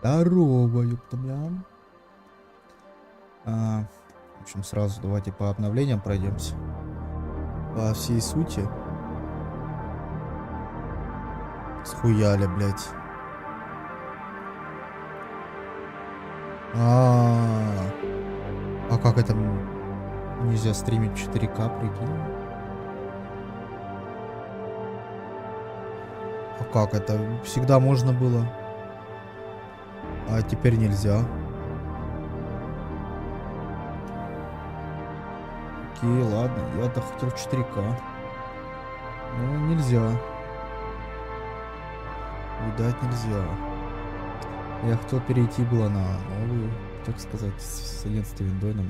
Здорово, ёпта, бля. В общем, сразу давайте по обновлениям пройдемся. По всей сути. Схуяли, блядь. А как это нельзя стримить 4К, прикинь? А как это? Всегда можно было. А теперь нельзя. Окей, ладно. Я-то хотел 4К. Но нельзя. Видать, нельзя. Я хотел перейти было на новую, так сказать, с 11 виндой на...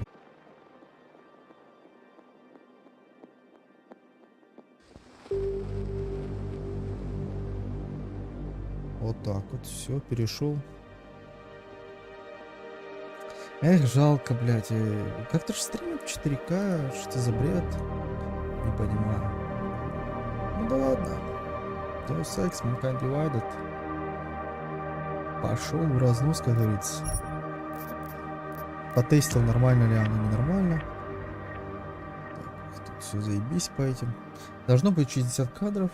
Вот так вот, все, перешел. Эх, жалко, блядь. Как-то же стримит 4К, что за бред? Не понимаю. Ну да ладно. Deus Ex, Mankind Divided. Пошел в разнос, как говорится. Потестил, нормально ли оно, ненормально. Так, все заебись по этим. Должно быть 60 кадров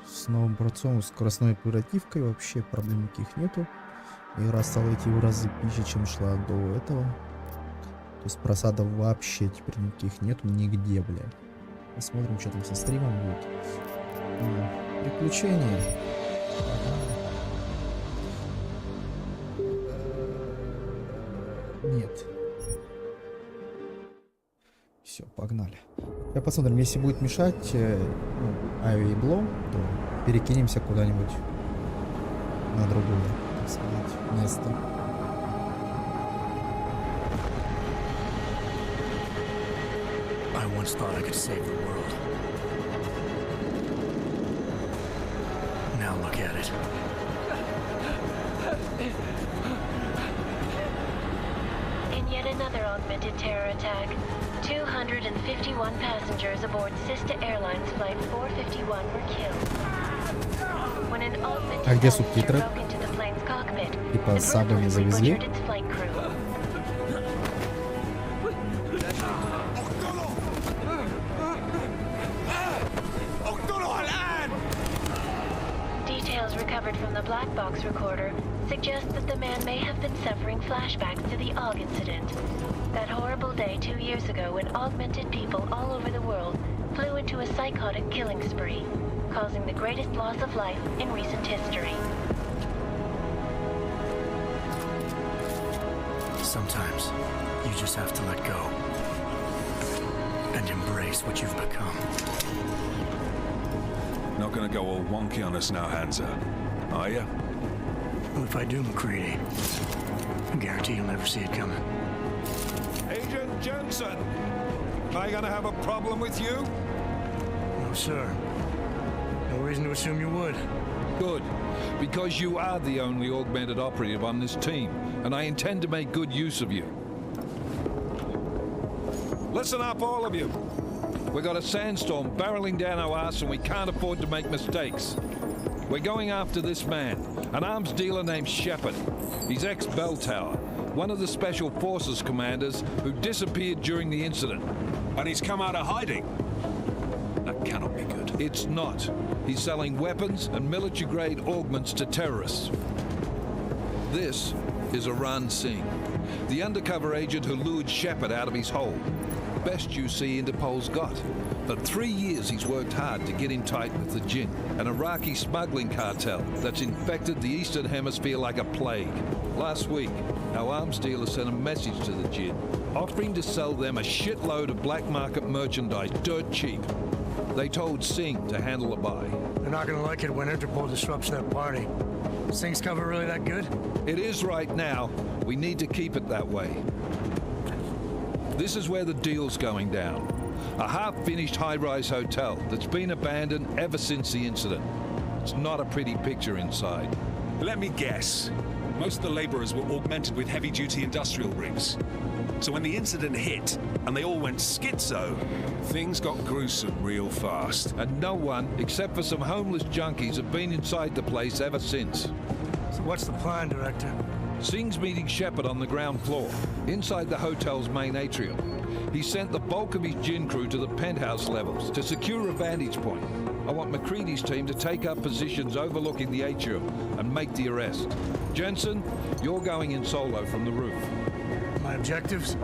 с новым процессором, скоростной оперативкой. Вообще проблем никаких нету. Игра стала идти в разы пизже, чем шла до этого. То есть просадов вообще теперь никаких нету нигде, блядь. Посмотрим, что там со стримом будет. Приключения. Нет. Все, погнали. Я посмотрим, если будет мешать Айо и Блок, то перекинемся куда-нибудь на другое, так сказать, место. I once thought I could save the world. Now look at it. In yet another augmented terror attack, 251 passengers aboard Sister Airlines Flight 451 were killed. When an augmented А где passenger субтитры? broke into the plane's cockpit, Типа it сабами ruthlessly завезли? butchered its flight crew. Details recovered from the black box recorder suggest that the man may have been suffering flashbacks to the AUG incident. That horrible day 2 years ago when augmented people all over the world flew into a psychotic killing spree, causing the greatest loss of life in recent history. Sometimes you just have to let go and embrace what you've become. Not gonna go all wonky on us now, Hansa, are you? Well, if I do, McCready, I guarantee you'll never see it coming. Agent Jensen! Am I gonna have a problem with you? No, sir. No reason to assume you would. Good, because you are the only augmented operative on this team, and I intend to make good use of you. Listen up, all of you. We got a sandstorm barreling down our ass and we can't afford to make mistakes. We're going after this man, an arms dealer named Shepard. He's ex-Bell Tower, one of the Special Forces commanders who disappeared during the incident. And he's come out of hiding. That cannot be good. It's not. He's selling weapons and military-grade augments to terrorists. This is Iran Singh, the undercover agent who lured Shepard out of his hole. Best you see Interpol's got. For 3 years he's worked hard to get in tight with the Jinn, an Iraqi smuggling cartel that's infected the Eastern Hemisphere like a plague. Last week, our arms dealer sent a message to the Jinn, offering to sell them a shitload of black market merchandise dirt cheap. They told Singh to handle the buy. They're not gonna like it when Interpol disrupts their party. Singh's cover really that good? It is right now. We need to keep it that way. This is where the deal's going down. A half-finished high-rise hotel that's been abandoned ever since the incident. It's not a pretty picture inside. Let me guess. Most of the laborers were augmented with heavy-duty industrial rigs. So when the incident hit and they all went schizo, things got gruesome real fast. And no one, except for some homeless junkies, have been inside the place ever since. So what's the plan, Director? Singh's meeting Shepard on the ground floor, inside the hotel's main atrium. He sent the bulk of his gin crew to the penthouse levels to secure a vantage point. I want McCready's team to take up positions overlooking the atrium and make the arrest. Jensen, you're going in solo from the roof. My objectives?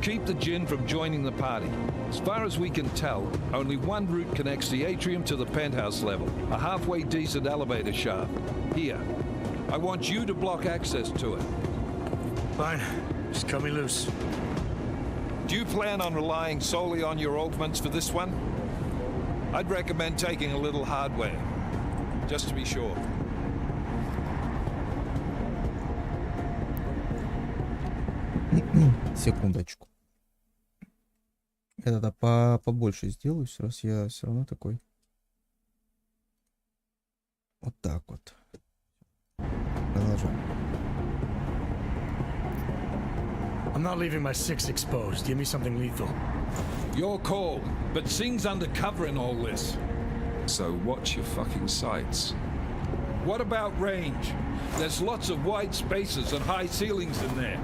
Keep the gin from joining the party. As far as we can tell, only one route connects the atrium to the penthouse level, a halfway decent elevator shaft. Here. I want you to block access to it. Fine. Just cut me loose. Do you plan on relying solely on your augments for this one? I'd recommend taking a little hardware, just to be sure. Секундочку. Это побольше сделаю, раз я все равно такой. Вот так вот. Продолжаем. I'm not leaving my 6 exposed. Give me something lethal. Your call, but Singh's undercover in all this. So watch your fucking sights. What about range? There's lots of wide spaces and high ceilings in there,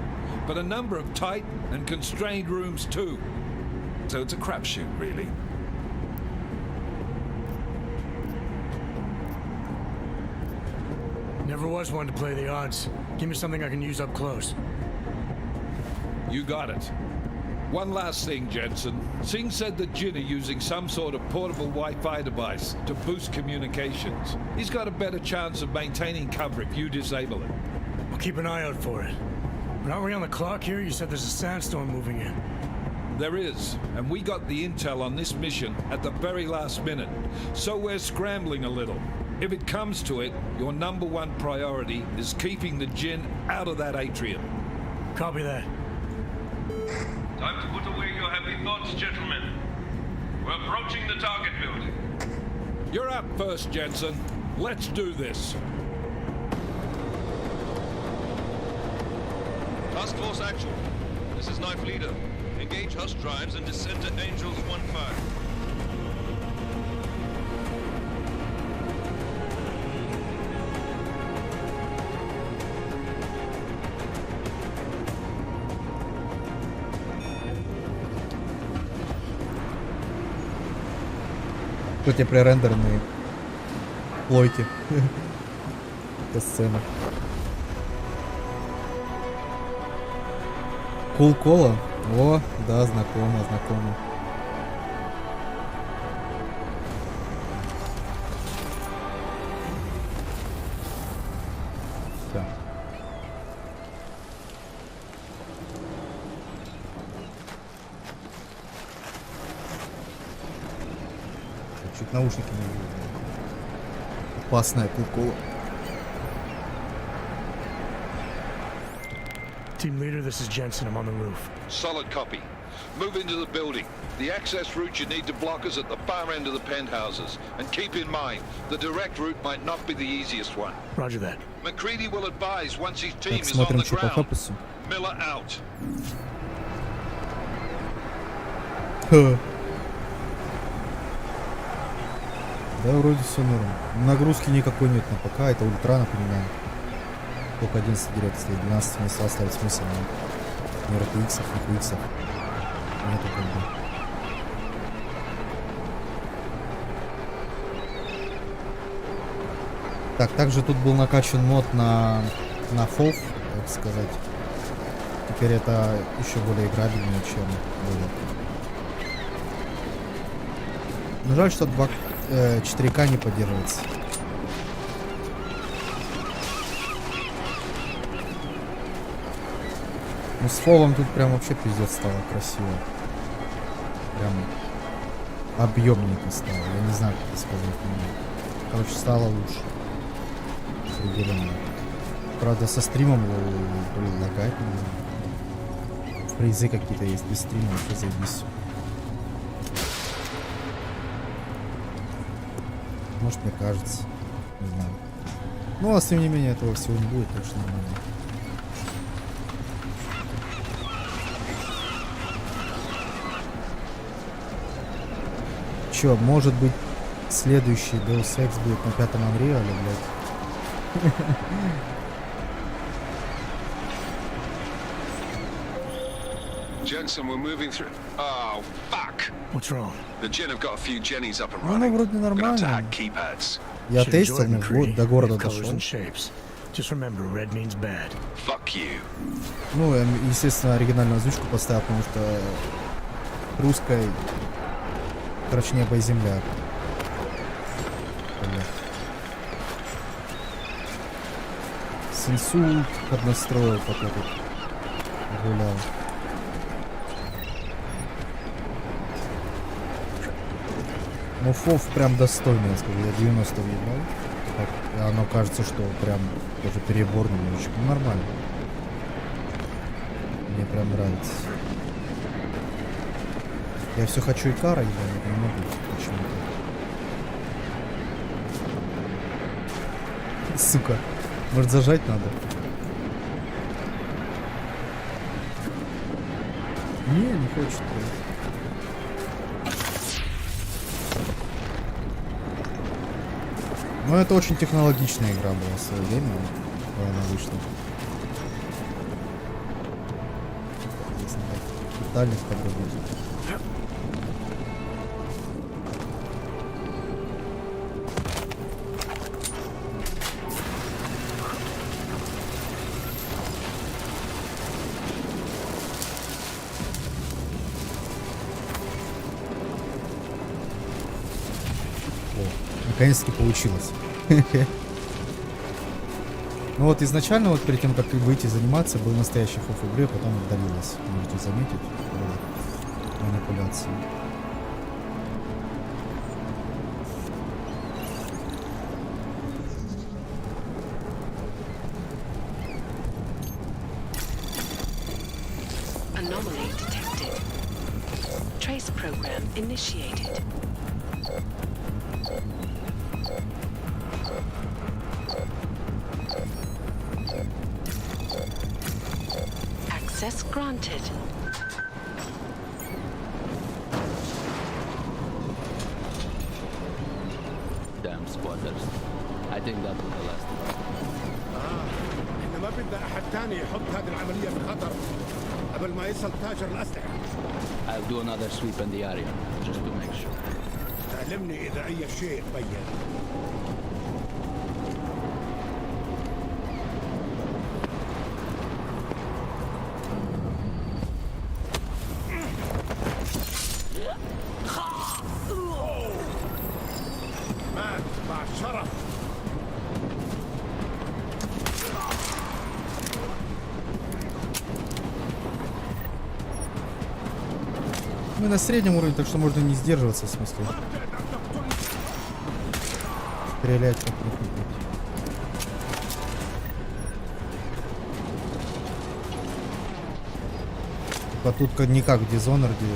but a number of tight and constrained rooms too. So it's a crapshoot, really. Never was one to play the odds. Give me something I can use up close. You got it. One last thing, Jensen. Singh said that Jin are using some sort of portable Wi-Fi device to boost communications. He's got a better chance of maintaining cover if you disable it. I'll keep an eye out for it. But aren't we on the clock here? You said there's a sandstorm moving in. There is, and we got the intel on this mission at the very last minute, so we're scrambling a little. If it comes to it, your #1 priority is keeping the Jin out of that atrium. Copy that. Time to put away your heavy thoughts, gentlemen. We're approaching the target building. You're up first, Jensen. Let's do this. Task Force Actual. This is Knife Leader. Engage Hush drives and descend to Angels 1-5. Тут пререндерные плойки. Это сцена. Кул-кола? О, да, знакомо, знакомо. Всё. Чуть наушники не видно. Опасная кул-кола. Team leader, this is Jensen. I'm on the roof. Solid copy. Move into the building. The access route you need to block is at the far end of the penthouses. And keep in mind, the direct route might not be the easiest one. Roger that. McCready will advise once his team Так, is on смотрим, the что по ground. фокусу. Miller out. Да, вроде все норм. Нагрузки никакой нет на ПК, это ультра, напоминаю. Только 11 директ, если 12 не оставить смысл. Ни RTX, ни QX. Нету как бы. Так, также тут был накачан мод на FOV, так сказать. Теперь это еще более играбельнее, чем было. Но жаль, что 4К не поддерживается. Ну с фолом тут прям вообще пиздец стало красиво. Прям объемненько стало. Я не знаю, как это сказать. Короче, стало лучше. Определенно. Правда, со стримом лагает. Фризы какие-то есть. Без стрима вообще заебись. Может, мне кажется. Не знаю. Ну, а тем не менее, этого всего не будет, так что нормально. Чё, может быть, следующий Deus Ex будет на 5-м Unreal, блядь? Jensen, we're moving through. Oh, fuck! What's wrong? The Gen have got a few Jennies up and Ну, running. вроде Gonna have to нормально. hack keypads. Я Should тестил, enjoy ну, McCree. вот до города Colors дошел. and shapes. Just remember, red means bad. Fuck you. Ну, я, естественно, оригинальную озвучку поставил, потому что русской, короче, небо и земля. Бля. Инсульт поднастроил, пока тут гулял. Ну, фов прям достойный, я скажу. Я 90 въебал. И оно кажется, что прям даже перебор немножечко. Ну, нормально. Мне прям нравится. Я все хочу икара, ебать, не могу почему-то. Сука. Может, зажать надо? Не хочет. Но это очень технологичная игра была в свое время, когда она вышла. Не знаю, детальных подробностей. Наконец-таки получилось. Ну вот изначально, вот перед тем, как выйти заниматься, был настоящий фоф игры, а потом удалилось. Можете заметить. Манипуляции. Anomaly detected. Trace program initiated. Access granted. Damn squatters. I think that was the last one. احنا ما بدنا احد تاني يحط هذه العملية في خطر قبل ما يصل تاجر الأسلحة. I'll do another sweep in the area, just to make sure. علمني إذا أي شيء تبين. مات مع الشرف. Мы на среднем уровне, так что можно не сдерживаться, в смысле. Стрелять как-нибудь. Типа тут не как в Dishonored, где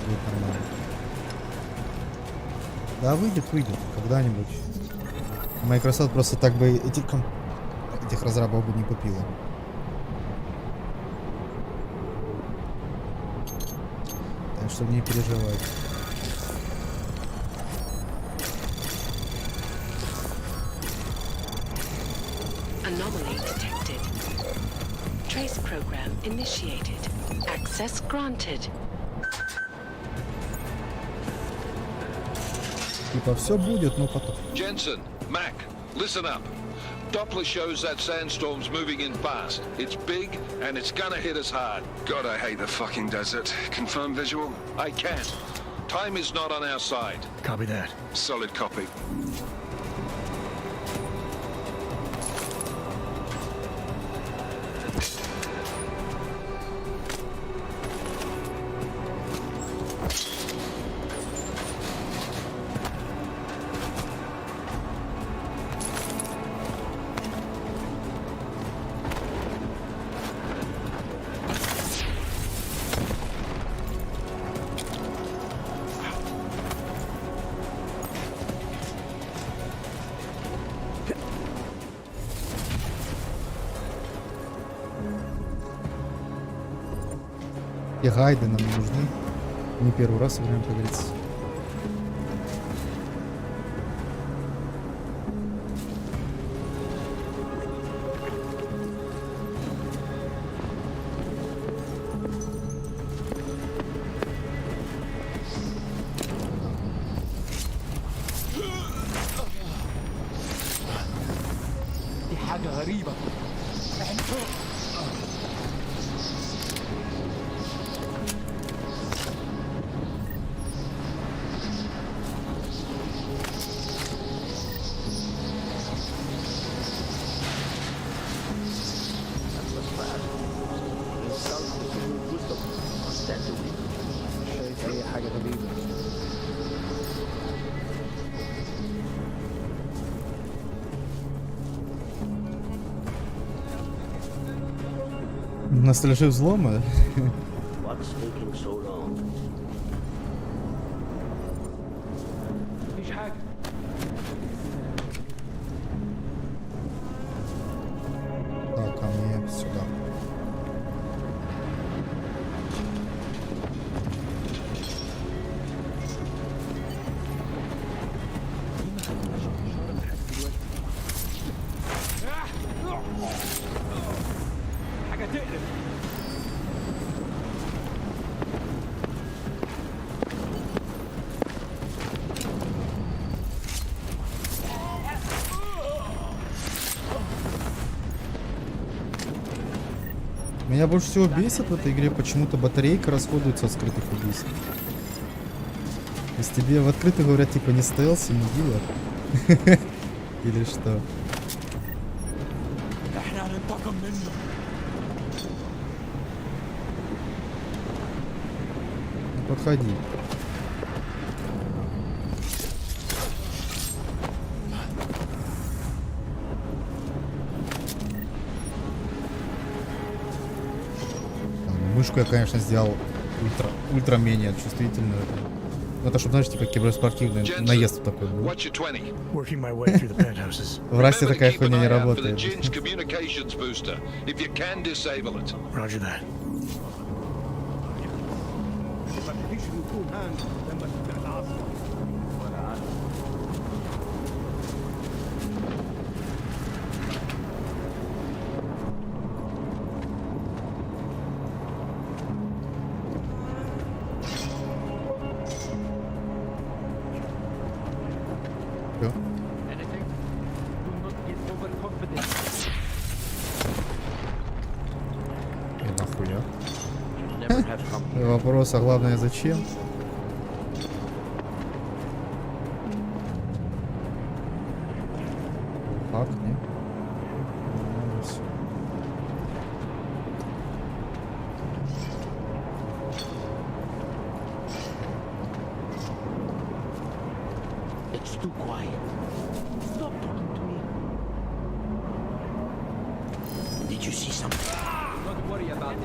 будет нормально. Да, выйдет когда-нибудь. Microsoft просто так бы этих разрабов бы не купила. Так что не переживать. Anomaly detected. Trace program initiated. Access granted. Типа все будет, но потом. Jensen, Mac, listen up. Doppler shows that sandstorm's moving in fast. It's big, and it's gonna hit us hard. God, I hate the fucking desert. Confirm visual? I can't. Time is not on our side. Copy that. Solid copy. И гайды нам не нужны. Не первый раз играем, как говорится. на стеллаже взлома. What's taking so long? Так, ко мне сюда. Меня больше всего бесит в этой игре, почему-то батарейка расходуется от скрытых убийств. То есть тебе в открытых говорят, типа, не стелси, не дилер. Или что? Не подходи. Мышку я, конечно, сделал ультра менее чувствительную. Это чтобы, знаешь, типа киберспортивный наезд такой был. Working my way through the penthouses. В Расте такая хуйня не работает. Roger that. Вопрос, а главное зачем? Фак, не? It's too quiet. Stop talking to me. Did you see something? Don't worry about it.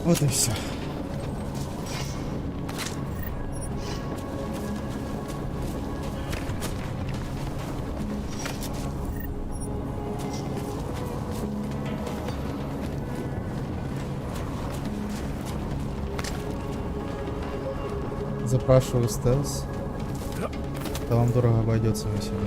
Вот и все. Запрашиваю стелс. Да вам дорого обойдется миссионером.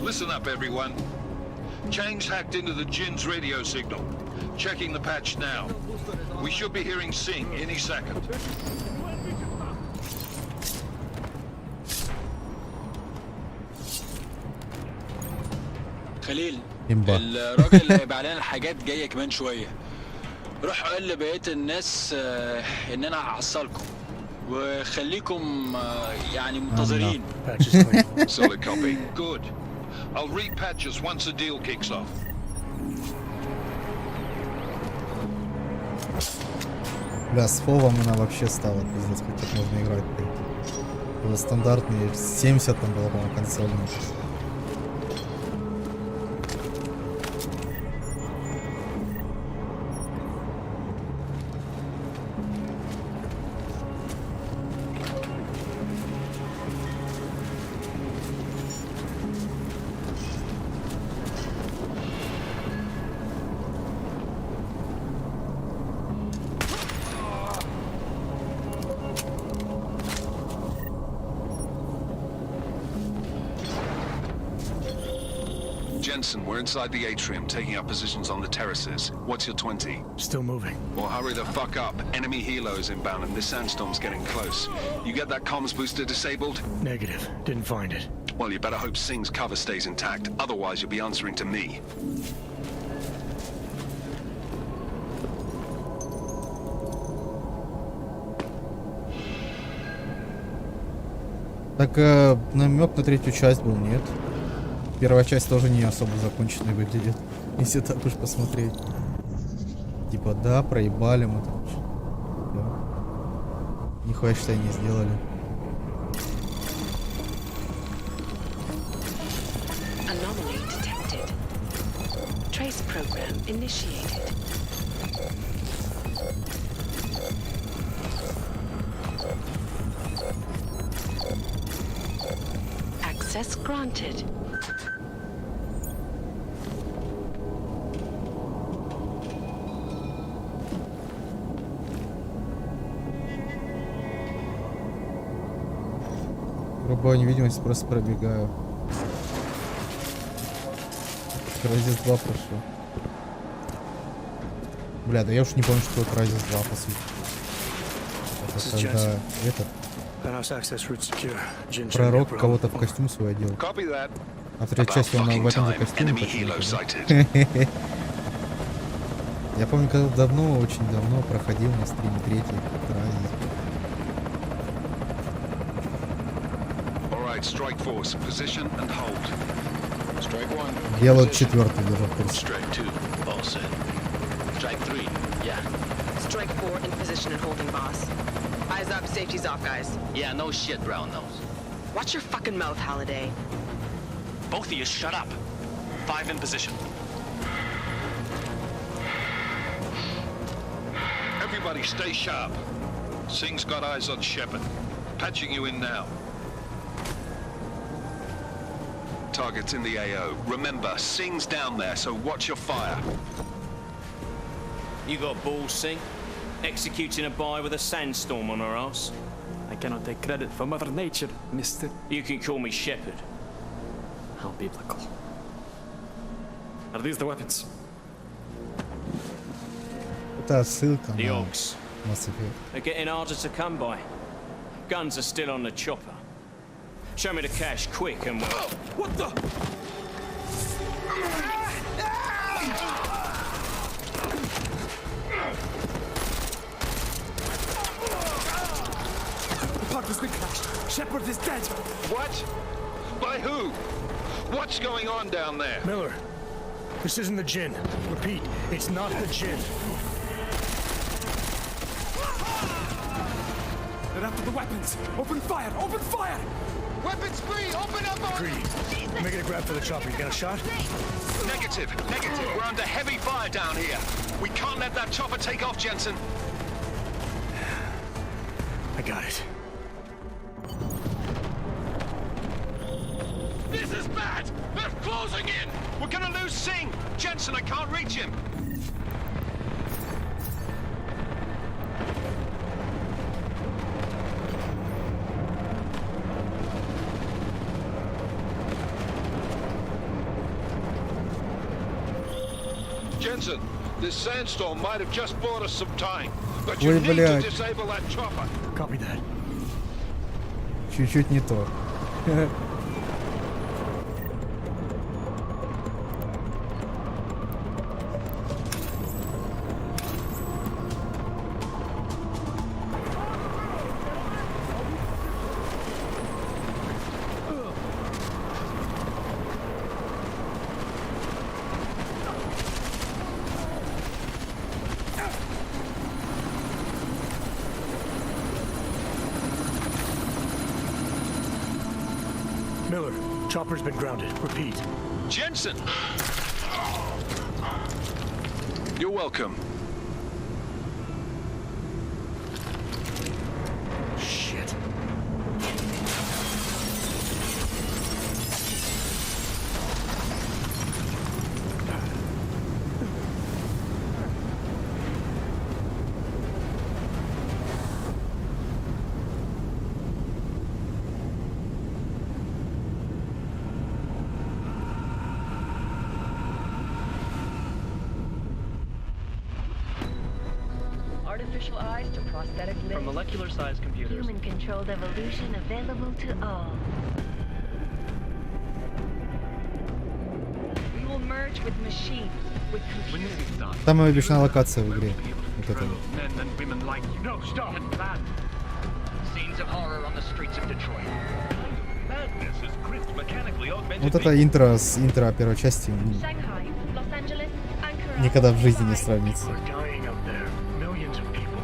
Listen up, everyone. Change hacked into the Jin's radio signal. Checking the patch now. We should be hearing Sing any second. خليل إمبا. الراجل اللي هيبقى علينا الحاجات جايه كمان شويه. روح قول لبقية الناس ان انا هحصلكم وخليكم يعني منتظرين. Patch is clean. Solid copy. Good. I'll repatch us once the deal kicks off. Бля, с фолом она вообще стала пиздец, как тут можно играть. Было стандартные 70 там было, по-моему, консольная. Jensen, we're inside the atrium, taking up positions on the terraces. What's your 20? Still moving. Well, hurry the fuck up. Enemy helos inbound and this sandstorm's getting close. You get that comms booster disabled? Negative. Didn't find it. Well, you better hope Singh's cover stays intact. Otherwise, you'll be answering to me. Так намек на третью часть был, нет? Первая часть тоже не особо законченной выглядит, если так уж посмотреть. Типа, да, проебали мы там. Да. Нихуя, считай, не сделали. Anomaly detected. Trace program initiated. Access granted. Грубая невидимость, просто пробегаю. Crysis 2 прошел. Бля, да я уж не помню, что такое Crysis 2 по сути. Это когда этот пророк кого-то в костюм свой одел. А в третьей части он в этом же костюме почему-то. Я помню, когда давно, очень давно проходил на стриме третий Crysis. Strike force, position and hold. Strike 1. Делают четвертый даже в курсе. Strike 2, all set. Strike 3, yeah. Strike 4 in position and holding, boss. Eyes up, safety's off, guys. Yeah, no shit, brown nose. Watch your fucking mouth, Halliday. Both of you, shut up. 5 in position. Everybody stay sharp. Singh's got eyes on Shepard. Patching you in now. Targets in the AO. Remember, Singh's down there, so watch your fire. You got balls, Singh? Executing a buy with a sandstorm on our ass? I cannot take credit for Mother Nature, mister. You can call me Shepard. How biblical. Are these the weapons? Это ссылка The на Ogs. Mass Effect. They're getting harder to come by. Guns are still on the chopper. Show me the cash quick and we'll... What the? The park was crashed. Shepard is dead. What? By who? What's going on down there? Miller, this isn't the Jinn. Repeat, it's not the Jinn. They're after the weapons. Open fire! Open fire! Weapons free! Open up! Agreed. Make it a grab for the chopper. You got a shot? Negative. Negative. We're under heavy fire down here. We can't let that chopper take off, Jensen. I got it. This is bad! They're closing in! We're gonna lose Singh! Jensen, I can't reach him! Jensen, this sandstorm might have just bought us some time, but you Ой, need to блядь. disable that chopper. Copy that. Чуть-чуть не то. Miller, chopper's been grounded. Repeat. Jensen! You're welcome. Shit. Artificial eyes to prosthetic limbs. From molecular-sized computers. Human-controlled evolution available to all. We will merge with machines, with computers. Самая обычная локация в игре. Вот это вот. Men and women like you. No, stop. And bad. Scenes of horror on the streets of Detroit. Madness is Chris mechanically augmented. Вот это интро с интро первой части Shanghai, Los Angeles, Ankara. никогда в жизни не сравнится. We're dying up there. Millions of people.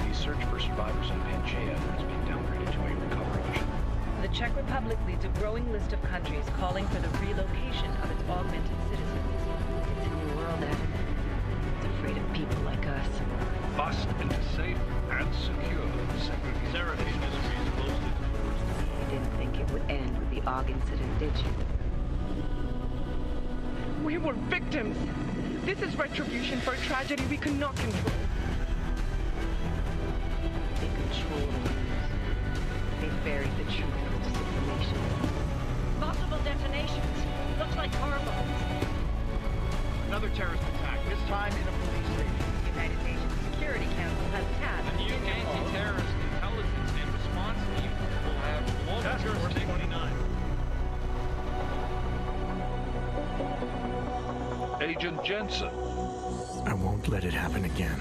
The search for survivors in Pangaea has been downgraded to a recovery mission. The Czech Republic leads a growing list of countries calling for the relocation of its augmented citizens. It's a new world, Evan. It's afraid of people like us. Bust into safe and secure segregation industries closed its doors. You didn't think it would end with the AUG incident, did you? We were victims. This is retribution for a tragedy we could not control. They control the news. They buried the truth with disinformation. Multiple detonations. Looks like car bombs. Another terrorist attack, this time in a police station. United Nations Security Council has tabbed. The new anti-terrorist intelligence and response team will have global jurisdiction. 29. Agent Jensen. I won't let it happen again.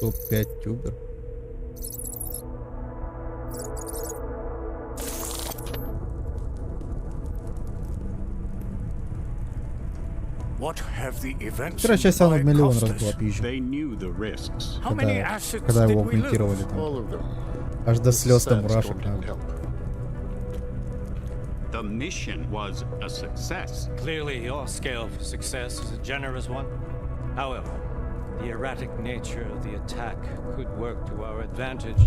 Топ-5 тюбер. What have the events Вторая часть она в миллион cost раз us? была пизже. They knew the risks. How Когда, many assets когда did его we lose? аugментировали All там. of them. Аж до слез там Sad мурашек storm надо. didn't help. The mission was a success. Clearly, your scale for success is a generous one. However, the erratic nature of the attack could work to our advantage.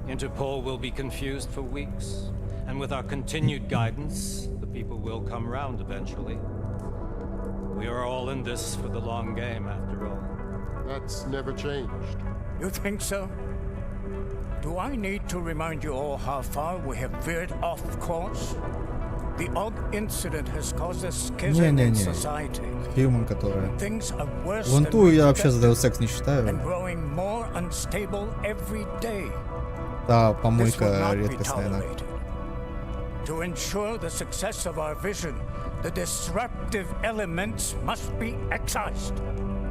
Interpol will be confused for weeks, and with our continued guidance, the people will come round eventually. We are all in this for the long game, after all. That's never changed. You think so? Do I need to remind you all how far we have veered off course? The AUG incident has caused a schism in society. Human, которая. Things are worse Вон than ту we я вообще за Deus expected Ex не считаю. and growing more unstable every day. Та This will помойка not be редкостная. tolerated. To ensure the success of our vision, the disruptive elements must be excised.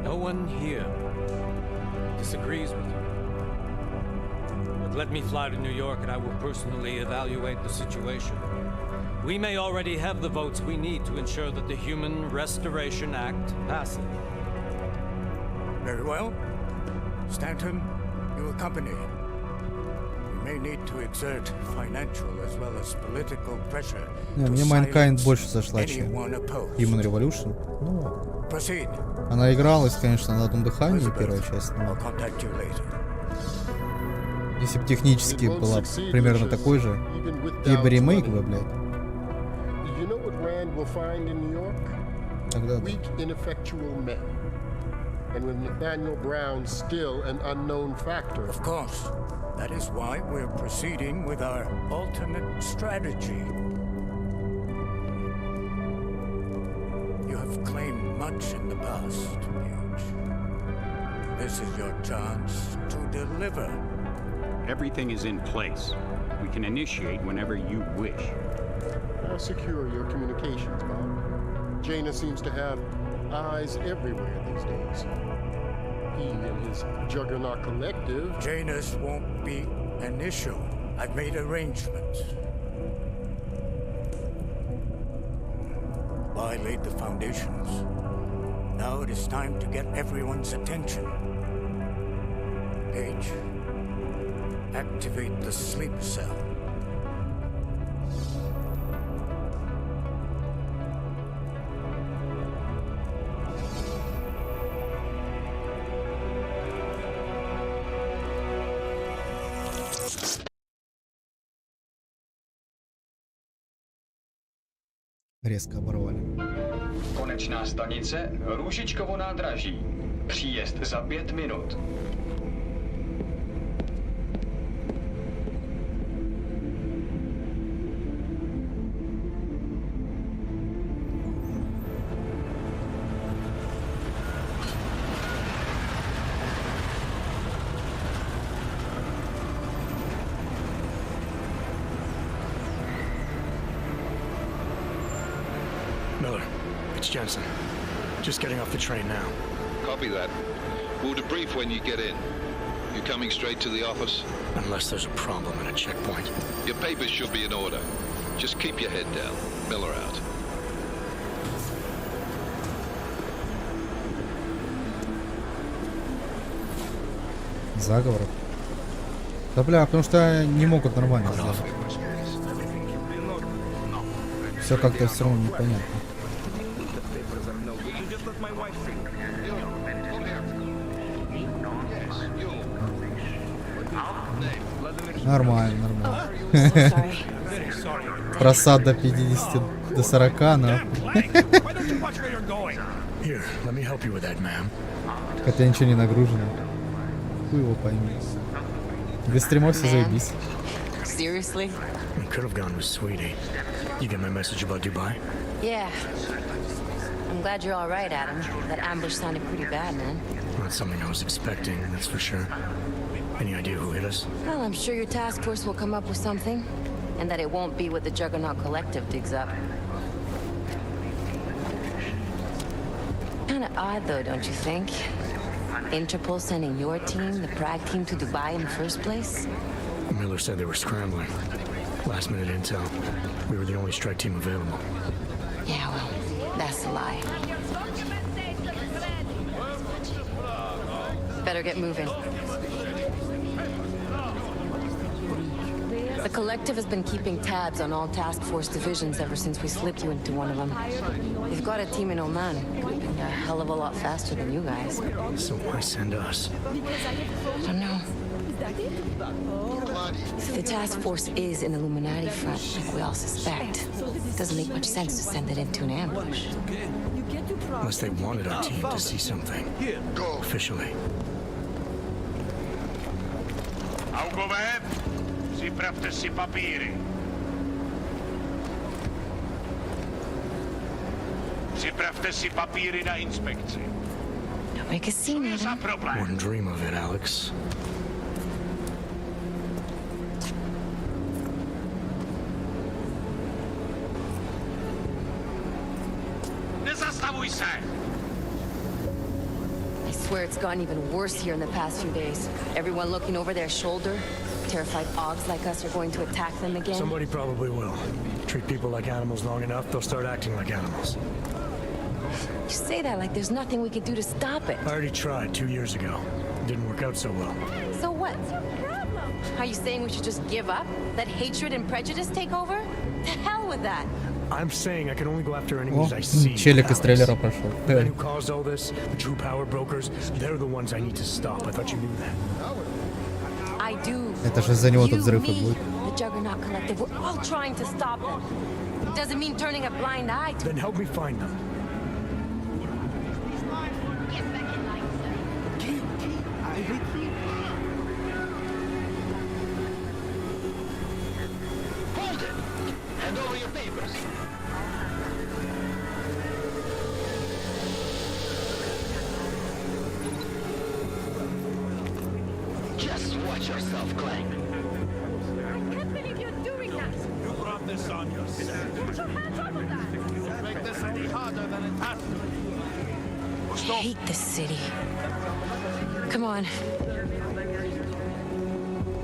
No one here disagrees with you. But let me fly to New York and I will personally evaluate the situation. We may already have the votes we need to ensure that the Human Restoration Act passes. Very well. Stanton, you accompany. We may need to exert financial as well as political pressure. Не, to мне Mankind silence больше зашла, чем anyone opposed. Human Revolution. Ну, Proceed. она игралась, конечно, на одном дыхании, первая часть, но I'll contact you later. если бы технически была примерно такой же, либо ремейк бы, блядь, You know what Rand will find in New York? тогда да. Weak, ineffectual men. And with Nathaniel Brown still an unknown factor. Of course. That is why we're proceeding with our alternate strategy. You have claimed much in the past, Huge. This is your chance to deliver. Everything is in place. We can initiate whenever you wish. How secure are your communications, Bob? Jaina seems to have eyes everywhere these days. He and his Juggernaut Collective... Janus won't be an issue. I've made arrangements. Dubai laid the foundations. Now it is time to get everyone's attention. Page, activate the sleep cell. Резко оборвали. Konečná stanice Růžičkovo nádraží. Příjezd za 5 minut. Miller, it's Jensen. Just getting off the train now. Copy that. We'll debrief when you get in. You coming straight to the office? Unless there's a problem at a checkpoint. Your papers should be in order. Just keep your head down. Miller out. Заговор. Да бля, потому что не могут нормально сделать. Все как-то все равно непонятно. Нормально, нормально. Просад до 50, до 40, но... Хотя ничего не нагружено. Хуй его пойми. Без стримов все заебись. Seriously? We could have gone with Sweetie. You get my message about Dubai? Yeah. I'm glad you're all right, Adam. That ambush sounded pretty bad, man. Not something I was expecting, that's for sure. Any idea who hit us? Well, I'm sure your task force will come up with something. And that it won't be what the Juggernaut Collective digs up. Kinda odd, though, don't you think? Interpol sending your team, the Prague team, to Dubai in the first place? Miller said they were scrambling. Last minute intel. We were the only strike team available. Yeah, well, that's a lie. Better get moving. The Collective has been keeping tabs on all task force divisions ever since we slipped you into one of them. They've got a team in Oman. Could be a hell of a lot faster than you guys. So why send us? I don't know. If the task force is an Illuminati front, like we all suspect, it doesn't make much sense to send it into an ambush. Unless they wanted our team to see something. Officially. Augové, připravte si papíry. Připravte si papíry na inspekci. Don't make a scene, Adam. Wouldn't dream of it, Alex. Nezastavuj se! I swear it's gotten even worse here in the past few days. Everyone looking over their shoulder. Terrified Augs like us are going to attack them again. Somebody probably will. Treat people like animals long enough, they'll start acting like animals. You say that like there's nothing we could do to stop it. I already tried 2 years ago. Didn't work out so well. So what? Are you saying we should just give up? Let hatred and prejudice take over? To hell with that. I'm saying I can only go after enemies I see. Челик из трейлера прошел. The men who caused all this, the true power brokers, they're the ones I need to stop. I thought you knew that. I do. Это же из-за него тут взрыв и будет. The Juggernaut Collective, we're all trying to stop them. It doesn't mean turning a blind eye to... Then help me find them. Hold it! Hand over your papers. Just watch yourself, Clank. I can't believe you're doing that. You brought this on yourself. Put your hands off of that. You make this any harder than it has to be. I hate this city. Come on.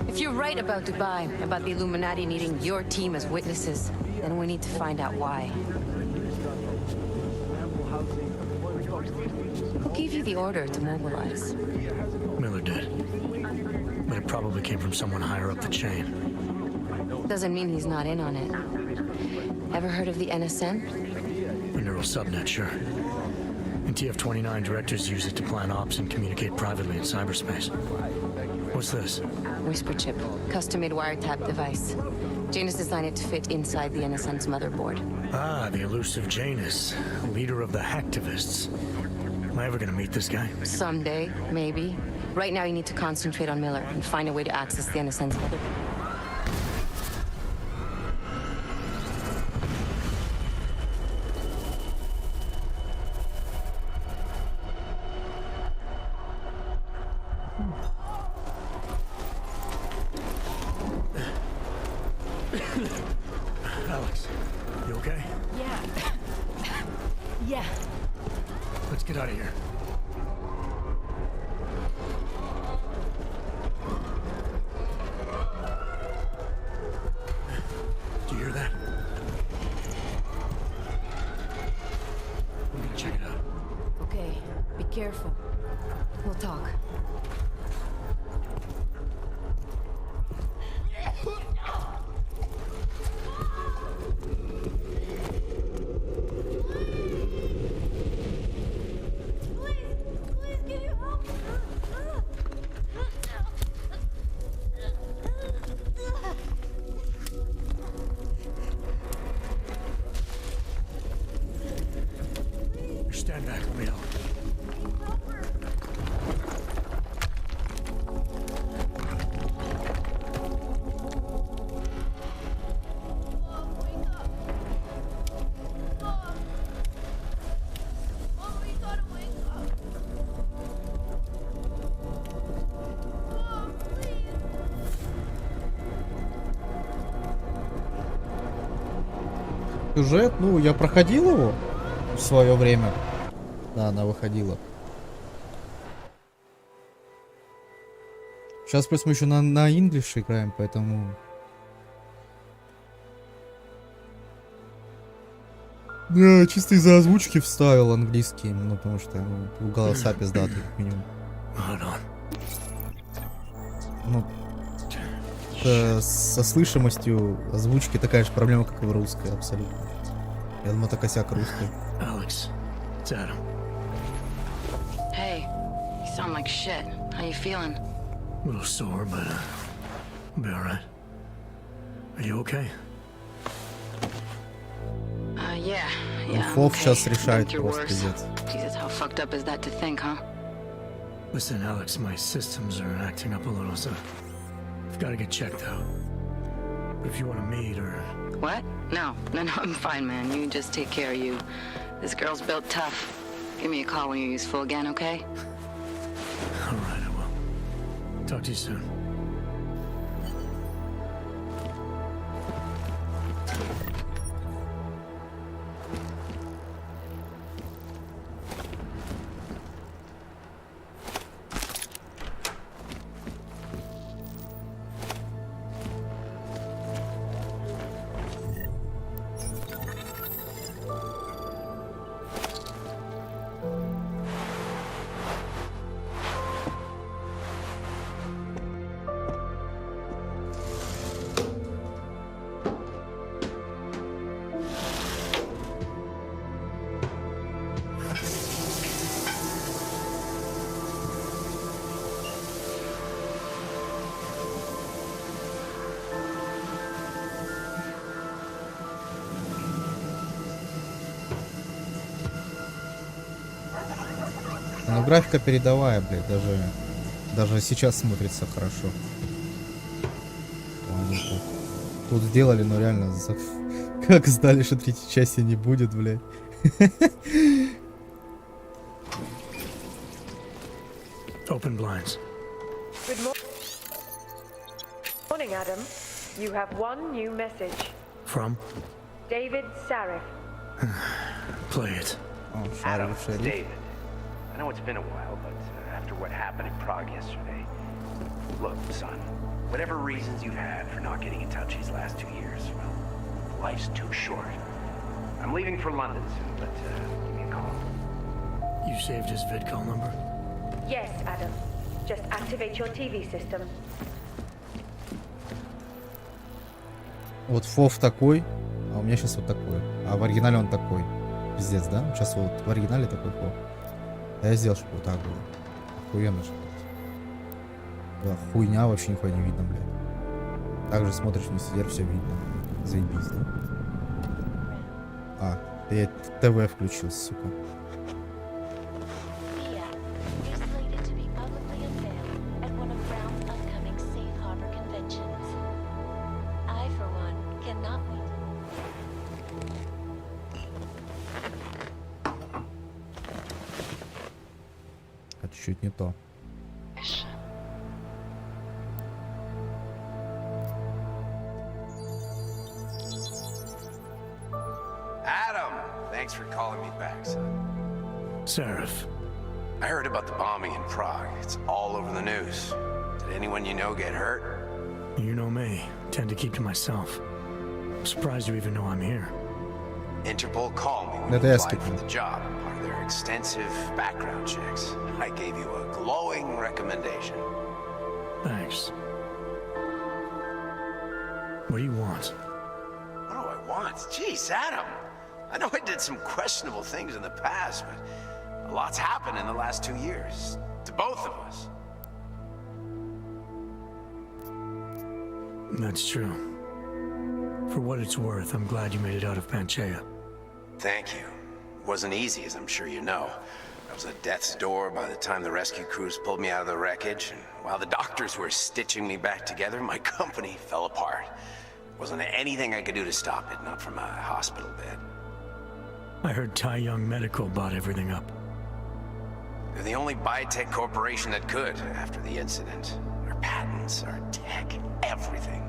If you're right about Dubai, about the Illuminati needing your team as witnesses, then we need to find out why. Who gave you the order to mobilize? Miller did. But it probably came from someone higher up the chain. Doesn't mean he's not in on it. Ever heard of the NSN? The neural subnet, sure. And TF-29 directors use it to plan ops and communicate privately in cyberspace. What's this? Whisper chip, custom-made wiretap device. Janus designed it to fit inside the NSN's motherboard. Ah, the elusive Janus, leader of the hacktivists. Am I ever gonna meet this guy? Someday, maybe. Right now you need to concentrate on Miller and find a way to access the NSN's motherboard. Alex, you okay? Yeah. Yeah. Let's get out of here. Do you hear that? I'm gonna check it out. Okay, be careful. We'll talk. Stand back, let me help. Сюжет, ну, я проходил его в свое время. Да, она выходила. Сейчас плюс мы еще на English играем, поэтому... Да, чисто из-за озвучки вставил английский, ну, потому что голоса пиздатые, как минимум. Ну, со слышимостью озвучки такая же проблема, как и в русской, абсолютно. Я думаю, это косяк русской. Alex, it's Adam. Hey, you sound like shit. How you feeling? A little sore, but I'll be alright. Are you okay? Yeah. I'm Фов okay. сейчас решает Been through просто worse. пиздец. Jesus, how fucked up is that to think, huh? Listen, Alex, my systems are acting up a little, so I've got to get checked out. But if you want to meet or... What? No, I'm fine, man. You just take care of you. This girl's built tough. Give me a call when you're useful again, okay? All right, I will. Talk to you soon. Ну, графика передовая, блядь, даже сейчас смотрится хорошо. Ладно, тут сделали, но реально, как сдали, что третьей части не будет, блядь. Open blinds. Good morning, Adam. You have one new message. From? David Sarif. Play it. Adam, it's David. I know it's been a while, but after what happened in Prague yesterday, look, son, whatever reasons you've had for not getting in touch these last 2 years, well, life's too short. I'm leaving for London soon, but give me a call. You saved his vidcall number? Yes, Adam. Just activate your TV system. Вот фов такой, а у меня сейчас вот такой. А в оригинале он такой. Пиздец, да? Сейчас вот в оригинале такой фов. А я сделал, чтобы вот так было. Охуенно же. Да, хуйня, вообще нихуя не видно, блядь. Также смотришь вниз вверх, все видно. Заебись, да? А, я ТВ включил, сука. А чуть-чуть не то. Thanks for calling me back, son. Seraph. I heard about the bombing in Prague. It's all over the news. Did anyone you know get hurt? You know me. Tend to keep to myself. I'm surprised you even know I'm here. Interpol called me when you applied for the job, part of their extensive background checks. I gave you a glowing recommendation. Thanks. What do you want? What do I want? Jeez, Adam. I know I did some questionable things in the past, but a lot's happened in the last 2 years. To both of us. That's true. For what it's worth, I'm glad you made it out of Panchea. Thank you. It wasn't easy, as I'm sure you know. I was at death's door by the time the rescue crews pulled me out of the wreckage, and while the doctors were stitching me back together, my company fell apart. Wasn't anything I could do to stop it, not from a hospital bed. I heard Tai Young Medical bought everything up. They're the only biotech corporation that could after the incident. Our patents, our tech, everything.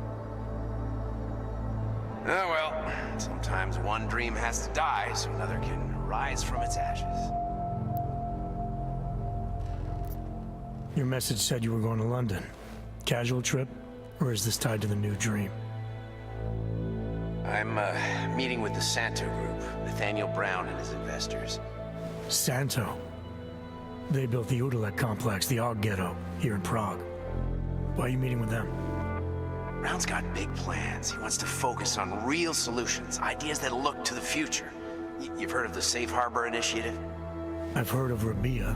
Oh well, sometimes one dream has to die so another can rise from its ashes. Your message said you were going to London. Casual trip? Or is this tied to the new dream? I'm meeting with the Santo Group, Nathaniel Brown and his investors. Santo? They built the Udalek complex, the Og Ghetto, here in Prague. Why are you meeting with them? Brown's got big plans. He wants to focus on real solutions, ideas that look to the future. You've heard of the Safe Harbor Initiative? I've heard of Rabia,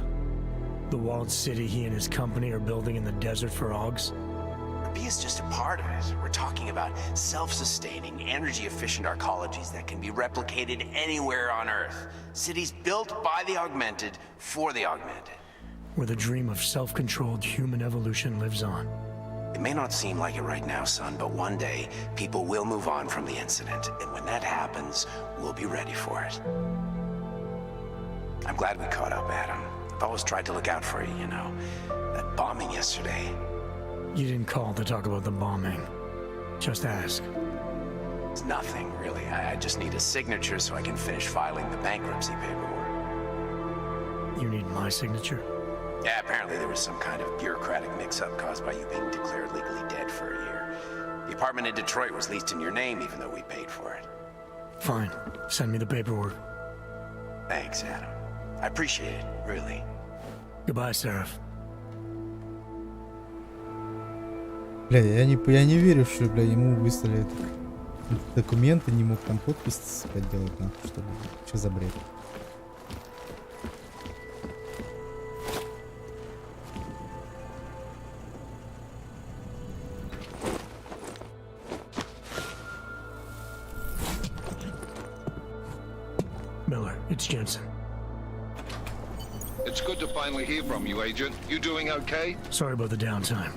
the walled city he and his company are building in the desert for Ogs. Rabia is just a part of it. We're talking about self-sustaining, energy-efficient arcologies that can be replicated anywhere on Earth. Cities built by the augmented, for the augmented. Where the dream of self-controlled human evolution lives on. It may not seem like it right now, son, but one day, people will move on from the incident. And when that happens, we'll be ready for it. I'm glad we caught up, Adam. I've always tried to look out for you, you know. That bombing yesterday. You didn't call to talk about the bombing. Just ask. It's nothing, really. I just need a signature so I can finish filing the bankruptcy paperwork. You need my signature? Yeah, apparently there was some kind of bureaucratic mix-up caused by you being declared legally dead for a year. The apartment in Detroit was leased in your name, even though we paid for it. Fine. Send me the paperwork. Thanks, Adam. I appreciate it, really. Goodbye, Seraph. Бля, я не верю, что, бля, ему выслали документы, не мог там подпись подделать, нахуй, что ли. Что за бред? Miller, it's Jensen. It's good to finally hear from you, Agent. You doing okay? Sorry about the downtime.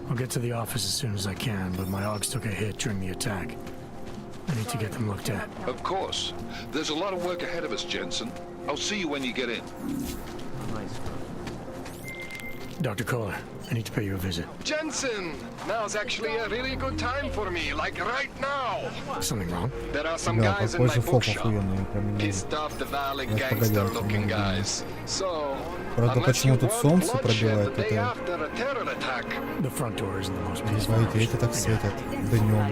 I'll get to the office as soon as I can, but my Augs took a hit during the attack. I need to get them looked at. Of course. There's a lot of work ahead of us, Jensen. I'll see you when you get in. Dr. Kohler, I need to pay you a visit. Jensen, now's actually a really good time for me, like right now. Something wrong? There are some guys in my bookshop. Pissed off the valley gangster-looking guys. So, Правда, почему тут солнце пробивает это? The front door is the most peaceful. Смотрите, эти так светят днем.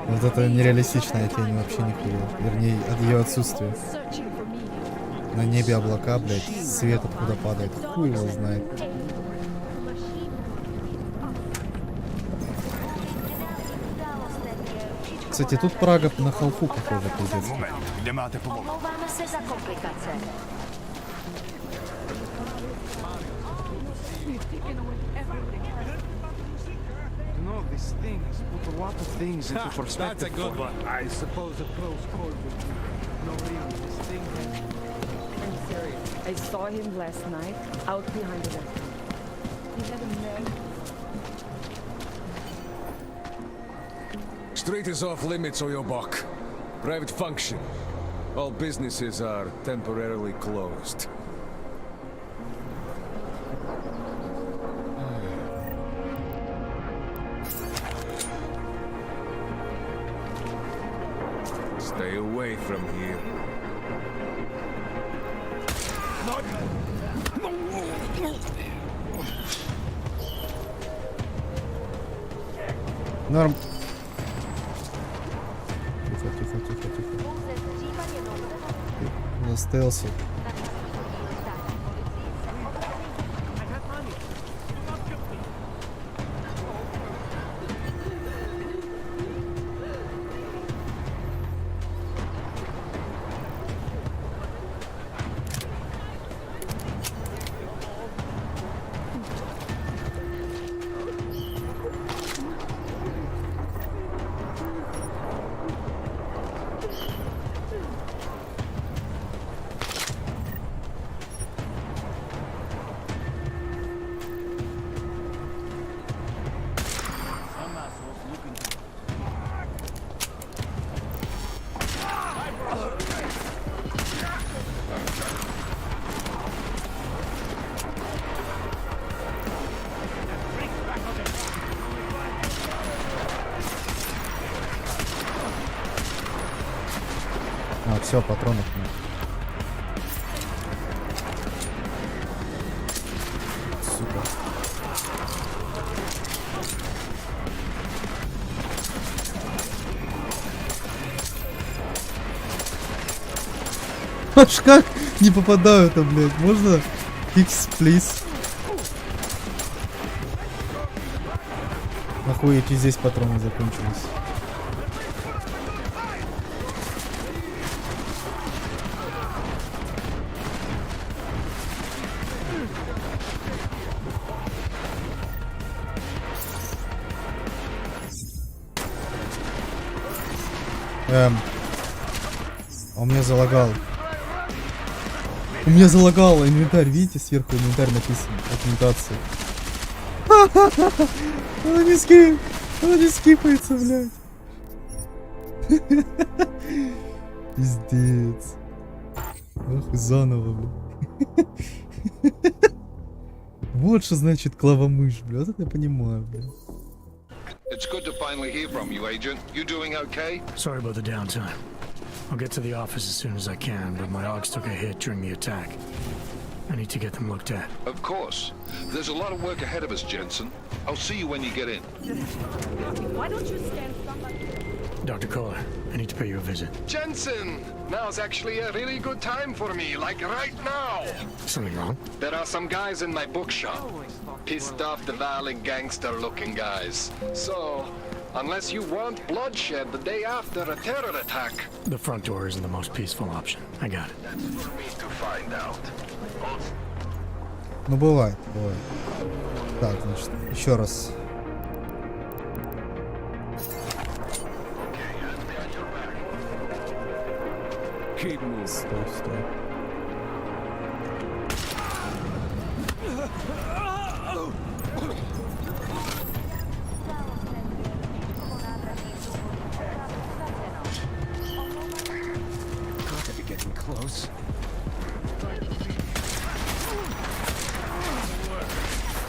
Вот это нереалистичная тень вообще нихуя. Вернее, от ее отсутствия. На небе облака, блядь, свет откуда падает. Хуй его знает. Кстати, тут Прага на халфу похоже, пиздец. This thing has put a lot of things into perspective. That's a good one. I suppose a close call would be no real this thing. I'm serious. I saw him last night out behind the restaurant. He had a man. Street is off limits, or your buck. Private function. All businesses are temporarily closed. Stay away from here. Норм. Тихо. Застелся. А, все, патронов нет. Сука. Аж как не попадаю-то, блядь. Можно? Фикс, плиз. Нахуй эти здесь патроны закончились. Он меня залагал. У меня залагал инвентарь, видите, сверху инвентарь написан. Документация. Она не скипается, блядь. Пиздец. Ах, заново, блядь. Вот что значит клавомышь, блядь. Вот это я понимаю, блядь. It's good to finally hear from you, Agent. You doing okay? Sorry about the downtime. I'll get to the office as soon as I can, but my Augs took a hit during the attack. I need to get them looked at. Of course. There's a lot of work ahead of us, Jensen. I'll see you when you get in. Why don't you stand somebody? Dr. Kohler, I need to pay you a visit. Jensen, now's actually a really good time for me, like right now. Something wrong? There are some guys in my bookshop. Pissed off the valley gangster-looking guys. So, unless you want bloodshed the day after a terror attack. The front door isn't the most peaceful option. I got it. That's for me to find out. Ну бывает. Так, значит, еще раз. Стой.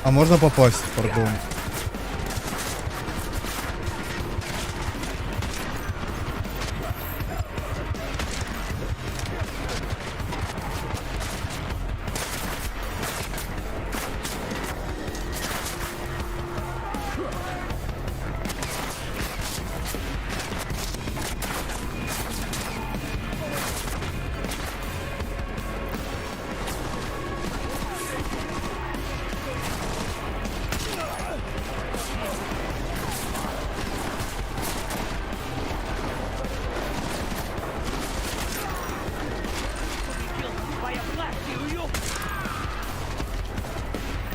А можно попасть, пардон.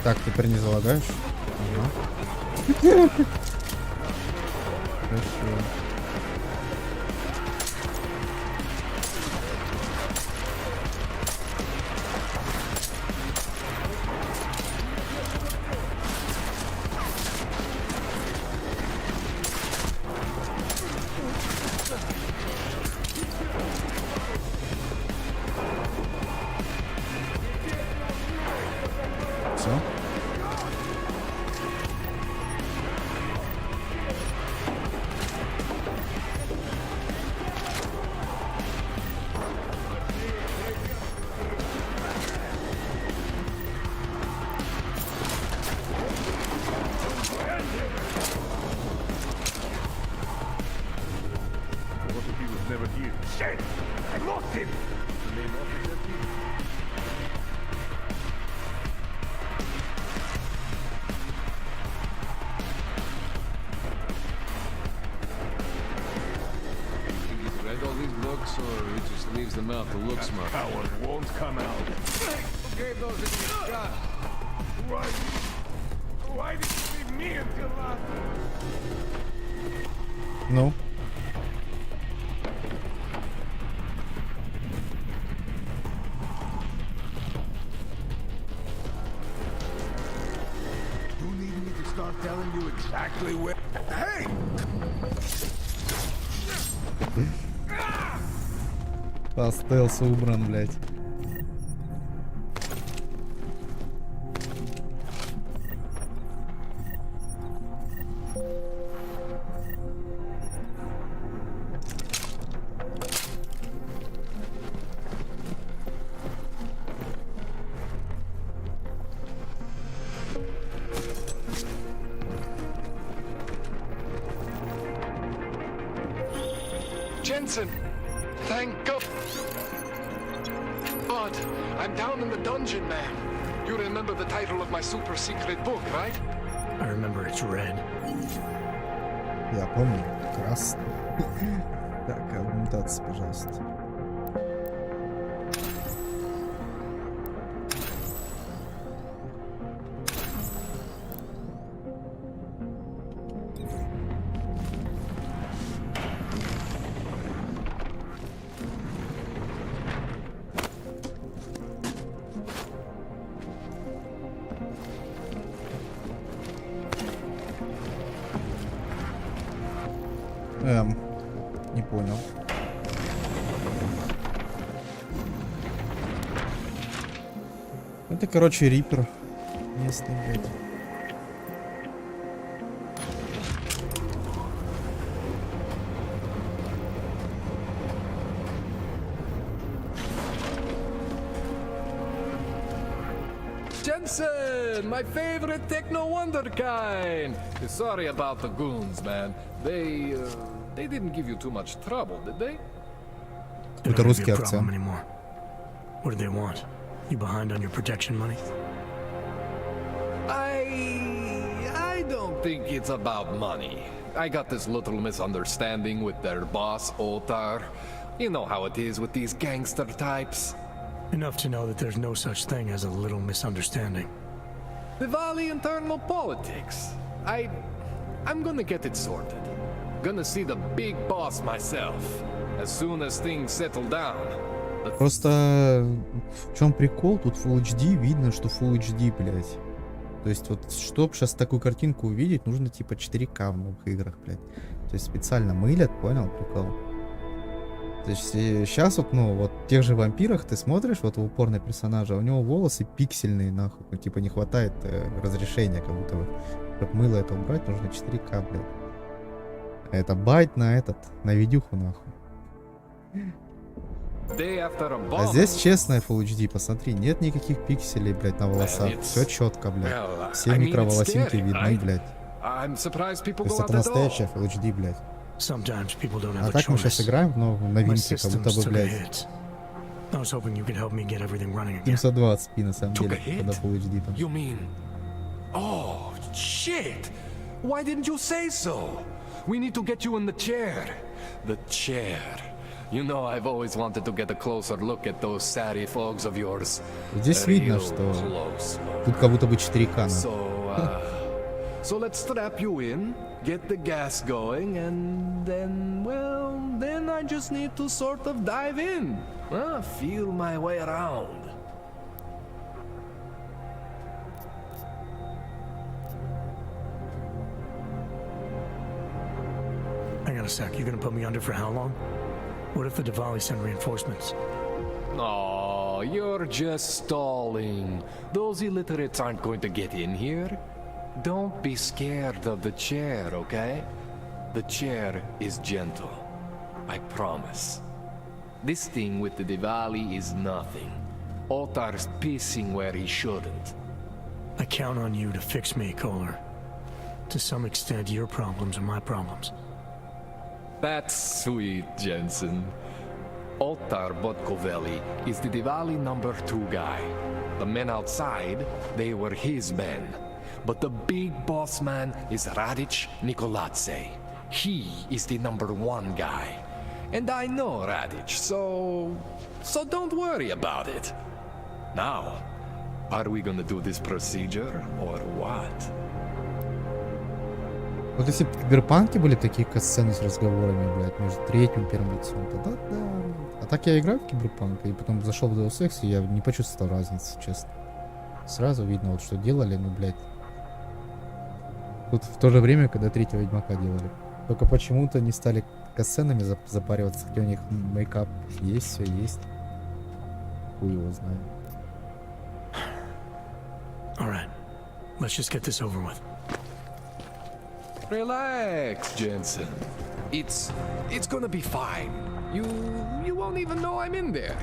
Так, теперь не залагаешь? Ага. Хорошо. Все. What if he was never here? Shit! I lost him! The main officer team. He's read all these books, or he just leaves them out to look smart? Coward won't come out. Who gave those a shot? Why did you leave me until last? Ну. You need me to start telling you exactly where. Hey! Стелс убран, блядь. Jensen! Thank God! But I'm down in the dungeon, man. You remember the title of my super secret book, right? I remember it's red. Я помню. Красный. Так, аргументация, пожалуйста. Не понял. Это, короче, рипер местный, блядь. Jensen, my favorite techno wonderkind. Sorry about the goons, man. They didn't give you too much trouble, did they? Это русский акцент. What do they want? You behind on your protection money? I don't think it's about money. I got this little misunderstanding with their boss, Otar. You know how it is with these gangster types. Enough to know that there's no such thing as a little misunderstanding. The Valley internal politics. I'm gonna get it sorted. Gonna see the big boss myself. As soon as things settle down. Просто в чем прикол? Тут Full HD видно, что Full HD, блядь. То есть вот, чтобы сейчас такую картинку увидеть, нужно типа 4К в новых играх, блядь. То есть специально мылят, понял, прикол? То есть сейчас вот, ну, вот в тех же вампирах ты смотришь вот в упор на персонажа, у него волосы пиксельные, нахуй. Ну, типа не хватает разрешения, как будто бы. Чтобы мыло это убрать, нужно 4К, блядь. А это байт на на видюху, нахуй. А здесь честная Full HD, посмотри, нет никаких пикселей, блядь, на волосах. Все четко, блядь. Все микроволосинки видны, блядь. То есть это настоящая Full HD, блядь. А так мы сейчас играем в новинке, как будто бы, блядь, 720p на самом деле, когда Full HD там. Oh, shit! Why didn't you say so? We need to get you in the chair. The chair. You know, I've always wanted to get a closer look at those satty fogs of yours. Здесь видно, что тут как будто бы 4К. So let's strap you in, get the gas going, and then, well, then I just need to sort of dive in. Feel my way around. Hang on a sec, you gonna put me under for how long? What if the Diwali send reinforcements? Oh, you're just stalling. Those illiterates aren't going to get in here. Don't be scared of the chair, okay? The chair is gentle. I promise. This thing with the Diwali is nothing. Otar's pissing where he shouldn't. I count on you to fix me, Kohler. To some extent, your problems are my problems. That's sweet, Jensen. Otar Botkovelli is the Diwali #2 guy. The men outside, they were his men. But the big boss man is Radic Nikoladze. He is the #1 guy. And I know Radic, so don't worry about it. Now, are we gonna do this procedure or what? Вот если бы в Киберпанке были такие катсцены с разговорами, блядь, между третьим и первым лицом, тогда да. А так я играю в Киберпанк, и потом зашел в Deus Ex, и я не почувствовал разницы, честно. Сразу видно, вот что делали, ну, блядь. Тут в то же время, когда третьего Ведьмака делали. Только почему-то не стали катсценами запариваться, хотя у них мейкап есть, все есть. Хуй его знает. Alright, let's just get this over with. Relax, Jensen. It's gonna be fine. You won't even know I'm in there.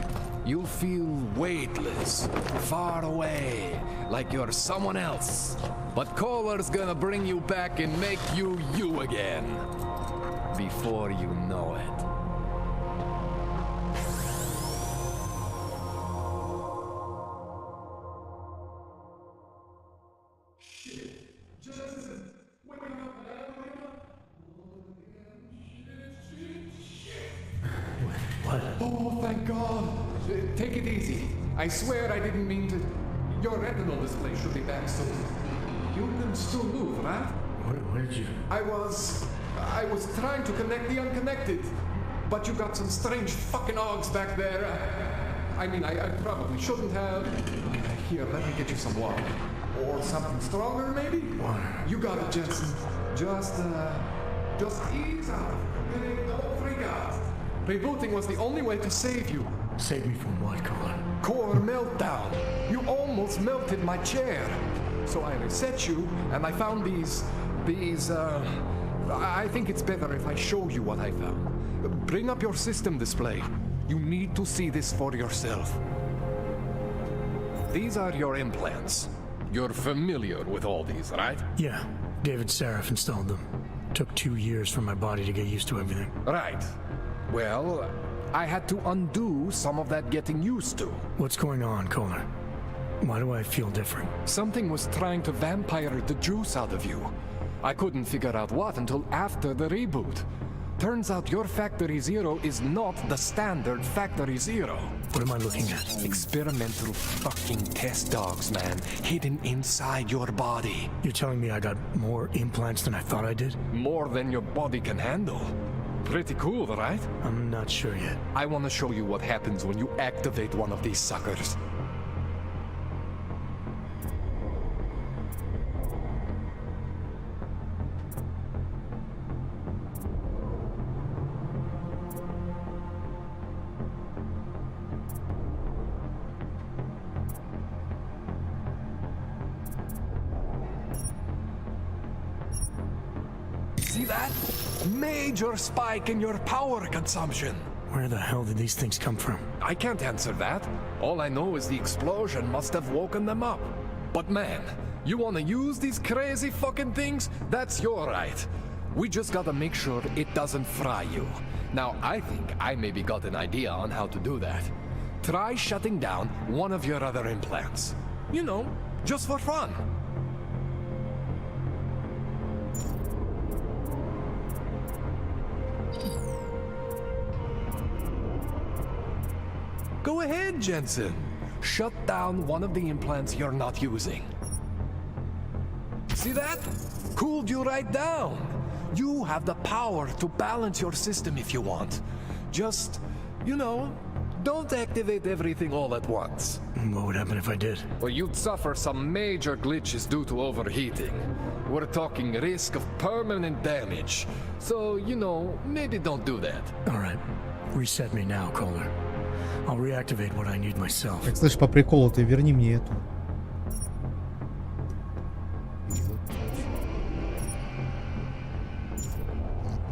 You'll feel weightless, far away, like you're someone else. But Kohler's gonna bring you back and make you you again. Before you know it. Oh, thank God. Take it easy. I swear I didn't mean to. Your retinal display should be back soon. You can still move, right? Where did you? I was trying to connect the unconnected, but you got some strange fucking ogs back there. I mean, I probably shouldn't have. Here, let me get you some water. Or something stronger, maybe? Water. You got it, Jensen. Just ease out. Okay? Don't freak out. Rebooting was the only way to save you. Save me from what, Kohler? Core meltdown. You almost melted my chair. So I reset you, and I found these, I think it's better if I show you what I found. Bring up your system display. You need to see this for yourself. These are your implants. You're familiar with all these, right? Yeah, David Seraph installed them. Took 2 years for my body to get used to everything. Right. Well, I had to undo some of that getting used to. What's going on, Kohler? Why do I feel different? Something was trying to vampire the juice out of you. I couldn't figure out what until after the reboot. Turns out your Factory Zero is not the standard Factory Zero. What am I looking at? Experimental fucking test dogs, man. Hidden inside your body. You're telling me I got more implants than I thought I did? More than your body can handle. Pretty cool, right? I'm not sure yet. I want to show you what happens when you activate one of these suckers. that? Major spike in your power consumption. Where the hell did these things come from? I can't answer that. All I know is the explosion must have woken them up. But man, you wanna use these crazy fucking things? That's your right. We just gotta make sure it doesn't fry you. Now, I think I maybe got an idea on how to do that. Try shutting down one of your other implants. You know, just for fun. Go ahead, Jensen. Shut down one of the implants you're not using. See that? Cooled you right down. You have the power to balance your system if you want. Just, you know, don't activate everything all at once. What would happen if I did? Well, you'd suffer some major glitches due to overheating. We're talking risk of permanent damage. So, you know, maybe don't do that. All right. Reset me now, Kohler. I'll reactivate what I need myself. Так, слышь, по приколу ты верни мне эту.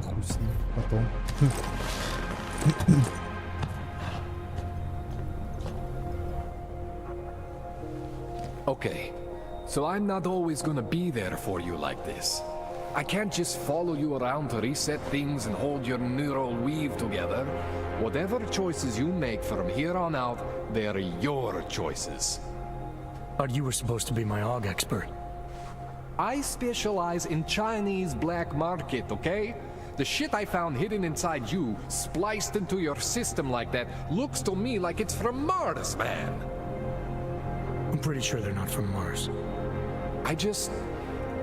Ладно, хуй с ним. Потом. Okay, so I'm not always gonna be there for you like this. I can't just follow you around to reset things and hold your neural weave together. Whatever choices you make from here on out, they're your choices. But you were supposed to be my AUG expert. I specialize in Chinese black market, okay? The shit I found hidden inside you, spliced into your system like that, looks to me like it's from Mars, man. I'm pretty sure they're not from Mars.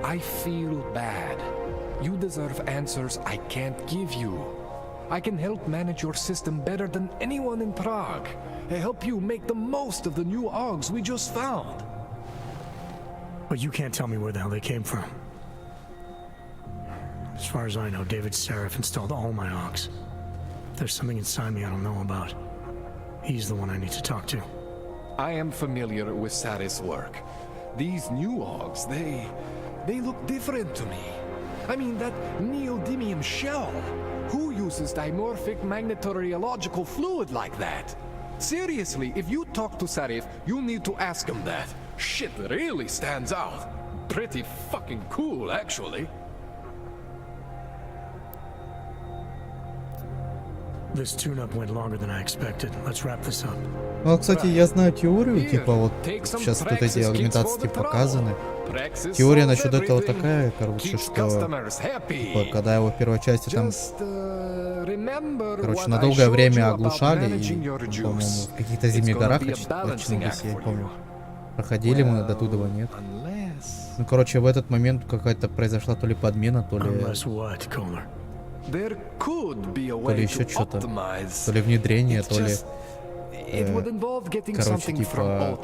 I feel bad. You deserve answers I can't give you. I can help manage your system better than anyone in Prague. I help you make the most of the new AUGs we just found. But you can't tell me where the hell they came from. As far as I know, David Seraph installed all my AUGs. If there's something inside me I don't know about, he's the one I need to talk to. I am familiar with Sarah's work. These new AUGs, they look different to me. I mean, that neodymium shell. Who uses dimorphic magnetorheological fluid like that? Seriously, if you talk to Sarif, you need to ask him that. Shit really stands out. Pretty fucking cool, actually. This tune-up went longer than I expected. Let's wrap this up. Ну, кстати, я знаю теорию, типа вот сейчас тут эти аргументации показаны. Теория насчет этого такая, короче, что типа, когда его в первой части там, короче, на долгое время оглушали и, по-моему, в каких-то зимних горах, я помню, проходили мы, до туда нет. Ну, короче, в этот момент какая-то произошла то ли подмена, то ли еще что-то, то ли внедрение, то ли, короче, типа,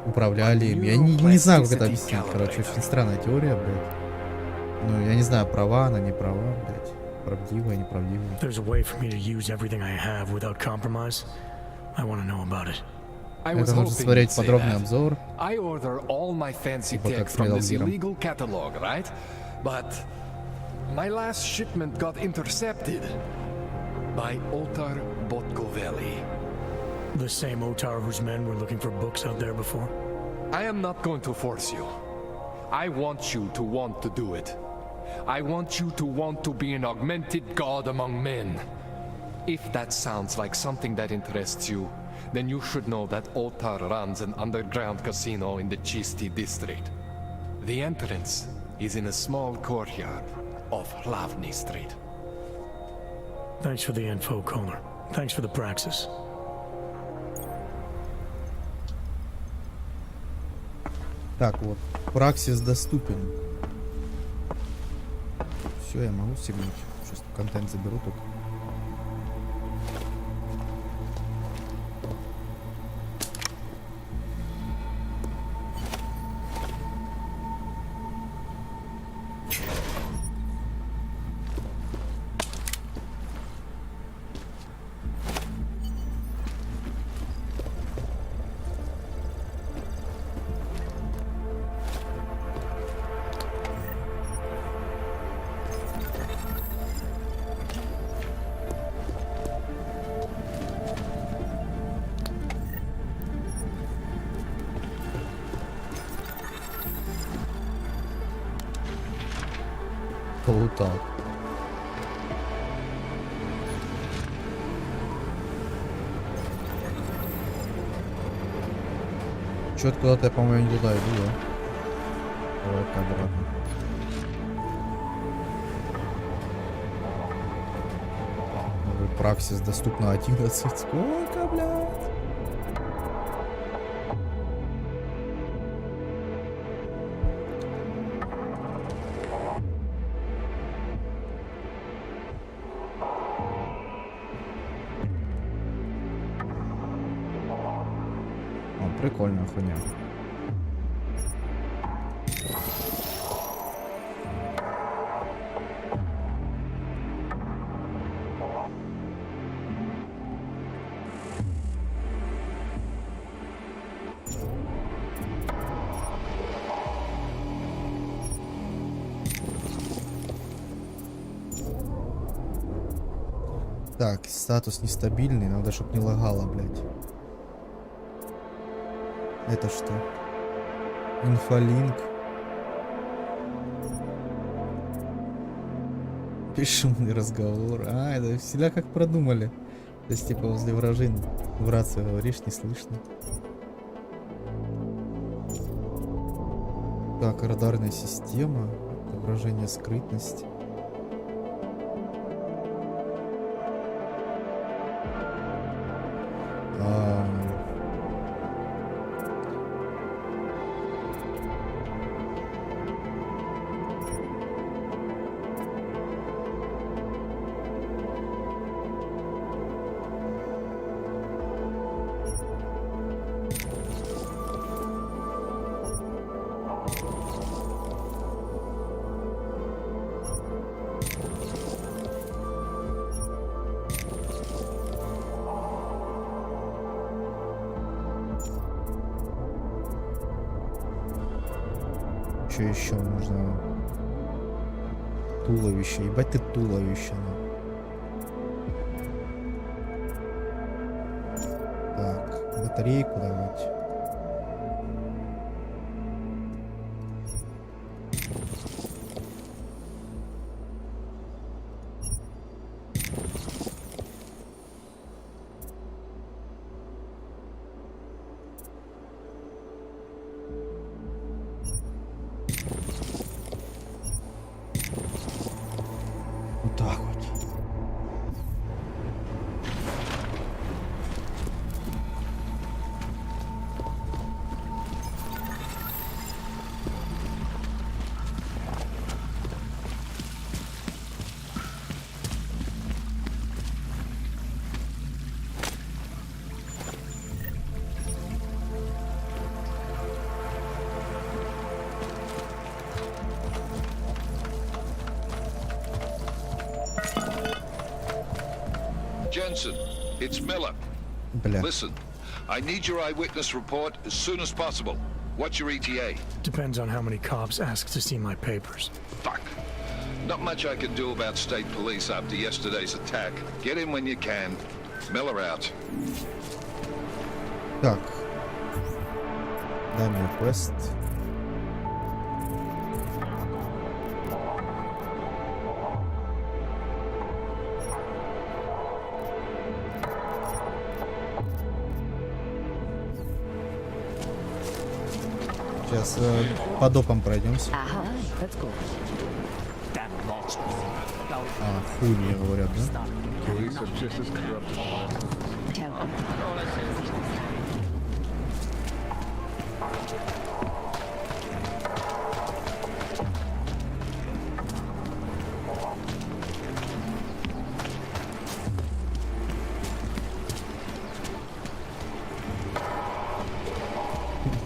управляли им. Я не знаю, как это объяснить, короче, очень странная теория, блядь. Ну, я не знаю, права она, не права, блядь, правдивая, неправдивая. Это нужно смотреть подробный обзор, типа как с Metal Gear. My last shipment got intercepted by Otar Botkoveli. The same Otar whose men were looking for books out there before? I am not going to force you. I want you to want to do it. I want you to want to be an augmented god among men. If that sounds like something that interests you, then you should know that Otar runs an underground casino in the Chisti district. The entrance is in a small courtyard off Hlavny Street. Thanks for the info, Kohler. Thanks for the praxis. Так вот, Праксис доступен. Все, я могу сигнуть. Сейчас контент заберу только. полутал. Чё-то куда-то я, по-моему, не туда иду, да? Давай-ка обратно. Новый праксис доступно 11. Сколько, блядь? Прикольная хуйня. Так, статус нестабильный, надо, чтоб не лагало, блядь. Это что? Инфолинк. Бесшумный разговор. А, это всегда как продумали. То есть, типа, возле вражин в рацию говоришь, не слышно. Так, радарная система. Отображение скрытности. Что еще можно? Туловище. Ебать ты туловище. Так, батарейку давать. Jensen, it's Miller. Listen, I need your eyewitness report as soon as possible. What's your ETA? Depends on how many cops ask to see my papers. Fuck. Not much I can do about state police after yesterday's attack. Get in when you can. Miller out. Так. Дай мне квест. Сейчас по допам пройдемся. А, хуй мне говорят, да?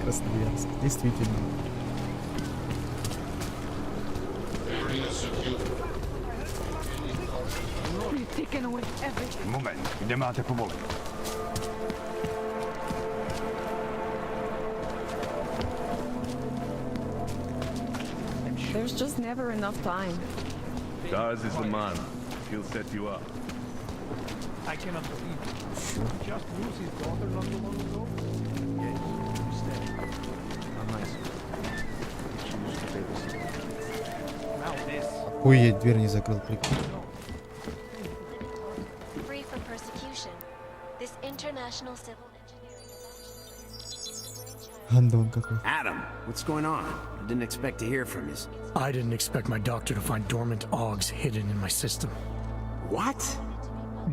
Красноярск, действительно. Moment, nie máte povolení. There's just never enough time. Daz is the man. He'll set you up. I cannot believe it. He just lose his daughter not too long ago? Yes, instead. How nice. She used to babysit. Now this. Ой, я дверь не закрыл, прикинь. Free from persecution, this international civil Андон какой. Adam, what's going on? I didn't expect to hear from you. I didn't expect my doctor to find dormant AUGs hidden in my system. What?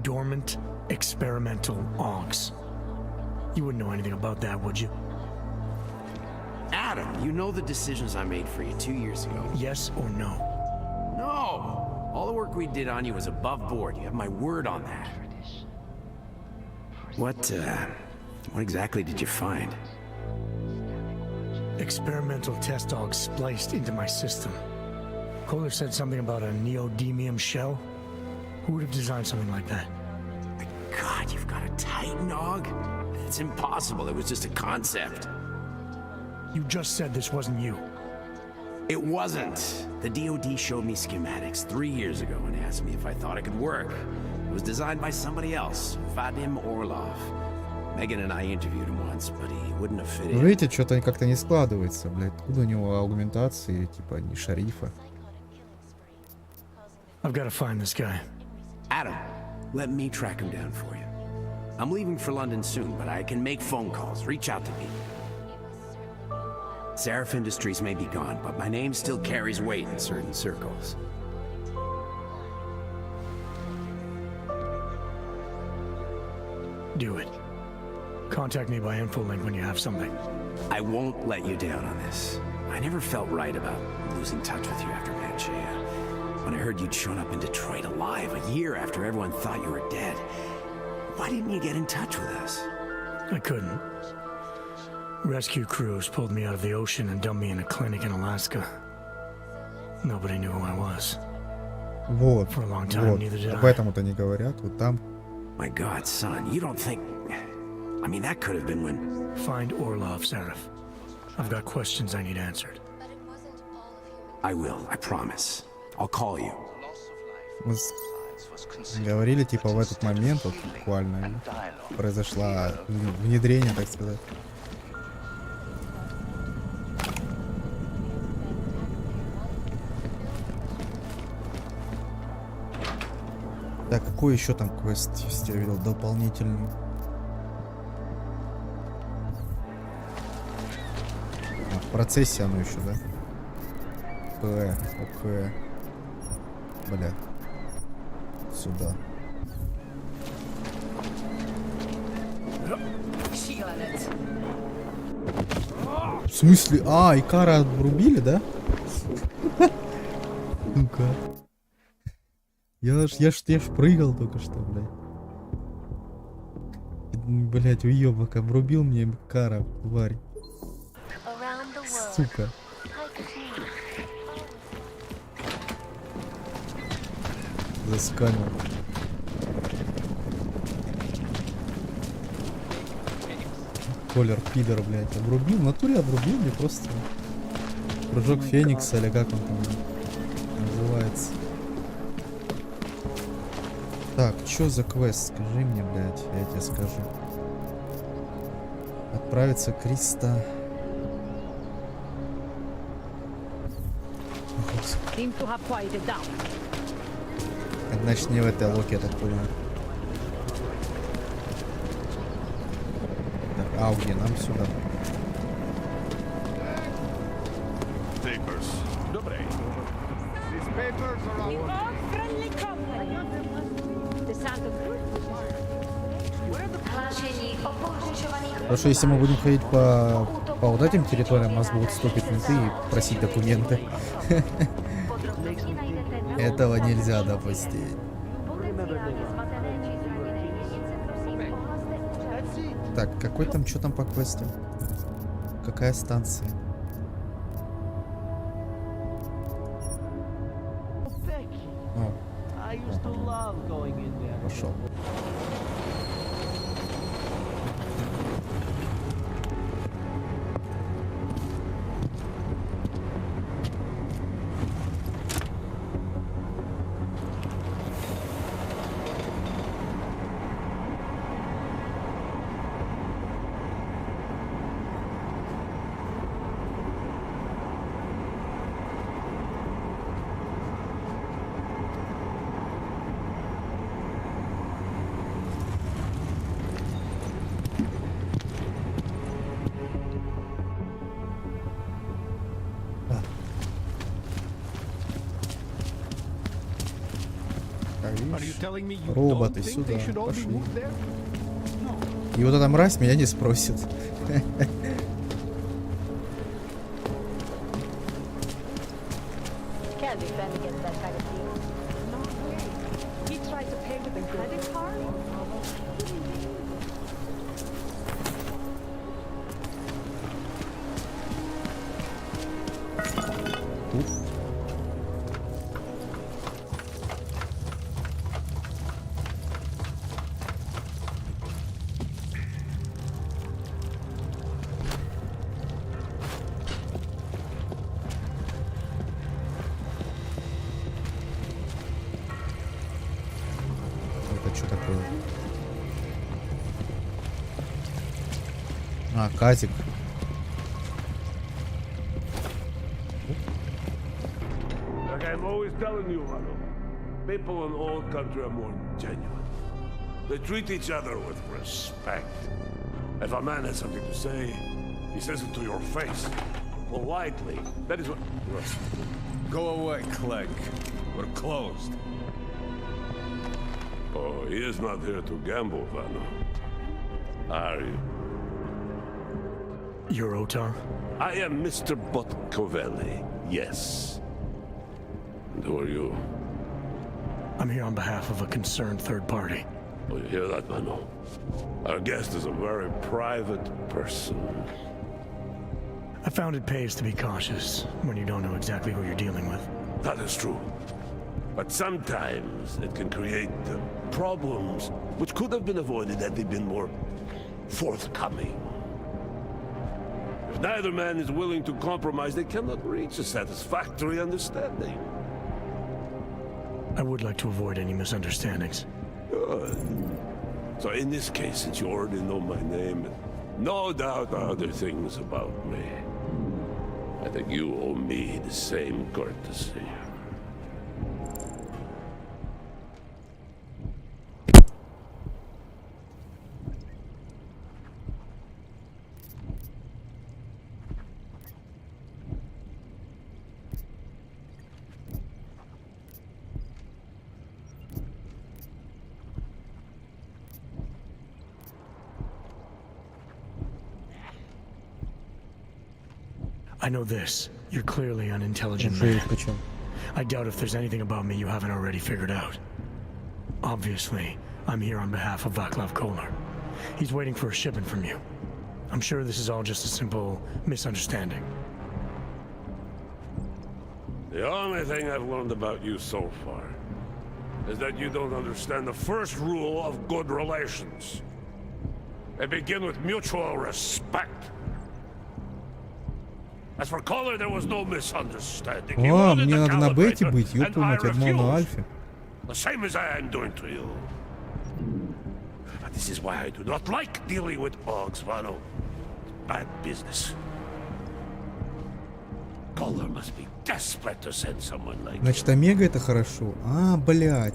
Dormant experimental AUGs. You wouldn't know anything about that, would you? Adam, you know the decisions I made for you 2 years ago. Yes or no? No! All the work we did on you was above board. You have my word on that. What exactly did you find? Experimental test AUGs spliced into my system. Kohler said something about a neodymium shell. Who would have designed something like that? God, you've got a Titan AUG? It's impossible. It was just a concept. You just said this wasn't you. It wasn't. The DoD showed me schematics 3 years ago and asked me if I thought it could work. It was designed by somebody else, Vadim Orlov. Megan and I interviewed him once, but he wouldn't have fit in. Видите, что-то как-то не складывается, блядь. Откуда у него аугментации, типа, не шарифа? I've got to find this guy. Adam, let me track him down for you. I'm leaving for London soon, but I can make phone calls. Reach out to me. Seraph Industries may be gone, but my name still carries weight in certain circles. Do it. Contact me by InfoLink when you have something. I won't let you down on this. I never felt right about losing touch with you after Panchea. When I heard you'd shown up in Detroit alive a year after everyone thought you were dead, why didn't you get in touch with us? I couldn't. Rescue crews pulled me out of the ocean and dumped me in a clinic in Alaska. Nobody knew who I was. Вот, For a long time, вот. neither did Об I. этом-то не говорят, вот там. My God, son, you don't think... I mean, that could have been when... Find Orlov, Seraph. I've got questions I need answered. I will, I promise. I'll call you. Мы говорили, типа, в этот момент, вот буквально, произошло внедрение, так сказать. Так, какой еще там квест я видел дополнительный? А, в процессе оно еще, да? ОК. Бля. Сюда. В смысле? А, Икара обрубили, да? Ну-ка. Я ж прыгал только что, блядь. Блядь, уёбок, обрубил мне Икара, тварь. Сука. Засканил. Колер, пидор, блядь, обрубил. В натуре обрубил мне просто. Прыжок Феникса, или как он там называется. Так, чё за квест? Скажи мне, блядь, я тебе скажу. Отправиться к Криста. Значит, не в этой локе, я так понимаю. Так, Ауги, нам сюда. Потому что если мы будем ходить по вот этим территориям, нас будут стопить менты и просить документы. Этого нельзя допустить. Так, какой там, что там по квесту? Какая станция? Пошел. Роботы сюда пошли. И вот эта мразь меня не спросит. Can't defend against that kind of thing. No way. He tried to pay with a credit card? Это что такое? А, катик. Like I'm always telling you, Mano, people in old country are more genuine. They treat each other with respect. If a man has something to say, he says it to your face. Politely. That is what... Go away, Clegg. We're closed. Oh, he is not here to gamble, Vano. Are you? You're Otar? I am Mr. Botkovelli, yes. And who are you? I'm here on behalf of a concerned third party. Oh, you hear that, Mano? Our guest is a very private person. I found it pays to be cautious when you don't know exactly who you're dealing with. That is true. But sometimes it can create problems which could have been avoided had they been more forthcoming. If neither man is willing to compromise, they cannot reach a satisfactory understanding. I would like to avoid any misunderstandings. Good. So in this case, since you already know my name, and no doubt other things about me, I think you owe me the same courtesy. I know this. You're clearly an intelligent man. I doubt if there's anything about me you haven't already figured out. Obviously, I'm here on behalf of Vaclav Kolar. He's waiting for a shipment from you. I'm sure this is all just a simple misunderstanding. The only thing I've learned about you so far is that you don't understand the first rule of good relations. They begin with mutual respect. As for Kolar, there was no misunderstanding. He О, wanted мне the надо на бете calibrator, быть, and I ёпта, одно на refused. альфе. The same as I am doing to you. But this is why I do not like dealing with Boggs, Vano. Bad business. Kolar must be desperate to send someone like you. Значит, Омега это хорошо. А, блядь.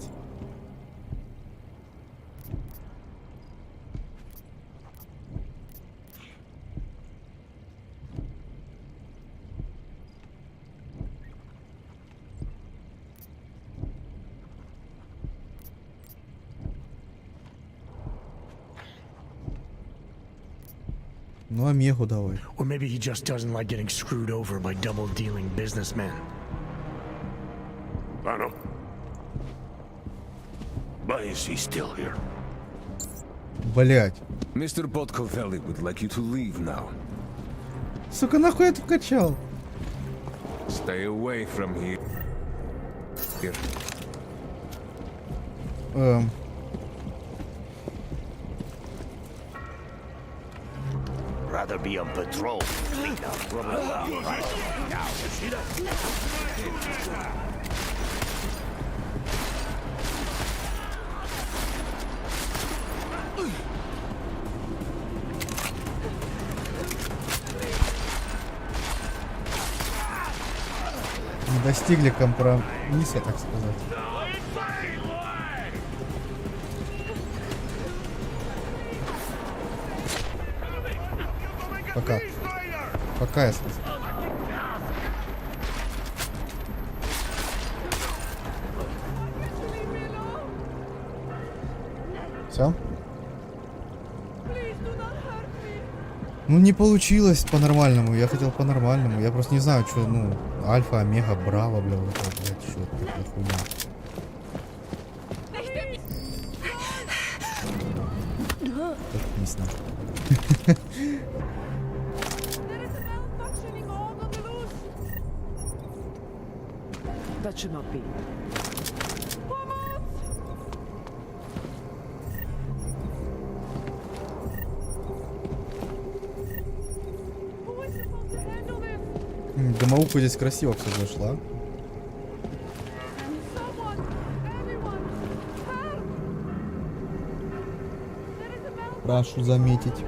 Ну, Омегу давай. Or maybe he just doesn't like getting screwed over by double-dealing businessmen. Vano. Why is he still here? Блять. Mr. Botkovelli would like you to leave now. Сука, нахуй я тут качал? Stay away from here. Rather be on patrol. Clean up. Now, you see that? Мы достигли компромисса, так сказать. Пока. Пока, я сказал. Все? Ну не получилось по-нормальному, я хотел по-нормальному, я просто не знаю, что, ну, альфа, омега, браво, бля, вот это, блядь, что это такая хуйня. Так не знаю. That should not be. Домовуха здесь красиво все зашла. Прошу заметить.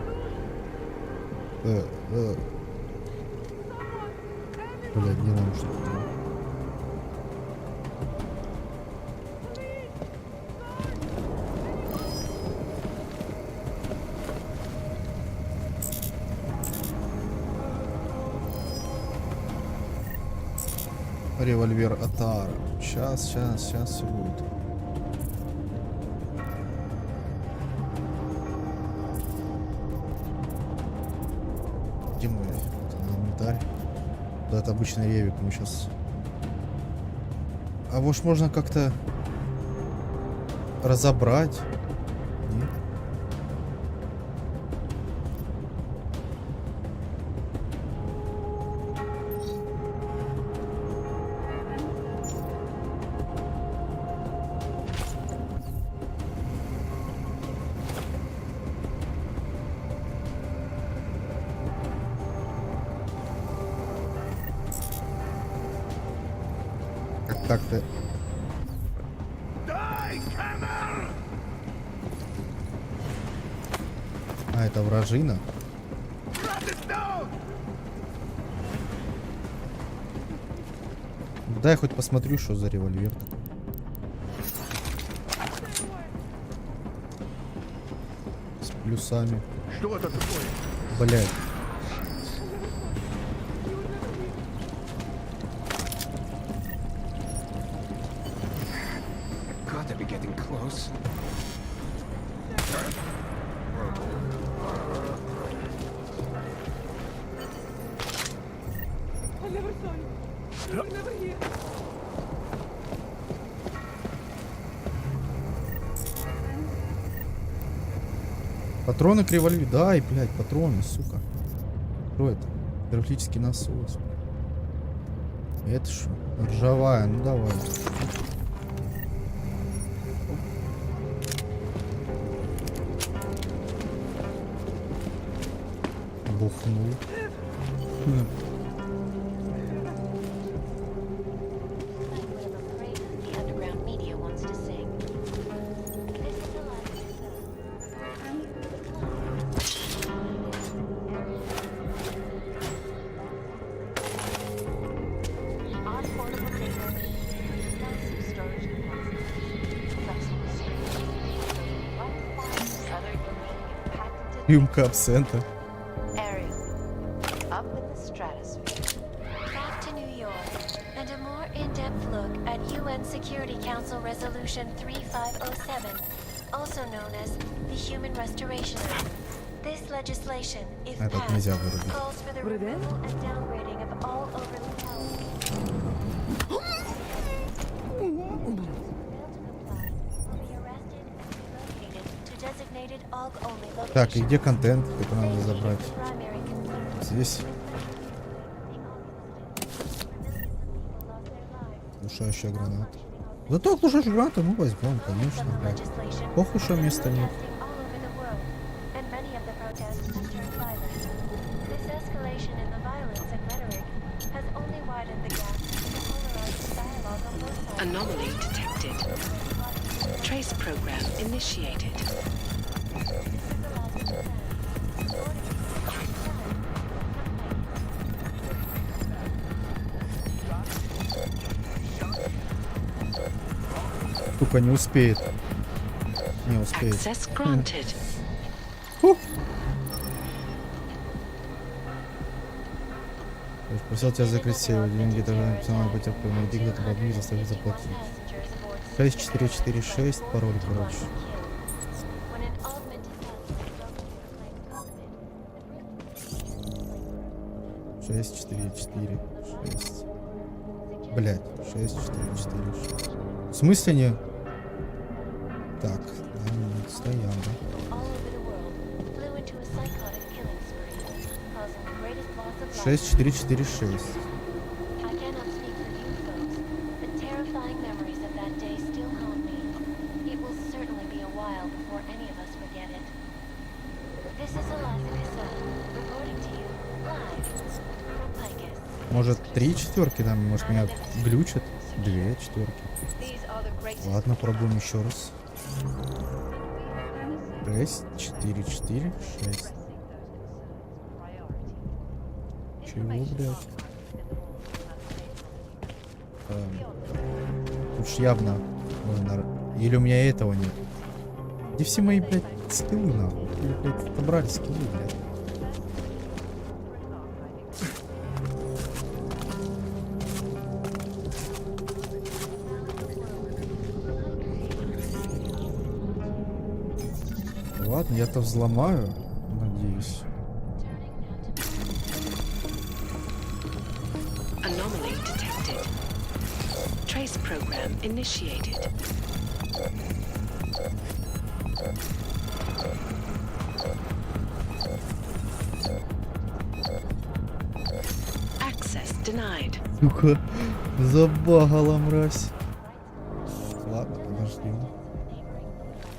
Блядь, не нам что-то. Револьвер Атара. Сейчас все будет. Где мой инвентарь? Да, это обычный ревик. Мы сейчас. А может можно как-то разобрать? Нет? Так-то. А, это вражина? Дай хоть посмотрю, что за револьвер. С плюсами. Что это такое? Блядь. Патроны к револьверу. Дай, блядь, патроны, сука. Что это? Гидравлический насос. Это что? Ржавая, ну давай. Бухнул. Рюмка абсента. Up in the stratosphere. Back to New York, and a more in-depth look at UN Security Council Resolution 3507, also known as the Human Restoration Act. This legislation, if passed, calls for the removal and downgrading of all overly Так, и где контент? Это надо забрать. Здесь. Глушающая граната. Зато глушающую гранату мы возьмем, конечно. Блядь. Похуй, что места нет. Anomaly detected. Trace program initiated. Сука, не успеет. Не успеет. Просил тебя закрыть сейв. Деньги даже национальный потерпел. Найди где-то бабли, заставить заплатить. 6446, пароль, короче. 6, 4, 4, 6. Блять, 6, 4, 4, 6. В смысле не? Так, стоял, да? 6, 4, 4, 6. Может, 3 четверки там, может, меня глючат? 2 четверки. Ладно, пробуем еще раз. 6, 4, 4, 6. Чего, блядь? Тут ж явно... Или у меня этого нет. Где все мои, блядь, скиллы, нахуй? Или, блядь, отобрали скиллы, блядь? Ладно, я-то взломаю, надеюсь. Anomaly detected. Trace program initiated. Access denied. Сука, забагала, мразь. Ладно, подожди.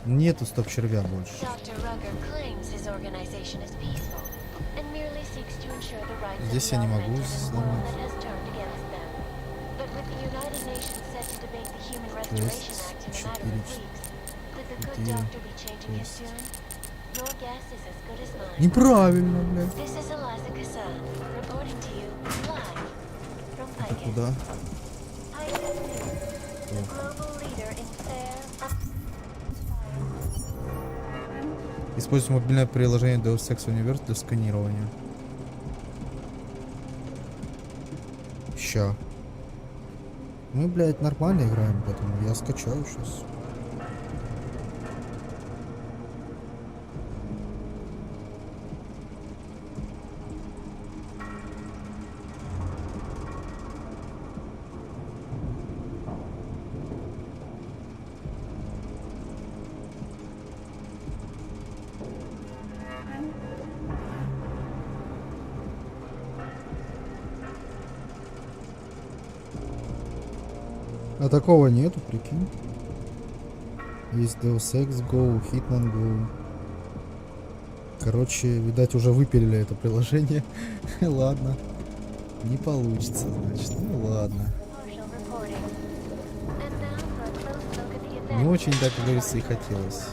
Нету стоп-червя больше. Здесь я не могу сломать. 6, 4, 4, 6. Неправильно, блядь. Это куда? Используйте мобильное приложение Deus Ex Universe для сканирования. Ща. Мы, блядь, нормально играем, поэтому я скачаю сейчас. А такого нету, прикинь. Есть Deus Ex Go, Hitman Go. Короче, видать, уже выпилили это приложение. Ладно. Не получится, значит. Ну ладно. Не очень, так как говорится, и хотелось.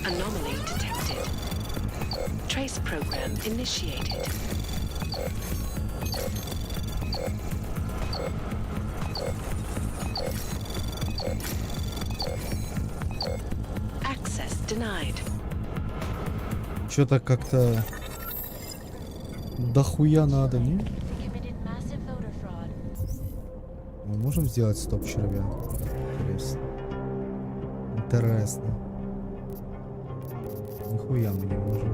Anomaly detected. Trace program initiated. Access denied. Что-то как-то дохуя надо, не? Мы можем сделать стоп-червя? Интересно. Интересно. Нихуя мы не можем.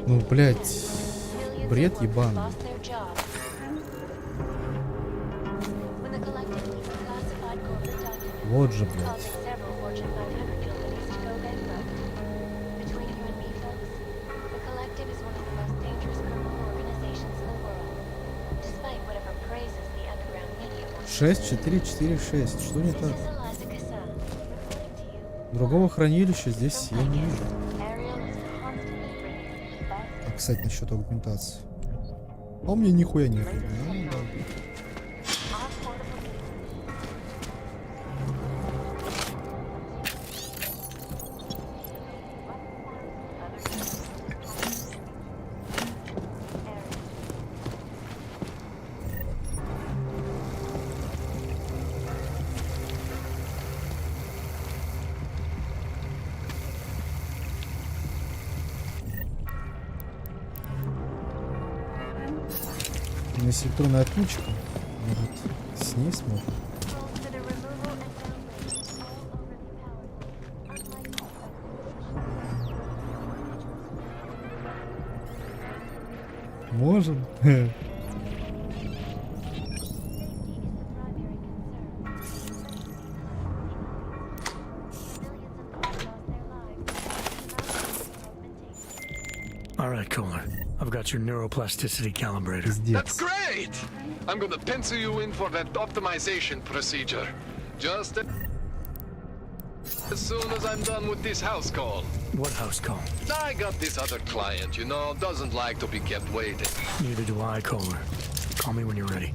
Ну, блять, бред ебаный. Вот же, блядь. Шесть, 4, 4, 6. Что не так? Другого хранилища здесь я не вижу. А, кстати, насчет аугментации. А у меня нихуя нет. Если электронная отключка, может, с ней сможет. Можем. All right, Kohler. I've got your neuroplasticity calibrator. That's great! I'm gonna pencil you in for that optimization procedure. Just as soon as I'm done with this house call. What house call? I got this other client, you know, doesn't like to be kept waiting. Neither do I, Kohler. Call me when you're ready.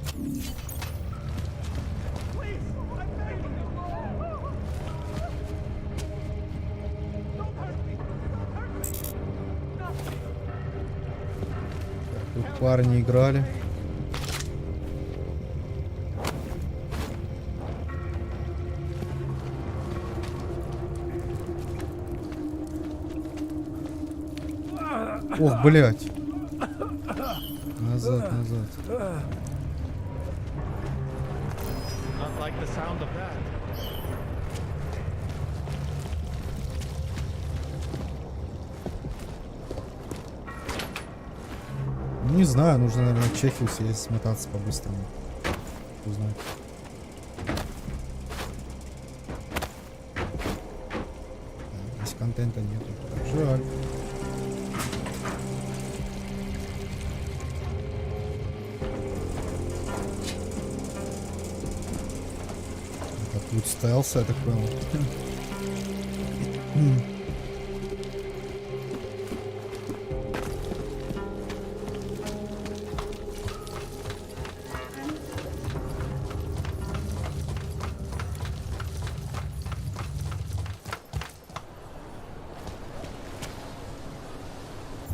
Тут парни играли. Ох, блять. Назад, назад. Not like the sound of that. Не знаю, нужно, наверное, в Чехию съездить, смотаться по-быстрому. Узнать. Здесь контента нету. Жаль. Это тут стелс, я так понял.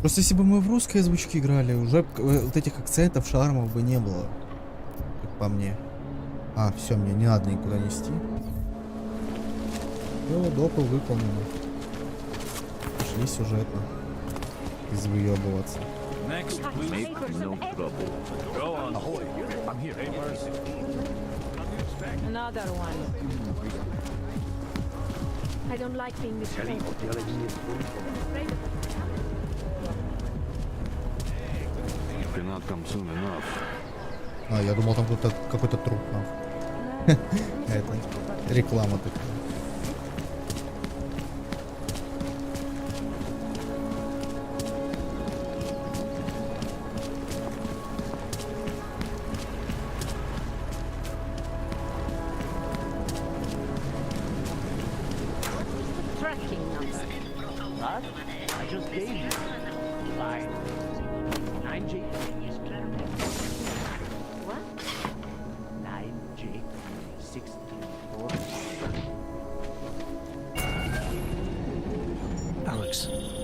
Просто если бы мы в русской озвучке играли, уже вот этих акцентов, шармов бы не было. Как по мне. А, все, мне не надо никуда нести. Ну, допы выполнены. Пошли сюжетно. Извыебываться. Next, make no trouble. Go on. Ahoy. I'm here. Hey, Mercy. Another one. I don't like being misled. Cannot come soon enough. А, я думал, там кто-то какой-то труп. Это реклама такая.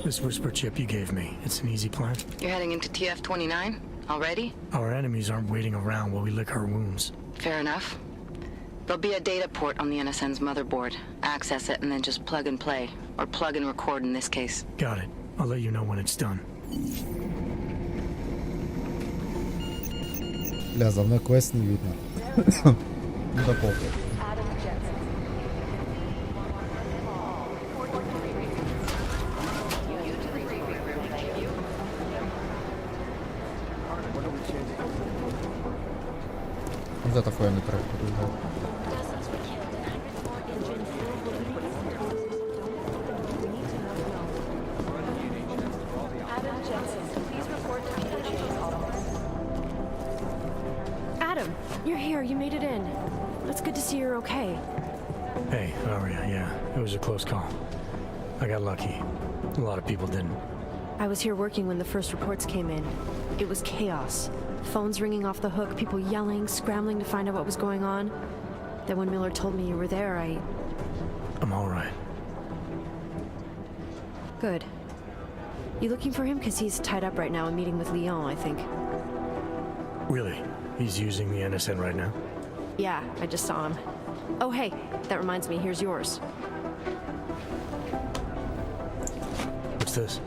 This whisper chip you gave me, it's an easy plant. You're heading into TF-29 already? Our enemies aren't waiting around while we lick our wounds. Fair enough. There'll be a data port on the NSN's motherboard. Access it and then just plug and play. Or plug and record in this case. Got it. I'll let you know when it's done. Бля, за мной квест не видно. Ну да похуй. Вот это файный трек. Adam, you're here. You made it in. It's good to see you're okay. Hey, Aria, yeah, it was a close call. I got lucky. A lot of people didn't. I was here working when the first reports came in. It was chaos. Phones ringing off the hook, people yelling, scrambling to find out what was going on. Then when Miller told me you were there, I'm all right. Good. You looking for him? Because he's tied up right now and meeting with Leon, I think. Really? He's using the NSN right now? Yeah, I just saw him. Oh, hey, that reminds me, here's yours. What's this?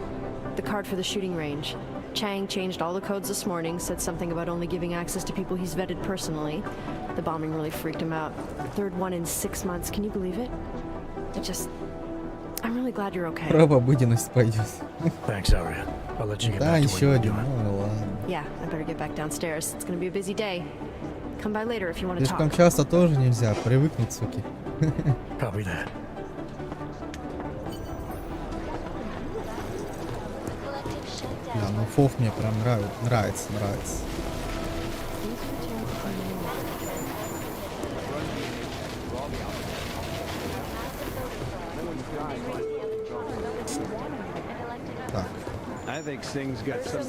The card for the shooting range. Chang changed all the codes this morning, said something about only giving access to people he's vetted personally. The bombing really freaked him out. Third one in 6 months. Can you believe it? I'm really glad you're okay. Про обыденность пойдет. Thanks, Aria. I'll let you get Да, back to еще what you're один. doing. Ну ладно. Yeah, I better get back downstairs. It's gonna be a busy day. Come by later if you want to Слишком talk. часто тоже нельзя, привыкнуть, суки. Copy that. Да, ну фов мне прям нравится. Так. I think Singh's got some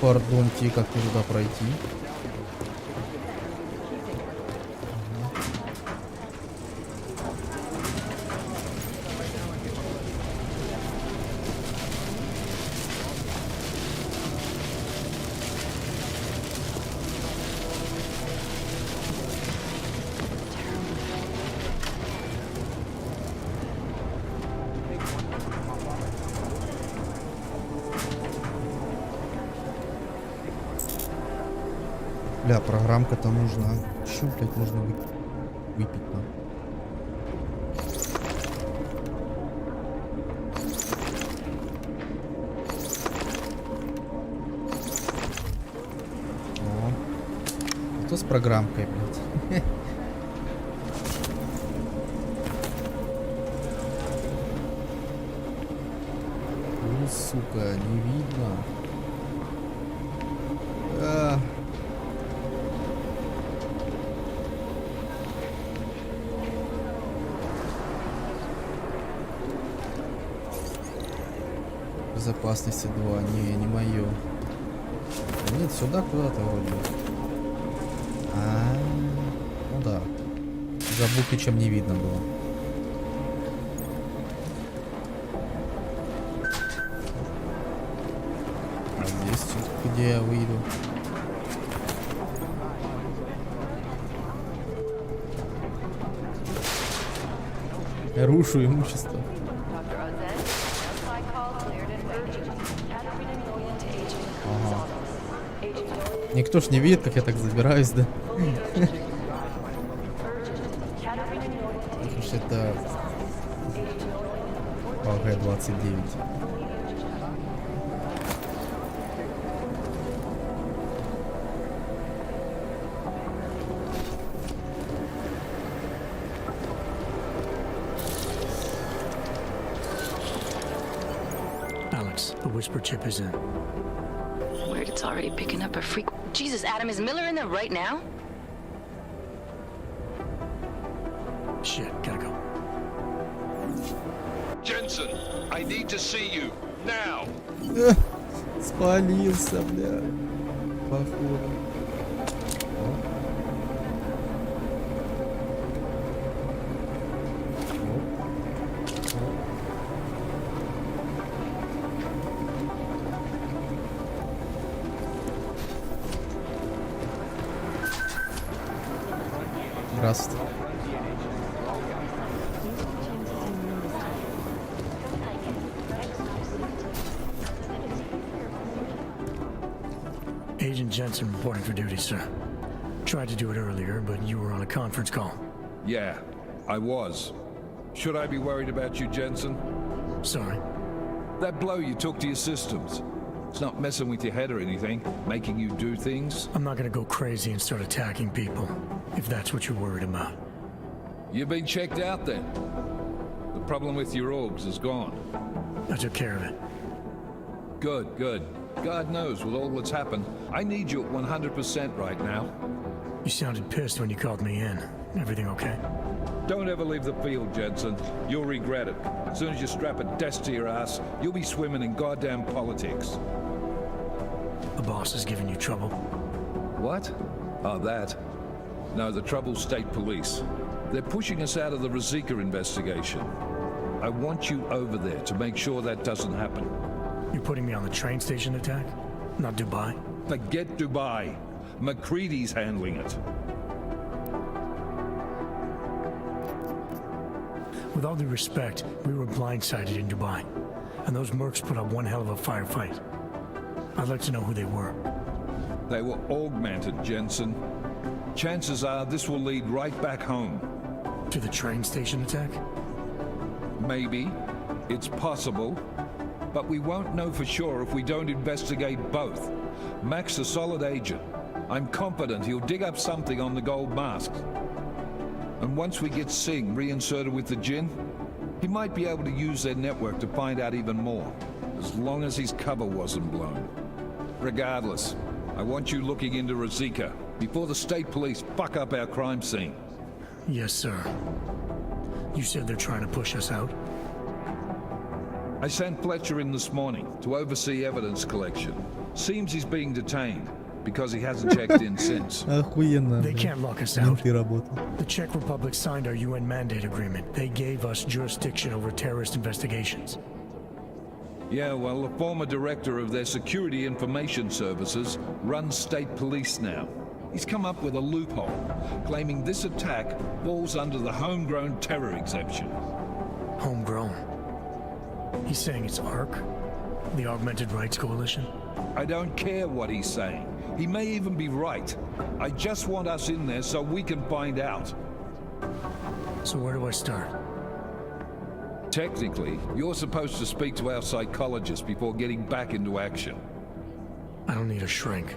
Пардоньте, как мне туда пройти? Бля, программка-то нужна. Чё, блядь, можно выпить нам? О, что с программкой, блядь? Ну, сука, не видно. Безопасности 2. Не мое. Нет, сюда куда-то вроде. Ну да. За Букичем не видно было. А здесь где я выйду? Я рушу имущество. Ага. Никто ж не видит, как я так забираюсь, да? Потому что это ПГ-29. Alex, the whisper chip is in. Weird, it's already picking up a freak. Jesus, Adam, is Miller in there right now? Shit, gotta go. Jensen, I need to see you now. Спалился, бля. Походу. Здравствуйте. Agent Jensen reporting for duty, sir. Tried to do it earlier, but you were on a conference call. Yeah, I was. Should I be worried about you, Jensen? Sorry. That blow you took to your systems. It's not messing with your head or anything, making you do things. I'm not gonna go crazy and start attacking people, if that's what you're worried about. You've been checked out then. The problem with your orgs is gone. I took care of it. Good, good. God knows with all that's happened, I need you at 100% right now. You sounded pissed when you called me in. Everything okay? Don't ever leave the field, Jensen. You'll regret it. As soon as you strap a desk to your ass, you'll be swimming in goddamn politics. The boss is giving you trouble. What? Oh, that. No, the trouble's state police. They're pushing us out of the Rosica investigation. I want you over there to make sure that doesn't happen. You're putting me on the train station attack? Not Dubai? Forget Dubai. McCready's handling it. With all due respect, we were blindsided in Dubai. and those mercs put up one hell of a firefight. I'd like to know who they were. They were augmented, Jensen. Chances are this will lead right back home. To the train station attack? Maybe. It's possible. But we won't know for sure if we don't investigate both. Mac's a solid agent. I'm confident he'll dig up something on the gold masks. And once we get Singh reinserted with the Jinn, he might be able to use their network to find out even more, as long as his cover wasn't blown. Regardless, I want you looking into Rosika before the state police fuck up our crime scene. Yes, sir. You said they're trying to push us out? I sent Fletcher in this morning to oversee evidence collection. Seems he's being detained because he hasn't checked in since. They can't lock us out. The Czech Republic signed our UN mandate agreement. They gave us jurisdiction over terrorist investigations. Yeah, well, the former director of their security information services runs state police now. He's come up with a loophole, claiming this attack falls under the homegrown terror exception. Homegrown? He's saying it's ARC? The Augmented Rights Coalition? I don't care what he's saying. He may even be right. I just want us in there so we can find out. So where do I start? Technically, you're supposed to speak to our psychologist before getting back into action. I don't need a shrink.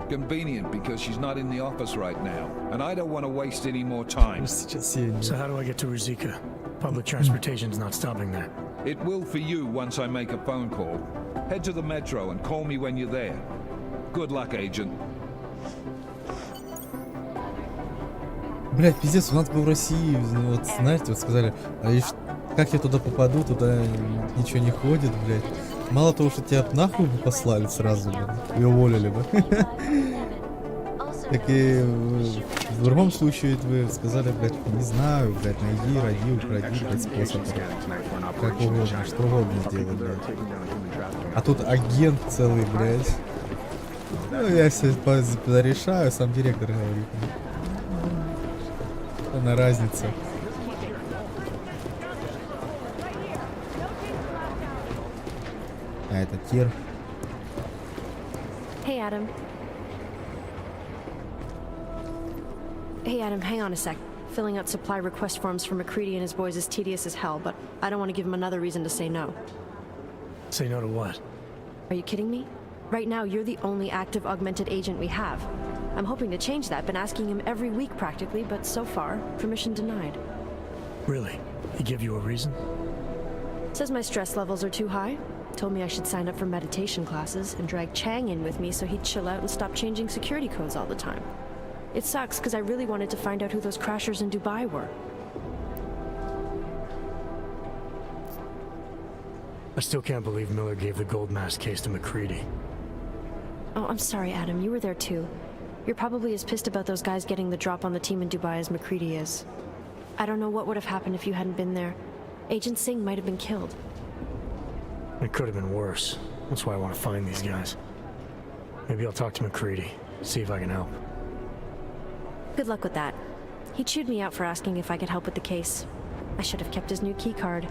Convenient because she's not in the office right now, and I don't want to waste any more time. So how do I get to Rosika? Public transportation's not stopping there. It will for you once I make a phone call. Head to the metro and call me when you're there. Good luck, agent. Блять, пиздец, у нас бы в России, ну, вот, знаете, вот сказали, как я туда попаду, туда ничего не ходит, блять. Мало того, что тебя нахуй бы послали сразу, блядь, и уволили бы. Так и в другом случае вы сказали, блядь, не знаю, блядь, найди, роди, укради, блядь, способ. Как угодно, что угодно сделать, блядь. А тут агент целый, блядь. Ну, я все решаю, сам директор говорит. На разница. А это тир. Hey, Adam. Hey, Adam, hang on a sec. Filling out supply request forms for McCready and his boys is tedious as hell, but I don't want to give him another reason to say no. Say no to what? Are you kidding me? Right now, you're the only active augmented agent we have. I'm hoping to change that, been asking him every week practically, but so far, permission denied. Really? He give you a reason? Says my stress levels are too high. Told me I should sign up for meditation classes and drag Chang in with me so he'd chill out and stop changing security codes all the time. It sucks because I really wanted to find out who those crashers in Dubai were. I still can't believe Miller gave the gold mask case to McCready. Oh, I'm sorry, Adam. You were there too. You're probably as pissed about those guys getting the drop on the team in Dubai as McCready is. I don't know what would have happened if you hadn't been there. Agent Singh might have been killed. It could have been worse. That's why I want to find these guys. Maybe I'll talk to McCready, see if I can help. Good luck with that. He chewed me out for asking if I could help with the case. I should have kept his new key card.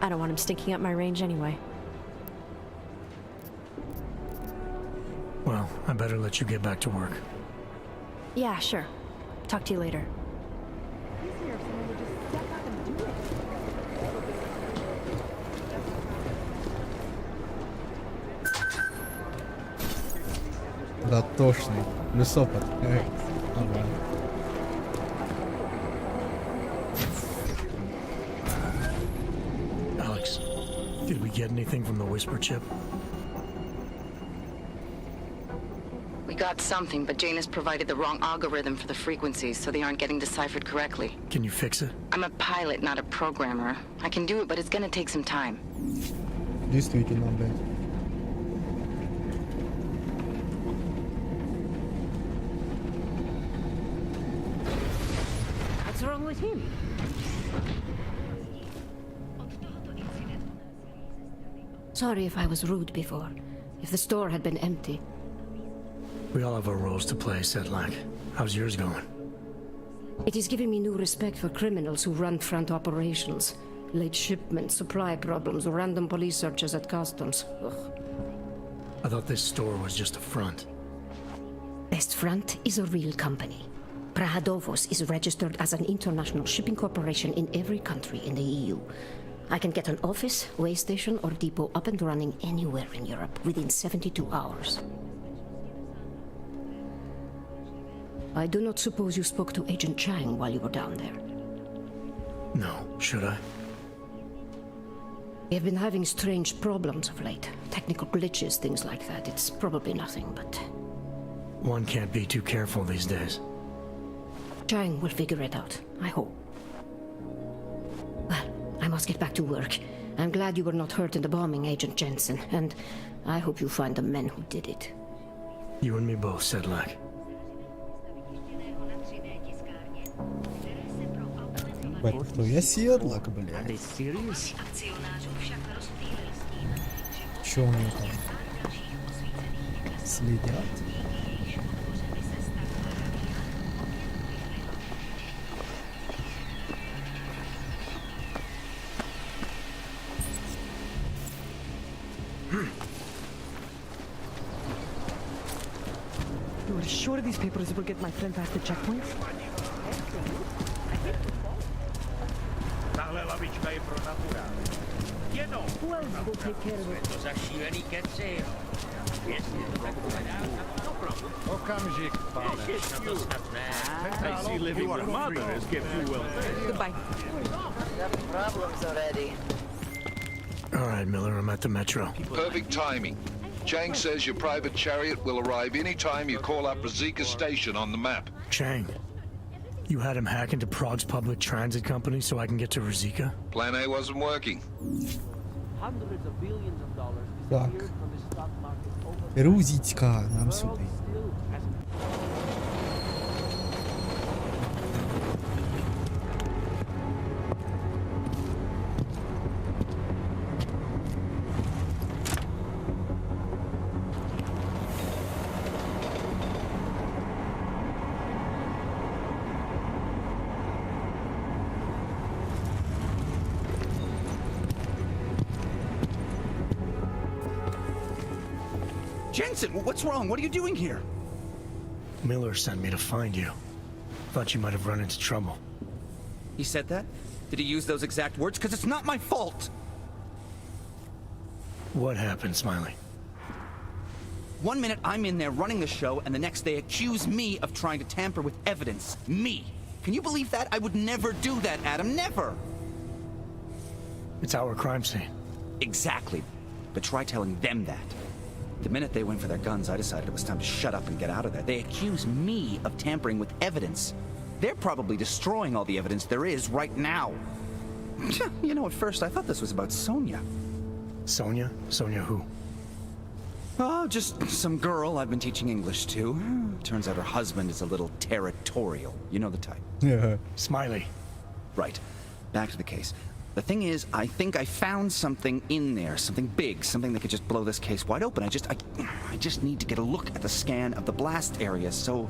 I don't want him stinking up my range anyway. Well, I better let you get back to work. Yeah, sure. Talk to you later. Дотошный. Плюс опыт. Ага. Alex, did we get anything from the Whisper chip? We got something, but Jane has provided the wrong algorithm for the frequencies, so they aren't getting deciphered correctly. Can you fix it? I'm a pilot, not a programmer. I can do it, but it's gonna take some time. Действительно, блядь. What's wrong with him? Sorry if I was rude before. If the store had been empty. We all have our roles to play, Sedlak. How's yours going? It is giving me new respect for criminals who run front operations. Late shipment, supply problems, random police searches at customs. Ugh. I thought this store was just a front. Best Front is a real company. Prahadovos is registered as an international shipping corporation in every country in the EU. I can get an office, way station, or depot up and running anywhere in Europe within 72 hours. I do not suppose you spoke to Agent Chang while you were down there. No, should I? We have been having strange problems of late. Technical glitches, things like that. It's probably nothing, but... One can't be too careful these days. Chang will figure it out, I hope. Well, I must get back to work. I'm glad you were not hurt in the bombing, Agent Jensen, and I hope you find the men who did it. You and me both, Sedlak. Бать, кто я седлак, блядь. Чё у него там? Следят? You are sure these papers will get my friend past the checkpoints? Who else will take care of it? I see living with mother has kept you well fed. Goodbye. Problems already. All right, Miller, I'm at the metro. Perfect timing. Chang says your private chariot will arrive any time you call up Rizika Station on the map. Chang, you had him hack into Prague's public transit company so I can get to Rizika? Plan A wasn't working. Hundreds of billions of dollars Так. disappeared from the stock market over Рузитька нам сюда. Jensen, what's wrong? What are you doing here? Miller sent me to find you. Thought you might have run into trouble. He said that? Did he use those exact words? Because it's not my fault. What happened, Smiley? 1 minute I'm in there running the show, and the next they accuse me of trying to tamper with evidence. Me. Can you believe that? I would never do that, Adam. Never. It's our crime scene. Exactly. But try telling them that. The minute they went for their guns, I decided it was time to shut up and get out of there. They accuse me of tampering with evidence. They're probably destroying all the evidence there is right now. You know, at first I thought this was about Sonia. Sonia? Sonia who? Oh, just some girl I've been teaching English to. Turns out her husband is a little territorial. You know the type. Yeah. Smiley. Right. Back to the case. The thing is, I think I found something in there, something big, something that could just blow this case wide open. I just need to get a look at the scan of the blast area, so...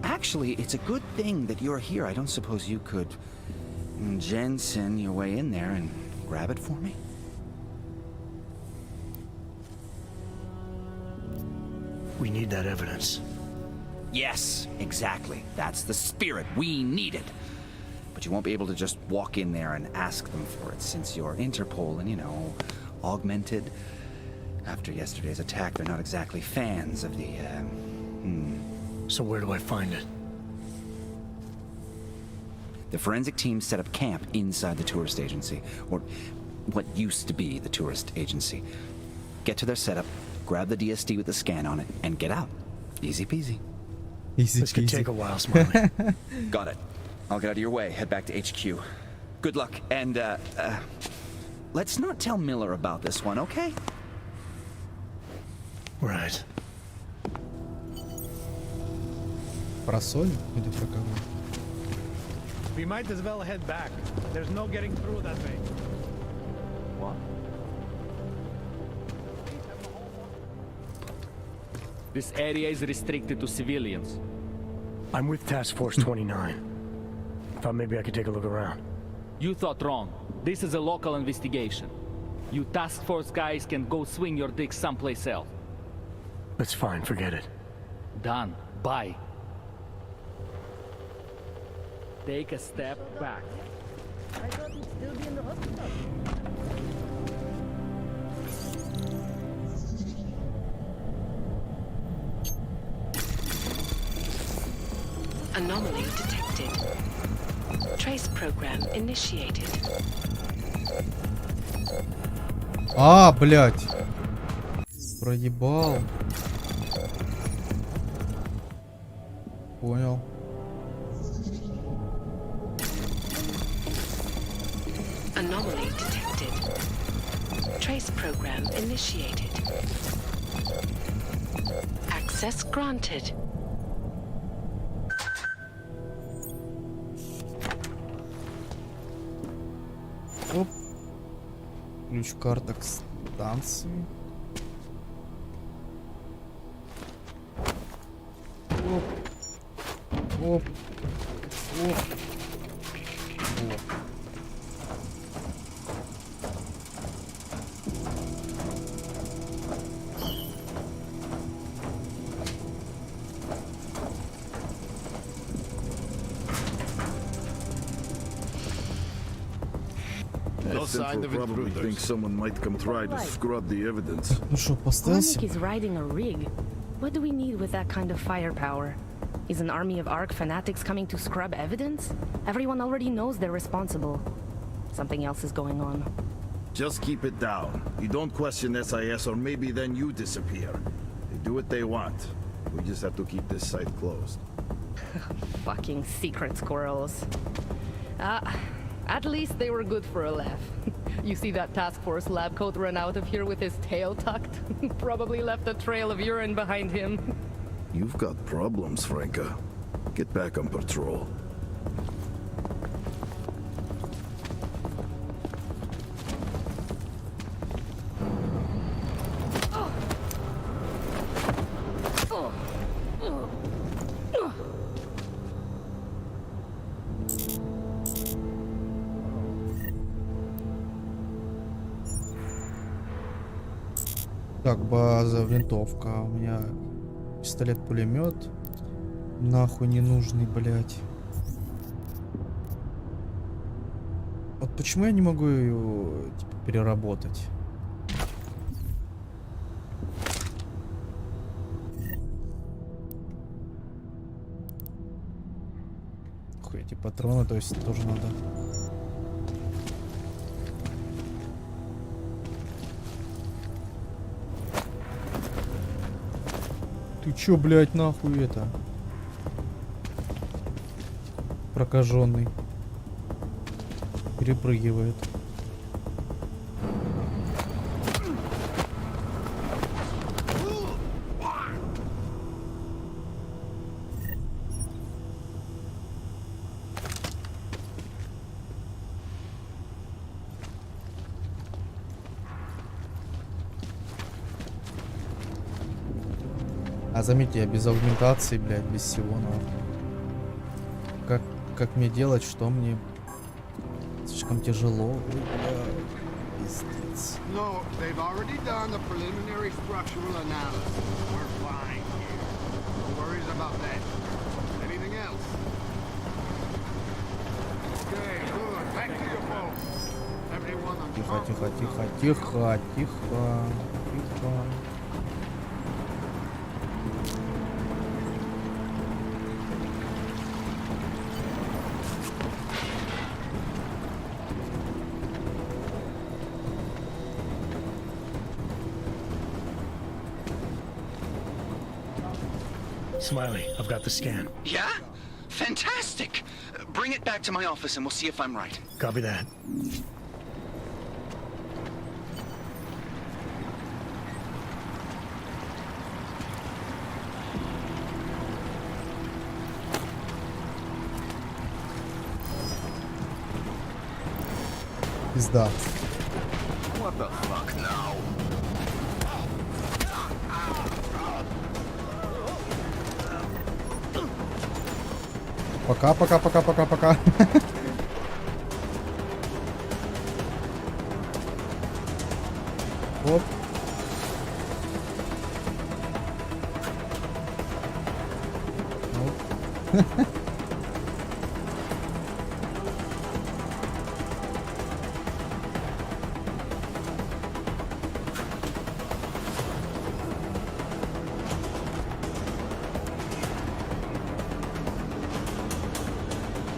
Actually, it's a good thing that you're here. I don't suppose you could Jensen your way in there and grab it for me? We need that evidence. Yes, exactly. That's the spirit. We need it. But you won't be able to just walk in there and ask them for it, since you're Interpol and, you know, augmented. After yesterday's attack, they're not exactly fans of the, So where do I find it? The forensic team set up camp inside the tourist agency, or what used to be the tourist agency. Get to their setup, grab the DSD with the scan on it, and get out. Easy peasy. Easy This could take a while, Smiley. Got it. I'll get out of your way, head back to HQ. Good luck, and, let's not tell Miller about this one, okay? Right. Про Соню или про кого? We might as well head back. There's no getting through that way. What? This area is restricted to civilians. I'm with Task Force 29. Thought maybe I could take a look around. You thought wrong. This is a local investigation. You task force guys can go swing your dick someplace else. That's fine, forget it. Done. Bye. Take a step back. I thought he'd still be in the hospital. Anomaly detected. Trace program initiated. А, блядь. Проебал. Понял. Anomaly detected. Trace program initiated. Access granted. Оп. Ключ карта к станции. Оп. Оп. Оп. Оп. Central probably thinks someone might come try to scrub the evidence. Ну что, поставился? Is riding a rig. What do we need with that kind of firepower? Is an army of ARC fanatics coming to scrub evidence? Everyone already knows they're responsible. Something else is going on. Just keep it down. You don't question SIS or maybe then you disappear. They do what they want. We just have to keep this site closed. Fucking secret squirrels. At least they were good for a laugh. You see that task force lab coat run out of here with his tail tucked? Probably left a trail of urine behind him. You've got problems, Franca. Get back on patrol. Так, база, винтовка. У меня пистолет-пулемет. Нахуй ненужный, блядь. Вот почему я не могу ее типа переработать? Хуй, эти патроны, то есть тоже надо. Ты чё, блядь, нахуй это? Прокаженный. Перепрыгивает. А заметьте, я без аугментации, блядь, без всего, но как мне делать, что мне слишком тяжело, ой, блядь, пиздец. No, they've already done the preliminary structural analysis. We're fine here. No worries about that. Anything else? Okay, good. Back to your folks. Everyone on Тихо, тихо, тихо, тихо, тихо, тихо. Smiley, I've got the scan. Yeah? Fantastic! Bring it back to my office and we'll see if I'm right. Copy that. Пизда. What the fuck now? Пока.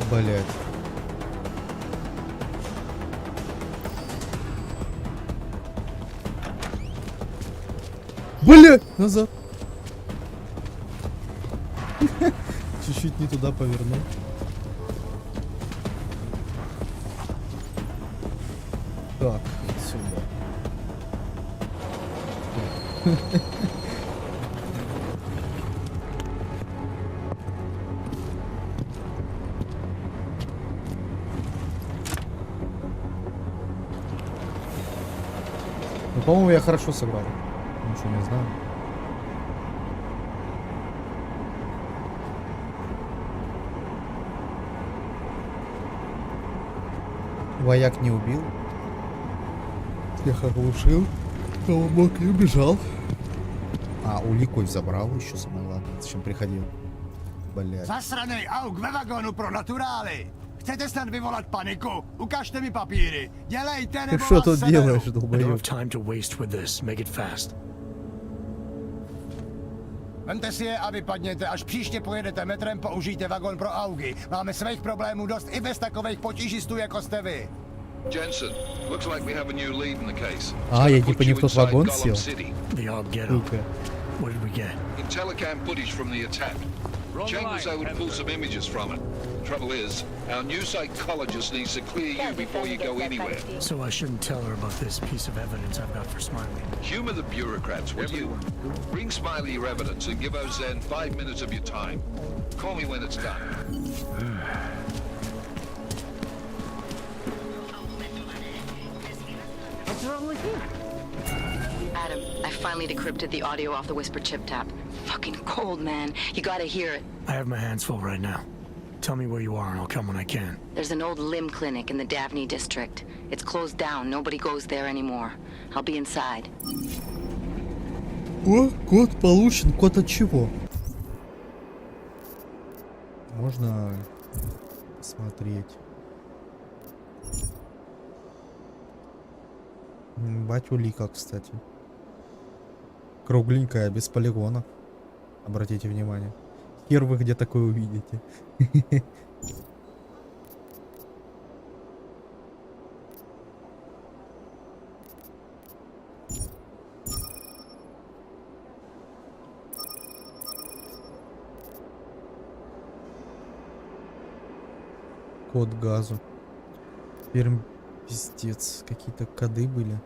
Блять. Блять, назад. Чуть-чуть не туда повернул. Так, сюда. Ну, по-моему, я хорошо сыграл. Ничего не знаю. Вояк не убил. Всех оглушил. Кого мог, и убежал. А, улику забрал еще, самое главное. Зачем приходил? Блядь. Zasranej auk ve vagonu pro naturály! Chcete snad vyvolat paniku? Ukažte mi papíry. Dělejte Ты nebo что vás тут seberu. делаешь, I don't долбоёб? have time to waste with this. Make it fast. Vemte si je a vypadněte, až příště pojedete metrem, použijte vagon pro augy. Máme svých problémů dost i bez takových potížistů, jako jste vy. Jensen, looks like we have a new lead in the case. А, я типа не в тот Inside вагон Gollum сел. City. The odd ghetto. Сука. What did we get? Telecam footage from the attack. Chang was able to pull some images from it. Trouble is, our new psychologist needs to clear you before you go anywhere. So I shouldn't tell her about this piece of evidence I've got for Smiley. Humor the bureaucrats, will you? Bring Smiley your evidence and give Ozen 5 minutes of your time. Call me when it's done. What's wrong with you? Adam, I finally decrypted the audio off the Whisper chip tap. Fucking cold, man. You gotta hear it. I have my hands full right now. Tell me where you are and I'll come when I can. There's an old limb clinic in the Davney district. It's closed down. Nobody goes there anymore. I'll be inside. О, код получен. Код от чего? Можно смотреть. Бать улика, кстати. Кругленькая, без полигона. Обратите внимание. Хер вы где такое увидите. Код газу. Теперь пиздец. Какие-то коды были.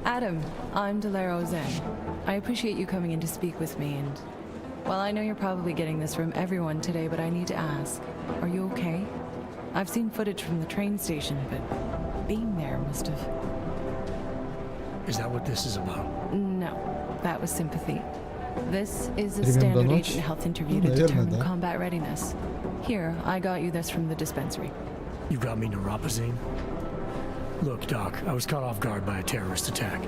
Adam, I'm Delaro Zen. I appreciate you coming in to speak with me, and well, I know you're probably getting this from everyone today, but I need to ask, are you okay? I've seen footage from the train station, but being there must have... Is that what this is about? No, that was sympathy. This is a standard agent health interview to determine combat readiness. Here, I got you this from the dispensary. You got me neuropazine? Look, Doc, I was caught off guard by a terrorist attack.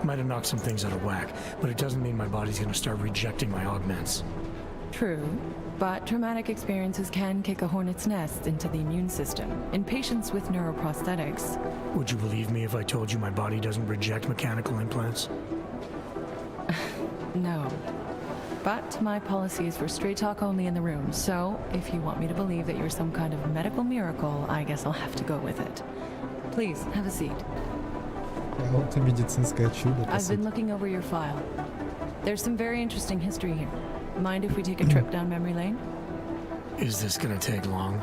Might have knocked some things out of whack, but it doesn't mean my body's gonna start rejecting my augments. True, but traumatic experiences can kick a hornet's nest into the immune system. In patients with neuroprosthetics... Would you believe me if I told you my body doesn't reject mechanical implants? No. But my policy is for straight talk only in the room, so if you want me to believe that you're some kind of medical miracle, I guess I'll have to go with it. Please, have a seat. I've been looking over your file. There's some very interesting history here. Mind if we take a trip down memory lane? Is this gonna take long?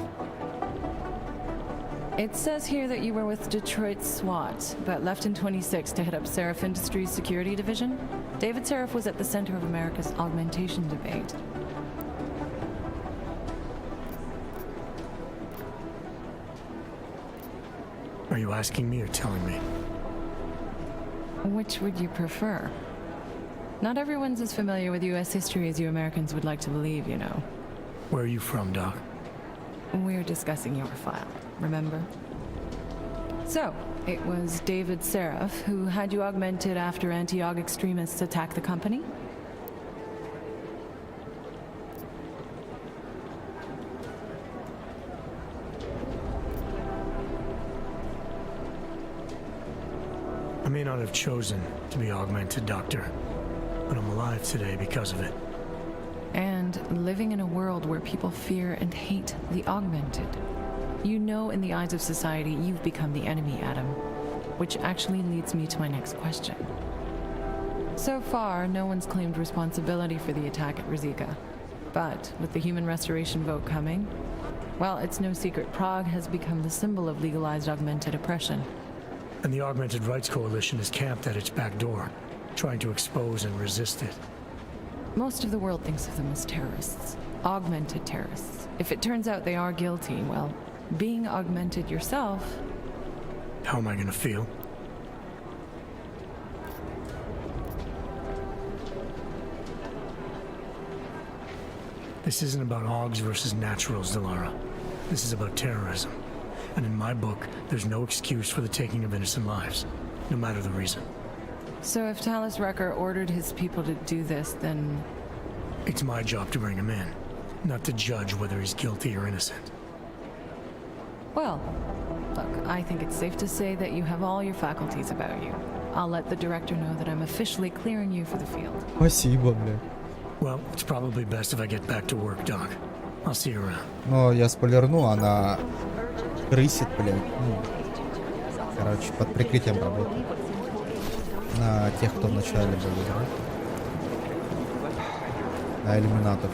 It says here that you were with Detroit SWAT, but left in 26 to head up Seraph Industries Security Division. David Seraph was at the center of America's augmentation debate. Are you asking me or telling me? Which would you prefer? Not everyone's as familiar with U.S. history as you Americans would like to believe, you know. Where are you from, Doc? We're discussing your file, remember? So, it was David Seraph who had you augmented after anti-aug extremists attacked the company? I may not have chosen to be augmented, Doctor, but I'm alive today because of it. And living in a world where people fear and hate the augmented. You know, in the eyes of society, you've become the enemy, Adam. Which actually leads me to my next question. So far, no one's claimed responsibility for the attack at Rizika. But with the human restoration vote coming, well, it's no secret Prague has become the symbol of legalized augmented oppression. And the Augmented Rights Coalition is camped at its back door, trying to expose and resist it. Most of the world thinks of them as terrorists. Augmented terrorists. If it turns out they are guilty, well, being augmented yourself... How am I gonna feel? This isn't about Augs versus naturals, Delara. This is about terrorism. And in my book, there's no excuse for the taking of innocent lives, no matter the reason. So if Talus Wrecker ordered his people to do this, then... It's my job to bring him in, not to judge whether he's guilty or innocent. Well, look, I think it's safe to say that you have all your faculties about you. I'll let the director know that I'm officially clearing you for the field. Спасибо, бля. Well, it's probably best if I get back to work, Doc. I'll see you around. Но я спойлерну, она крысит, блядь. Ну, короче, под прикрытием работает. На тех, кто вначале был играть. На иллюминатов.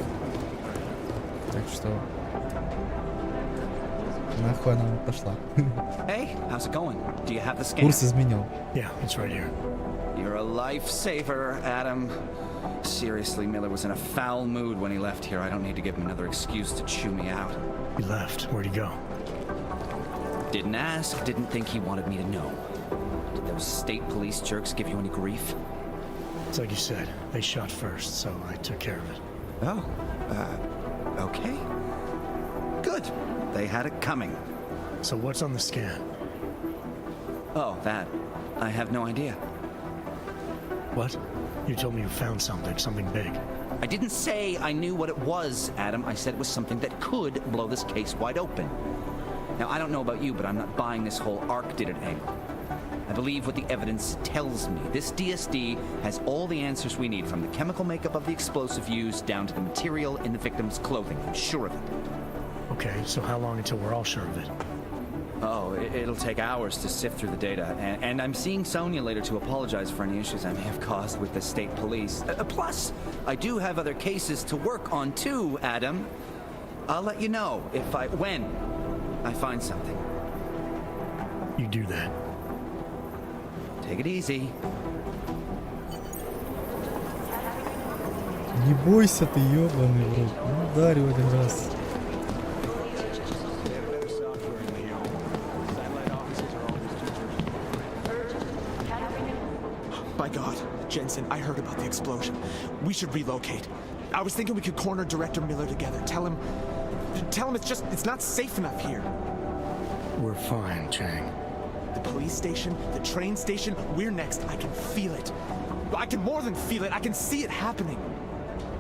Так что... Нахуй она пошла. Hey, how's it going? Do you have the scan? Курс изменил. Yeah, it's right here. You're a lifesaver, Adam. Seriously, Miller was in a foul mood when he left here. I don't need to give him another excuse to chew me out. He left. Where'd he go? Didn't ask, didn't think he wanted me to know. Did those state police jerks give you any grief? It's like you said, they shot first, so I took care of it. Oh, okay. Good. They had it coming. So what's on the scan? Oh, that. I have no idea. What? You told me you found something big. I didn't say I knew what it was, Adam. I said it was something that could blow this case wide open. Now, I don't know about you, but I'm not buying this whole ARC did it angle. I believe what the evidence tells me. This DSD has all the answers we need, from the chemical makeup of the explosive used down to the material in the victim's clothing. I'm sure of it. Okay, so how long until we're all sure of it? Oh, it'll take hours to sift through the data, and I'm seeing Sonia later to apologize for any issues I may have caused with the state police. Plus, I do have other cases to work on too, Adam. I'll let you know when I find something. You do that. Take it easy. Не бойся ты, ёбаный в рот. Ну, ударил один раз. By God, Jensen, I heard about the explosion. We should relocate. I was thinking we could corner Director Miller together. Tell him it's not safe enough here. We're fine, Chang. The police station, the train station, we're next. I can feel it. I can more than feel it. I can see it happening.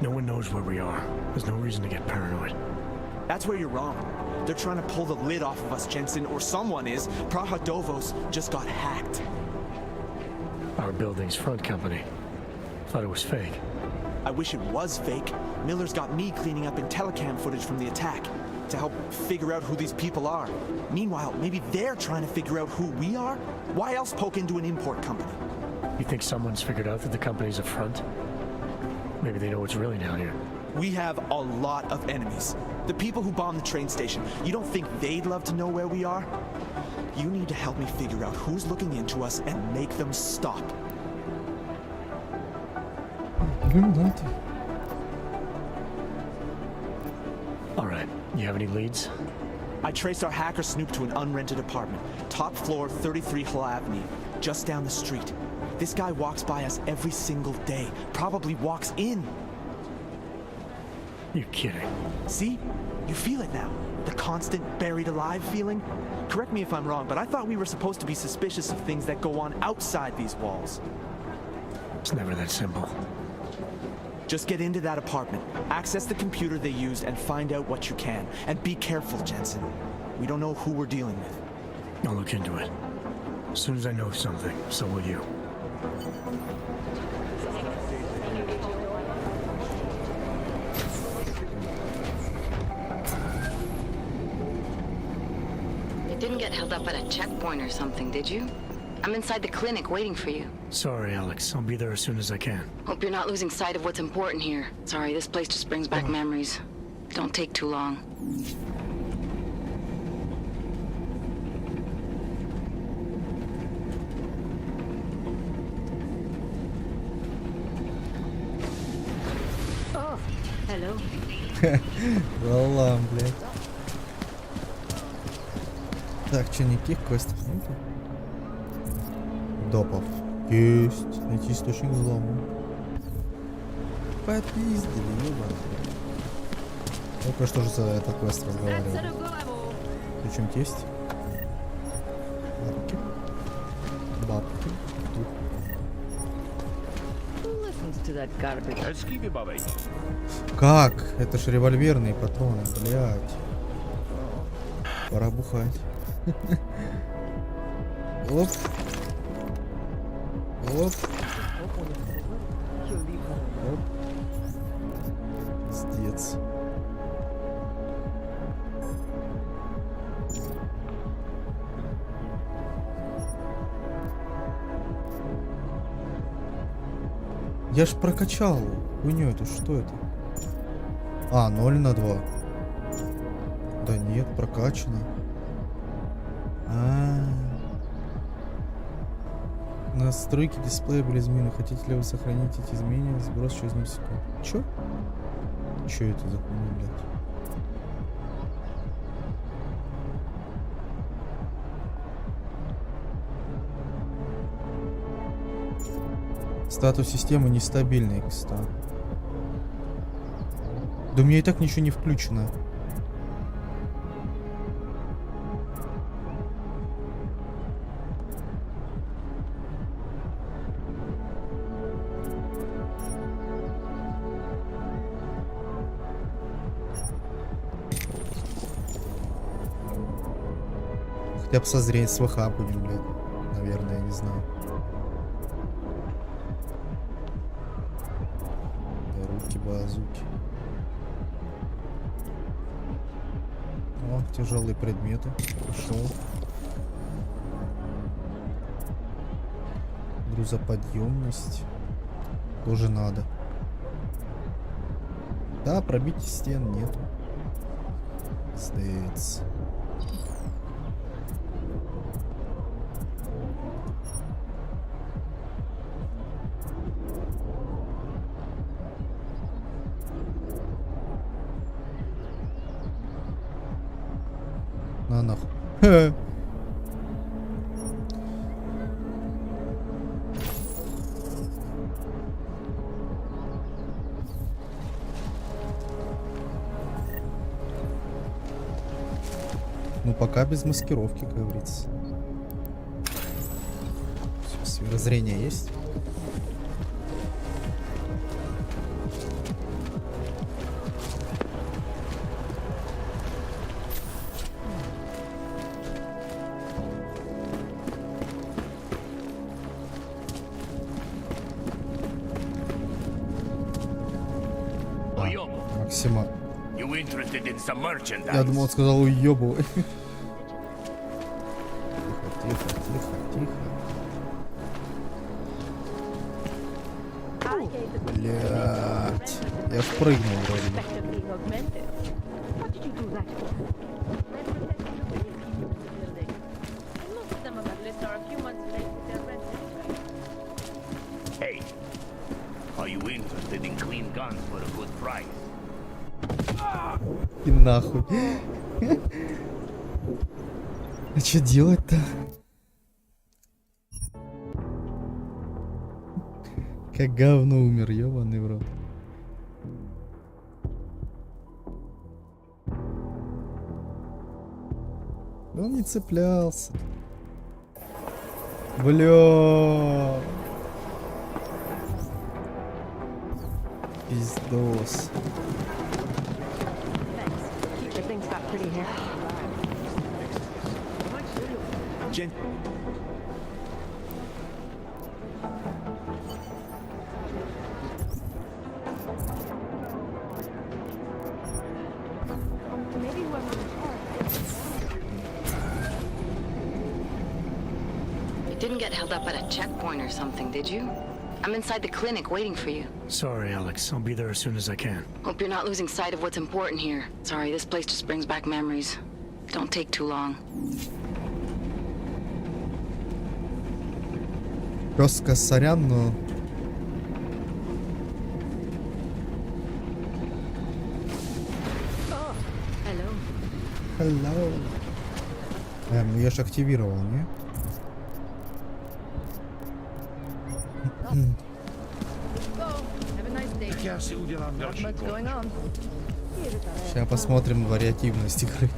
No one knows where we are. There's no reason to get paranoid. That's where you're wrong. They're trying to pull the lid off of us, Jensen, or someone is. Praha-Dovos just got hacked. Our building's front company. Thought it was fake. I wish it was fake. Miller's got me cleaning up IntelliCam footage from the attack to help figure out who these people are. Meanwhile, maybe they're trying to figure out who we are? Why else poke into an import company? You think someone's figured out that the company's a front? Maybe they know what's really down here. We have a lot of enemies. The people who bombed the train station, you don't think they'd love to know where we are? You need to help me figure out who's looking into us and make them stop. All right, you have any leads? I traced our hacker snoop to an unrented apartment, top floor, 33 Hill Avenue, just down the street. This guy walks by us every single day, probably walks in. You're kidding. See? You feel it now. The constant buried alive feeling. Correct me if I'm wrong, but I thought we were supposed to be suspicious of things that go on outside these walls. It's never that simple. Just get into that apartment, access the computer they used, and find out what you can. And be careful, Jensen. We don't know who we're dealing with. I'll look into it. As soon as I know something, so will you. You didn't get held up at a checkpoint or something, did you? I'm inside the clinic waiting for you. Sorry, Alex. I'll be there as soon as I can. Hope you're not losing sight of what's important here. Sorry, this place just brings back memories. Don't take too long. Oh, hello. Валам, блядь. Так, что, никаких квестов нету? Допов. Есть. Найти источник взлома. Попиздили, ёбаный. Ну-ка, что же за этот квест разговаривал? Причем тесть? Бабки. Бабки. Как? Это ж револьверные патроны, блядь. Пора бухать. Оп. Оп. Оп. Пиздец. Я ж прокачал хуйню эту, что это? А, 0 на 2. Да нет, прокачано. Настройки дисплея были изменены. Хотите ли вы сохранить эти изменения? Сброс через 0 секунд. Чё? Чё это за хуйня, блядь? Статус системы нестабильный, кстати. Да у меня и так ничего не включено. Хотя бы со зрением с ВХ будем, блядь. Наверное, я не знаю. Руки, базуки. О, тяжелые предметы. Пошел. Грузоподъемность. Тоже надо. Да, пробить стен нету. Здесь. На нахуй. Ну пока без маскировки, как говорится. Сферозрение есть? Максима. Я думал, он сказал уебывай. Тихо, тихо, тихо, тихо. Блять. Я впрыгнул вроде бы. Are you interested in clean guns for a good price? И нахуй. А что делать-то? Как говно умер, ёбаный в рот. Он не цеплялся. Бля. Пиздос. Jen. You didn't get held up at a checkpoint or something, did you? I'm inside the clinic waiting for you. Sorry, Alex. I'll be there as soon as I can. Hope you're not losing sight of what's important here. Sorry, this place just brings back memories. Don't take too long. Жестко, сорян, но... Hello. Ну я же активировал, не? Сейчас посмотрим вариативность игры.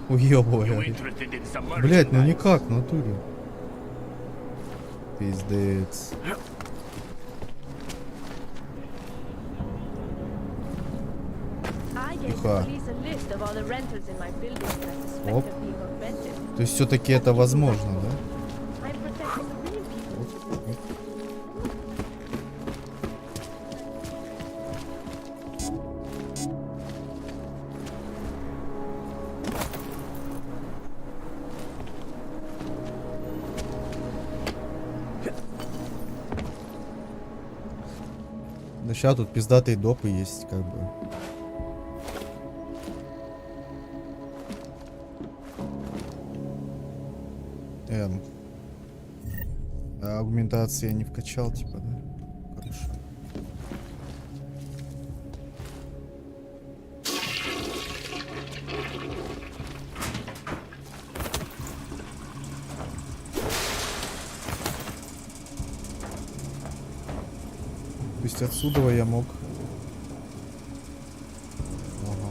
Уёбывай. Блять, ну никак, в натуре. Пиздец. Тихо. Оп. То есть все-таки это возможно, да? Да сейчас тут пиздатые допы есть, как бы. А аугментация не вкачал, типа, да? Хорошо. То есть отсюда я мог... Ага,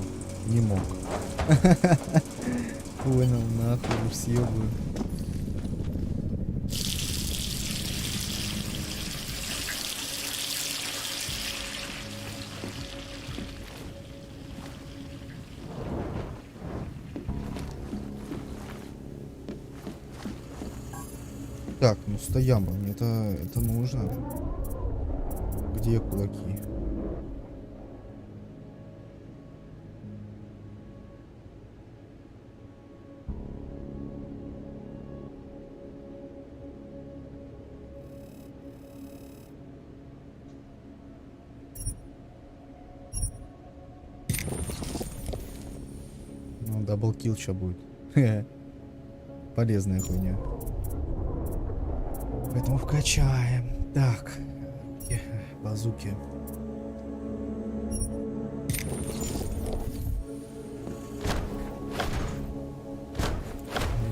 не мог. Понял, нахуй, уж съебаю. Так, ну стояма, мне это нужно. Где кулаки? Ну, даблкил что будет? Полезная хуйня. Поэтому вкачаем. Так. Базуки.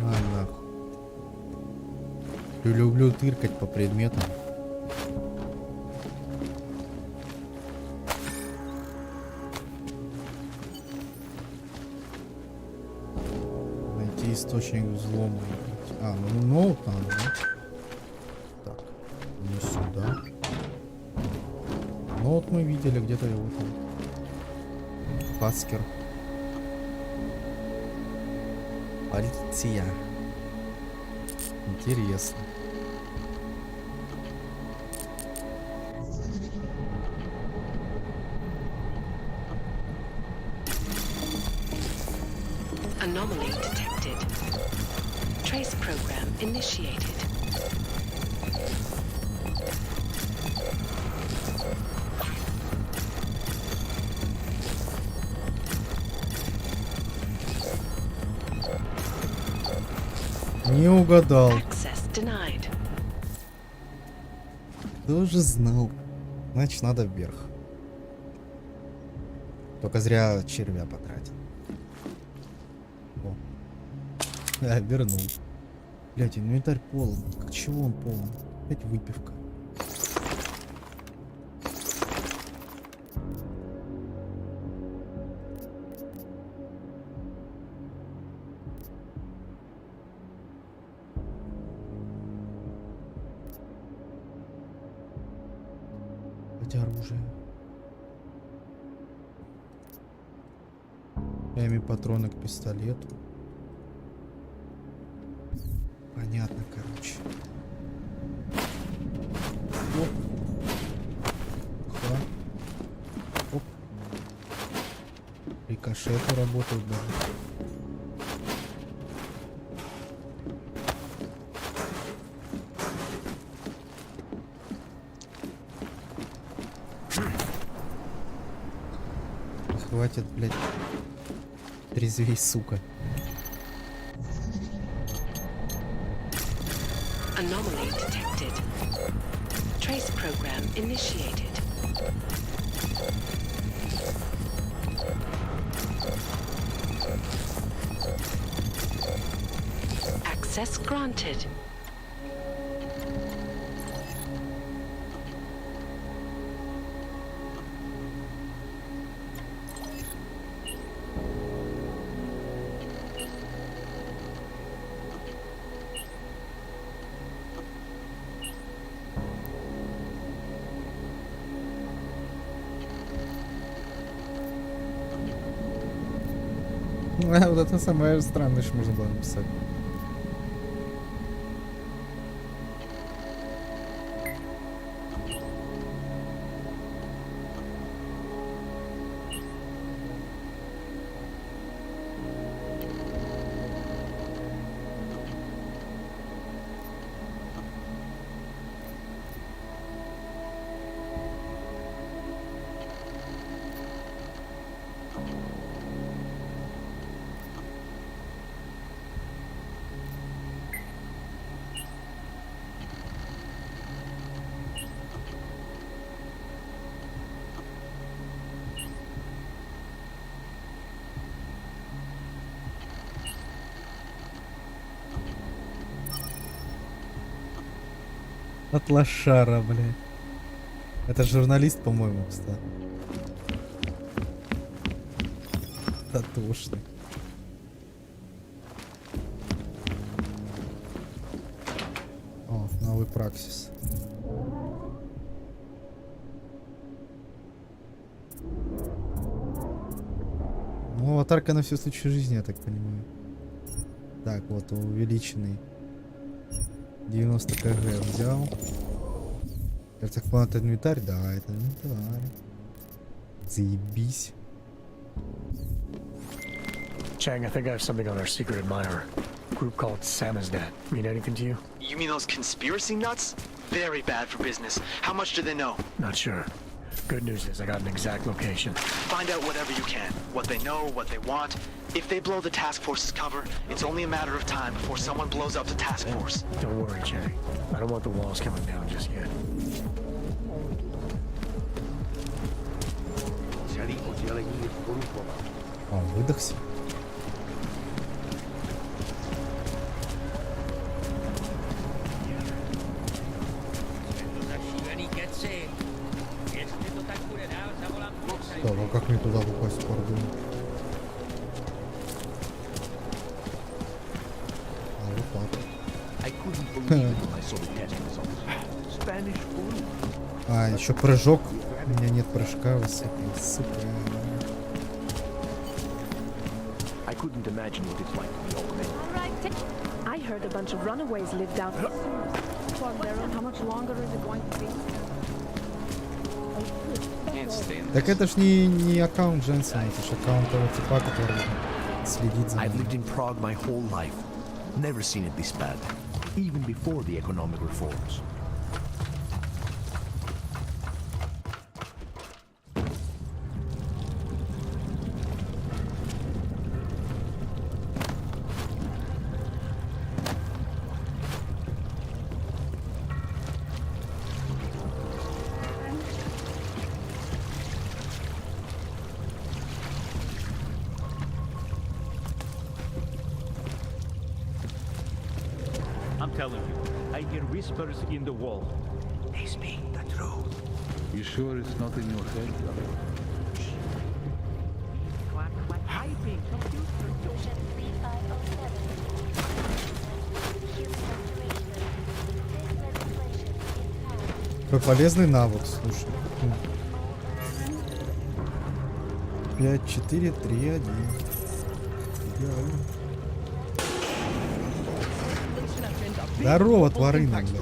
Ладно. Люблю тыркать по предметам. Найти источник взлома. А, ну ноут надо, да? Так, не сюда. Ну вот мы видели где-то его там. Паскер. Полиция. Интересно. Anomaly detected. Trace program initiated. Не угадал. Тоже знал. Значит, надо вверх. Только зря червя потратил. О. Вернул. Блять, инвентарь полон. Как чего он полон? Опять выпивка. Оружие. Патроны к пистолету. Понятно, короче. Оп. Ха. Оп. Рикошеты работают даже. Хватит, блядь, трезвей, сука. Anomaly detected. Trace program initiated. Access granted. Вот это самое странное, что можно было написать. От лошара, блядь. Это журналист, по-моему, кстати. Татушный. О, новый праксис. Ну, аватарка на все случаи жизни, я так понимаю. Так, вот увеличенный. 90 кг взял. Я так понял, это инвентарь? Да, это инвентарь. Заебись. Chang, I think I have something on our secret admirer. A group called Samizdat. Mean anything to you? You mean those conspiracy nuts? Very bad for business. How much do they know? Not sure. Good news is I got an exact location. Find out whatever you can. What they know, what they want. If they blow the task force's cover, it's only a matter of time before someone blows up the task force. Don't worry, Chang. I don't want the walls coming down just yet. Он выдохся. Так, а как мне туда попасть, пардон? А, вот так. А, еще прыжок. У меня нет прыжка, высокий, сука. I heard a bunch of runaways live down on their own. How much longer is it going to be? Так это ж не аккаунт Дженсона, это ж аккаунт того типа, который следит за I've ним. lived in Prague my whole life. Never seen it this bad. Even before the economic reforms. telling you. I hear whispers in the wall. They speak the truth. You sure it's not in your head? Typing computer. Какой полезный навык, слушай. 5, 4, 3, 1. Идеально. Здорово, тварина, бля.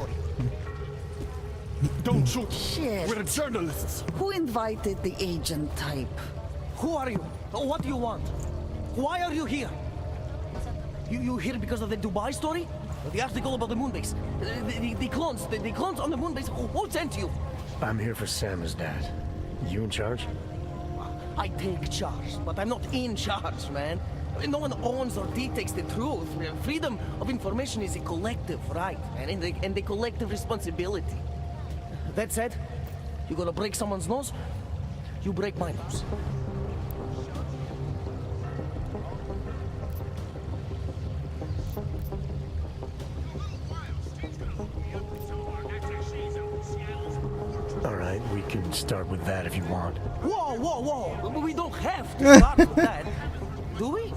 Don't shoot. Shit. We're journalists. Who invited the agent type? Who are you? What do you want? Why are you here? You here because of the Dubai story? The article about the moon base? The clones on the moon base? Who sent you? I'm here for Sam's dad. You in charge? I take charge, but I'm not in charge, man. No one owns or dictates the truth. Freedom of information is a collective right, and a collective responsibility. That said, you gonna break someone's nose? You break my nose. All right, we can start with that if you want. Whoa! We don't have to start with that, do we?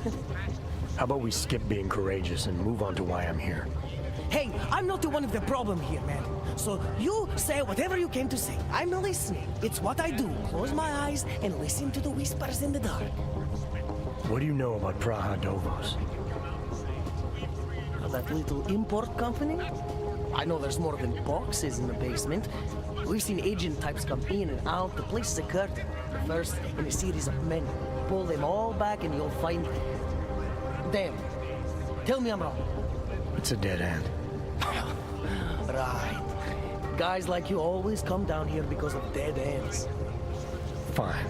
How about we skip being courageous and move on to why I'm here? Hey, I'm not the one of the problem here, man. So you say whatever you came to say. I'm listening. It's what I do. Close my eyes and listen to the whispers in the dark. What do you know about Praha Dovos? That little import company? I know there's more than boxes in the basement. We've seen agent types come in and out. The place is a curtain. The first in a series of men. Pull them all back and you'll find them. Tell me I'm wrong. It's a dead end. Right. Guys like you always come down here because of dead ends. Fine.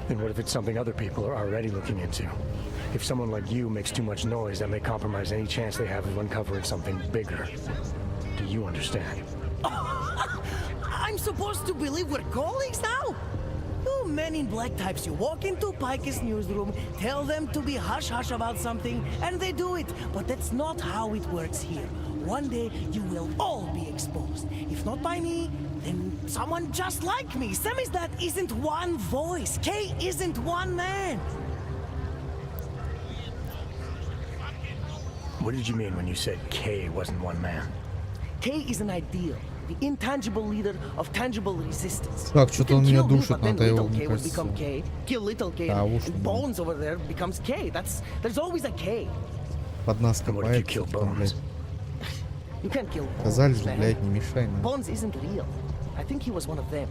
Then what if it's something other people are already looking into? If someone like you makes too much noise, that may compromise any chance they have of uncovering something bigger. Do you understand? I'm supposed to believe we're colleagues now? You men in black types, you walk into Pike's newsroom, tell them to be hush-hush about something, and they do it. But that's not how it works here. One day, you will all be exposed. If not by me, then someone just like me. Samizdat isn't one voice. K isn't one man. What did you mean when you said K wasn't one man? K is an ideal. The intangible leader of tangible resistance. Так, что-то он меня душит, then надо его, little мне K will кажется. become K. Kill little K. Да, уж, and Bones over there becomes K. There's always a K. Под нас копает, там, блядь. You can't kill Bones. Сказали же, man. блядь, не мешай нам. Bones isn't real. I think he was one of them.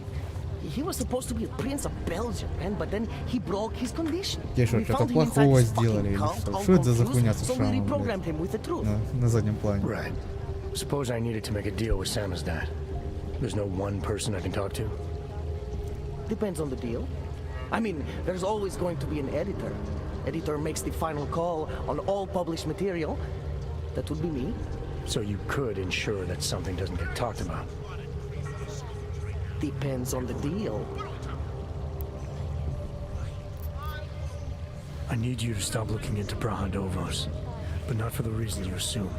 He was supposed to be a prince of Belgium, man, but then he broke his condition. Те что, We что-то found him inside плохого this fucking сделали или cult, что? all Что это за confused, хуйня с so we шрамом, reprogrammed блядь? him with the truth. На заднем плане. Right. Suppose I needed to make a deal with Samizdat. There's no one person I can talk to? Depends on the deal. I mean, there's always going to be an editor. Editor makes the final call on all published material. That would be me. So you could ensure that something doesn't get talked about? Depends on the deal. I need you to stop looking into Praha Dovos, but not for the reason you assume.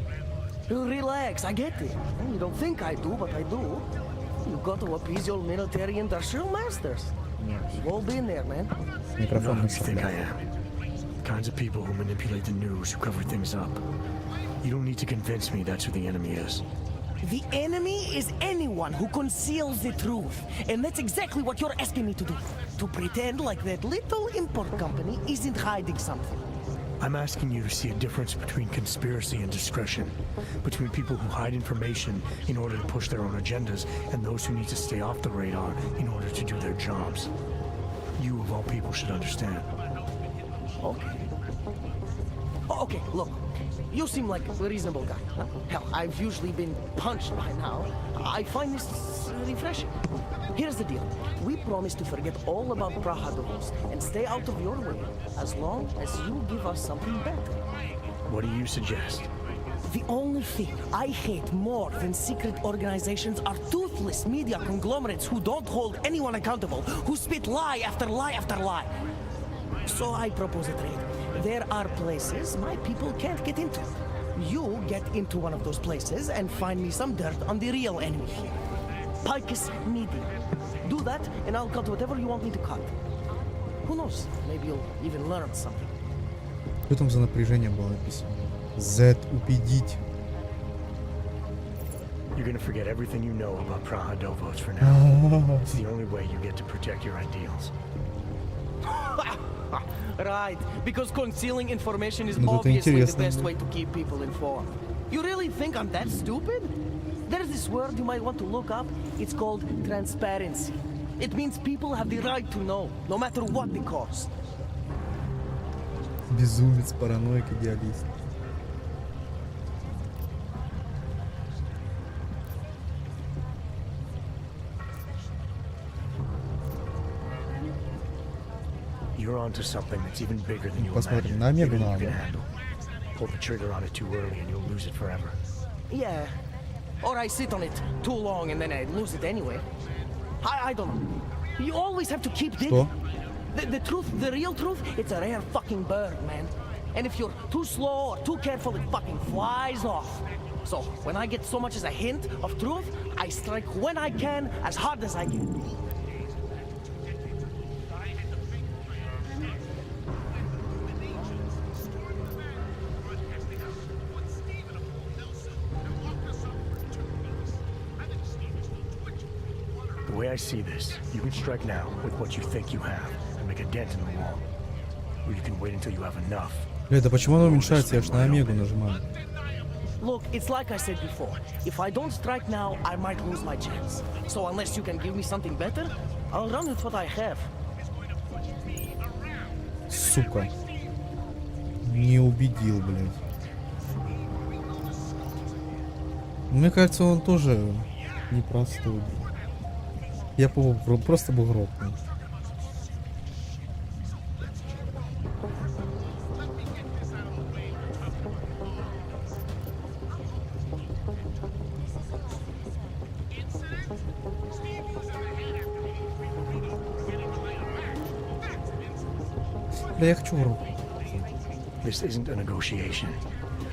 Relax, I get it. You don't think I do, but I do. You got to appease your military industrial masters. We've all been there, man. Not who you think I am. The kinds of people who manipulate the news, who cover things up. You don't need to convince me that's who the enemy is. The enemy is anyone who conceals the truth. And that's exactly what you're asking me to do. To pretend like that little import company isn't hiding something. I'm asking you to see a difference between conspiracy and discretion, between people who hide information in order to push their own agendas and those who need to stay off the radar in order to do their jobs. You, of all people, should understand. Okay. Okay, look. You seem like a reasonable guy. Huh? Hell, I've usually been punched by now. I find this refreshing. Here's the deal. We promise to forget all about Praha Dovos and stay out of your way as long as you give us something better. What do you suggest? The only thing I hate more than secret organizations are toothless media conglomerates who don't hold anyone accountable, who spit lie after lie after lie. So I propose a trade. There are places my people can't get into. you get into one of those places and find me some dirt on the real enemy here. Picus Media. Do that, and I'll cut whatever you want me to cut. Who knows? Maybe you'll even learn something. Что там за напряжение было написано? Z убедить. You're gonna forget everything you know about Prahadovos for now. It's the only way you get to protect your ideals. Right, because concealing information is Ну, это obviously the интересно. best way to keep people informed. You really think I'm that stupid? There's this word you might want to look up. It's called transparency. It means people have the right to know, no matter what the cost. Безумец, параноик, идеалист. You're onto something that's even bigger than you Посмотрим imagine. на Омегу Bigger than you надо. can handle. Pull the trigger on it too early and you'll lose it forever. Yeah. Or I sit on it too long and then I lose it anyway. I don't know. You always have to keep digging. The truth, the real truth, it's a rare fucking bird, man. And if you're too slow or too careful, it fucking flies off. So when I get so much as a hint of truth, I strike when I can, as hard as I can. The way I see this, you can strike now with what you think you have and make a dent in the wall. Or you can wait until you have enough. Бля, да почему оно уменьшается? Я ж на Омегу нажимаю. Look, it's like I said before. If I don't strike now, I might lose my chance. So unless you can give me something better, I'll run with what I have. Сука. Не убедил, блядь. Мне кажется, он тоже непростой. Я просто бы грохнул. Да я хочу грохнуть. This isn't a negotiation.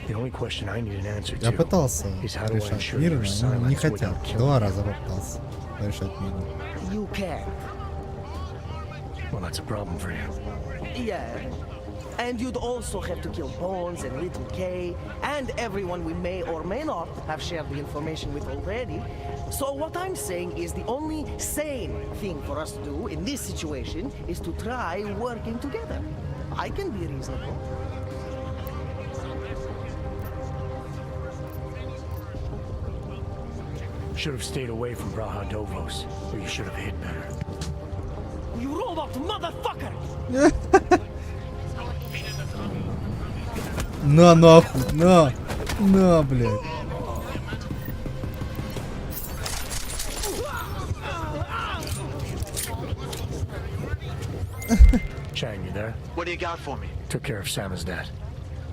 The only question I need an answer Я to пытался is how do I решать ensure мирно, your но не silence хотят. without killing Два me? раза попытался решать мирно. You can. Well, that's a problem for you. Yeah. And you'd also have to kill Bones and Little K and everyone we may or may not have shared the information with already. So what I'm saying is the only sane thing for us to do in this situation is to try working together. I can be reasonable. Should have stayed away from Prahadovos, or you should have hid better. You robot motherfucker! На нахуй, на, блядь. Chang, you there? What do you got for me? Took care of Samizdat.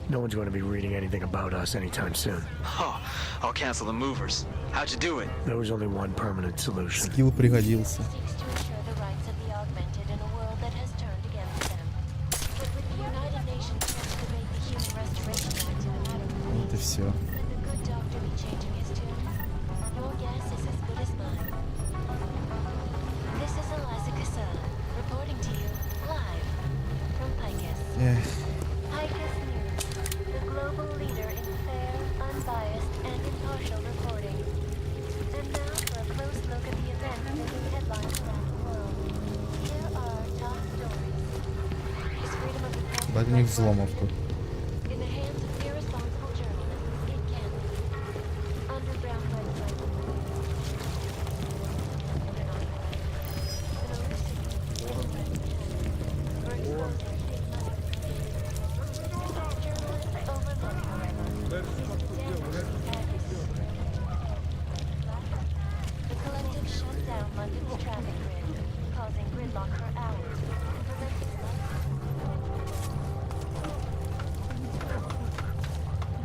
No one's going to be reading anything about us anytime soon. Oh, I'll cancel the movers. How'd you do it? There was only one permanent solution. Скилл пригодился. Вот и все. Эх. Одних взломов тут.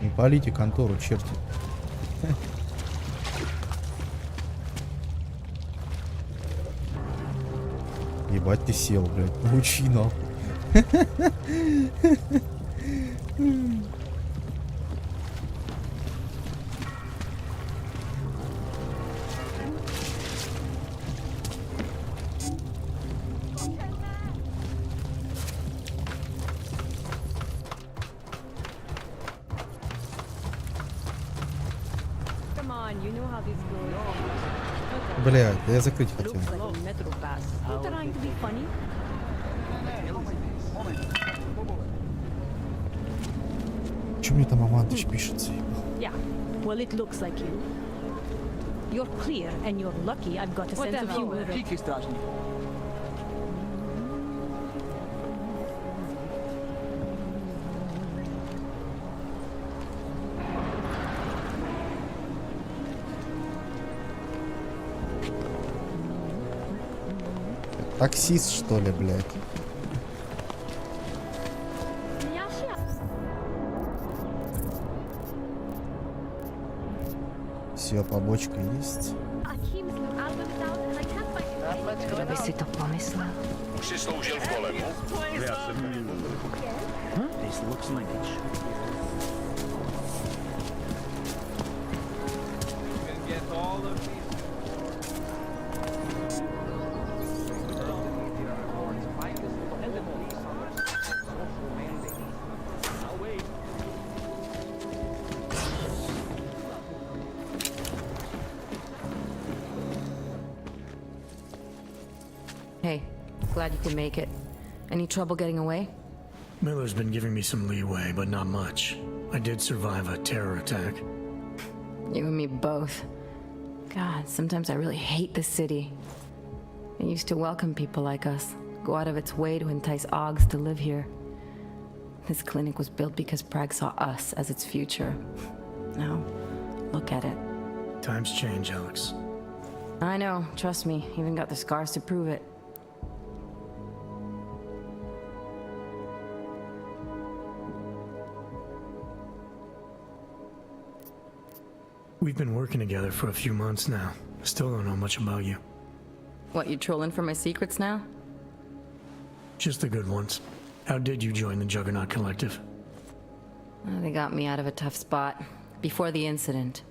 Не палите контору, черти. Ебать ты сел, блядь. Учи нахуй. how this goes. Бля, да я закрыть хотел. Looks like a metro pass. You trying to be funny? Чё мне там Амантыч пишется? Yeah. Well, it looks like you. You're clear, and you're lucky I've got a sense of humor. Таксист, что ли, блядь? Все, побочка есть. Aby si to pomyslel. Už si sloužil v golemu? This looks like it should be. Hey, glad you can make it. Any trouble getting away? Miller's been giving me some leeway, but not much. I did survive a terror attack. You and me both. God, sometimes I really hate this city. It used to welcome people like us, go out of its way to entice Augs to live here. This clinic was built because Prague saw us as its future. Now, look at it. Times change, Alex. I know, trust me, even got the scars to prove it. We've been working together for a few months now. Still don't know much about you. What, you trolling for my secrets now? Just the good ones. How did you join the Juggernaut Collective? They got me out of a tough spot. Before the incident,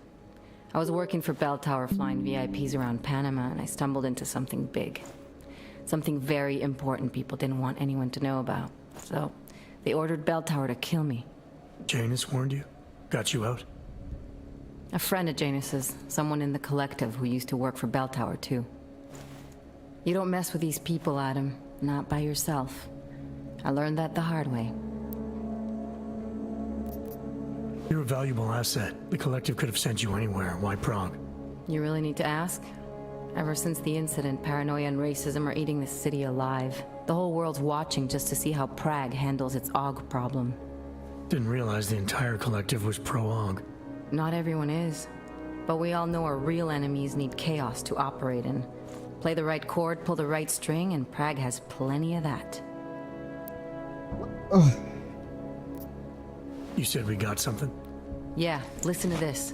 I was working for Bell Tower flying VIPs around Panama, and I stumbled into something big. Something very important people didn't want anyone to know about. So, they ordered Bell Tower to kill me. Janus warned you? Got you out? A friend of Janus's, someone in the collective who used to work for Bell Tower too. You don't mess with these people, Adam. Not by yourself. I learned that the hard way. You're a valuable asset. The collective could have sent you anywhere. Why Prague? You really need to ask? Ever since the incident, paranoia and racism are eating this city alive. The whole world's watching just to see how Prague handles its AUG problem. Didn't realize the entire collective was pro-AUG. Not everyone is. But we all know our real enemies need chaos to operate in. Play the right chord, pull the right string, and Prague has plenty of that. You said we got something? Yeah, listen to this.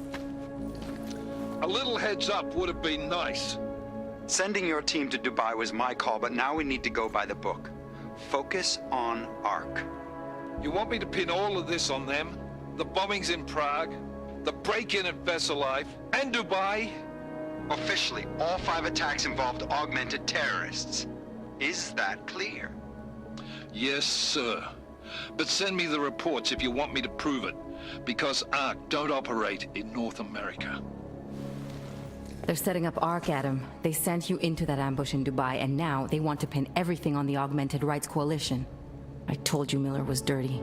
A little heads up would have been nice. Sending your team to Dubai was my call, but now we need to go by the book. Focus on ARC. You want me to pin all of this on them? The bombings in Prague, the break-in at Veselife, and Dubai? Officially, all 5 attacks involved augmented terrorists. Is that clear? Yes, sir. But send me the reports if you want me to prove it, because ARC don't operate in North America. They're setting up ARC, Adam. They sent you into that ambush in Dubai, and now they want to pin everything on the Augmented Rights Coalition. I told you Miller was dirty.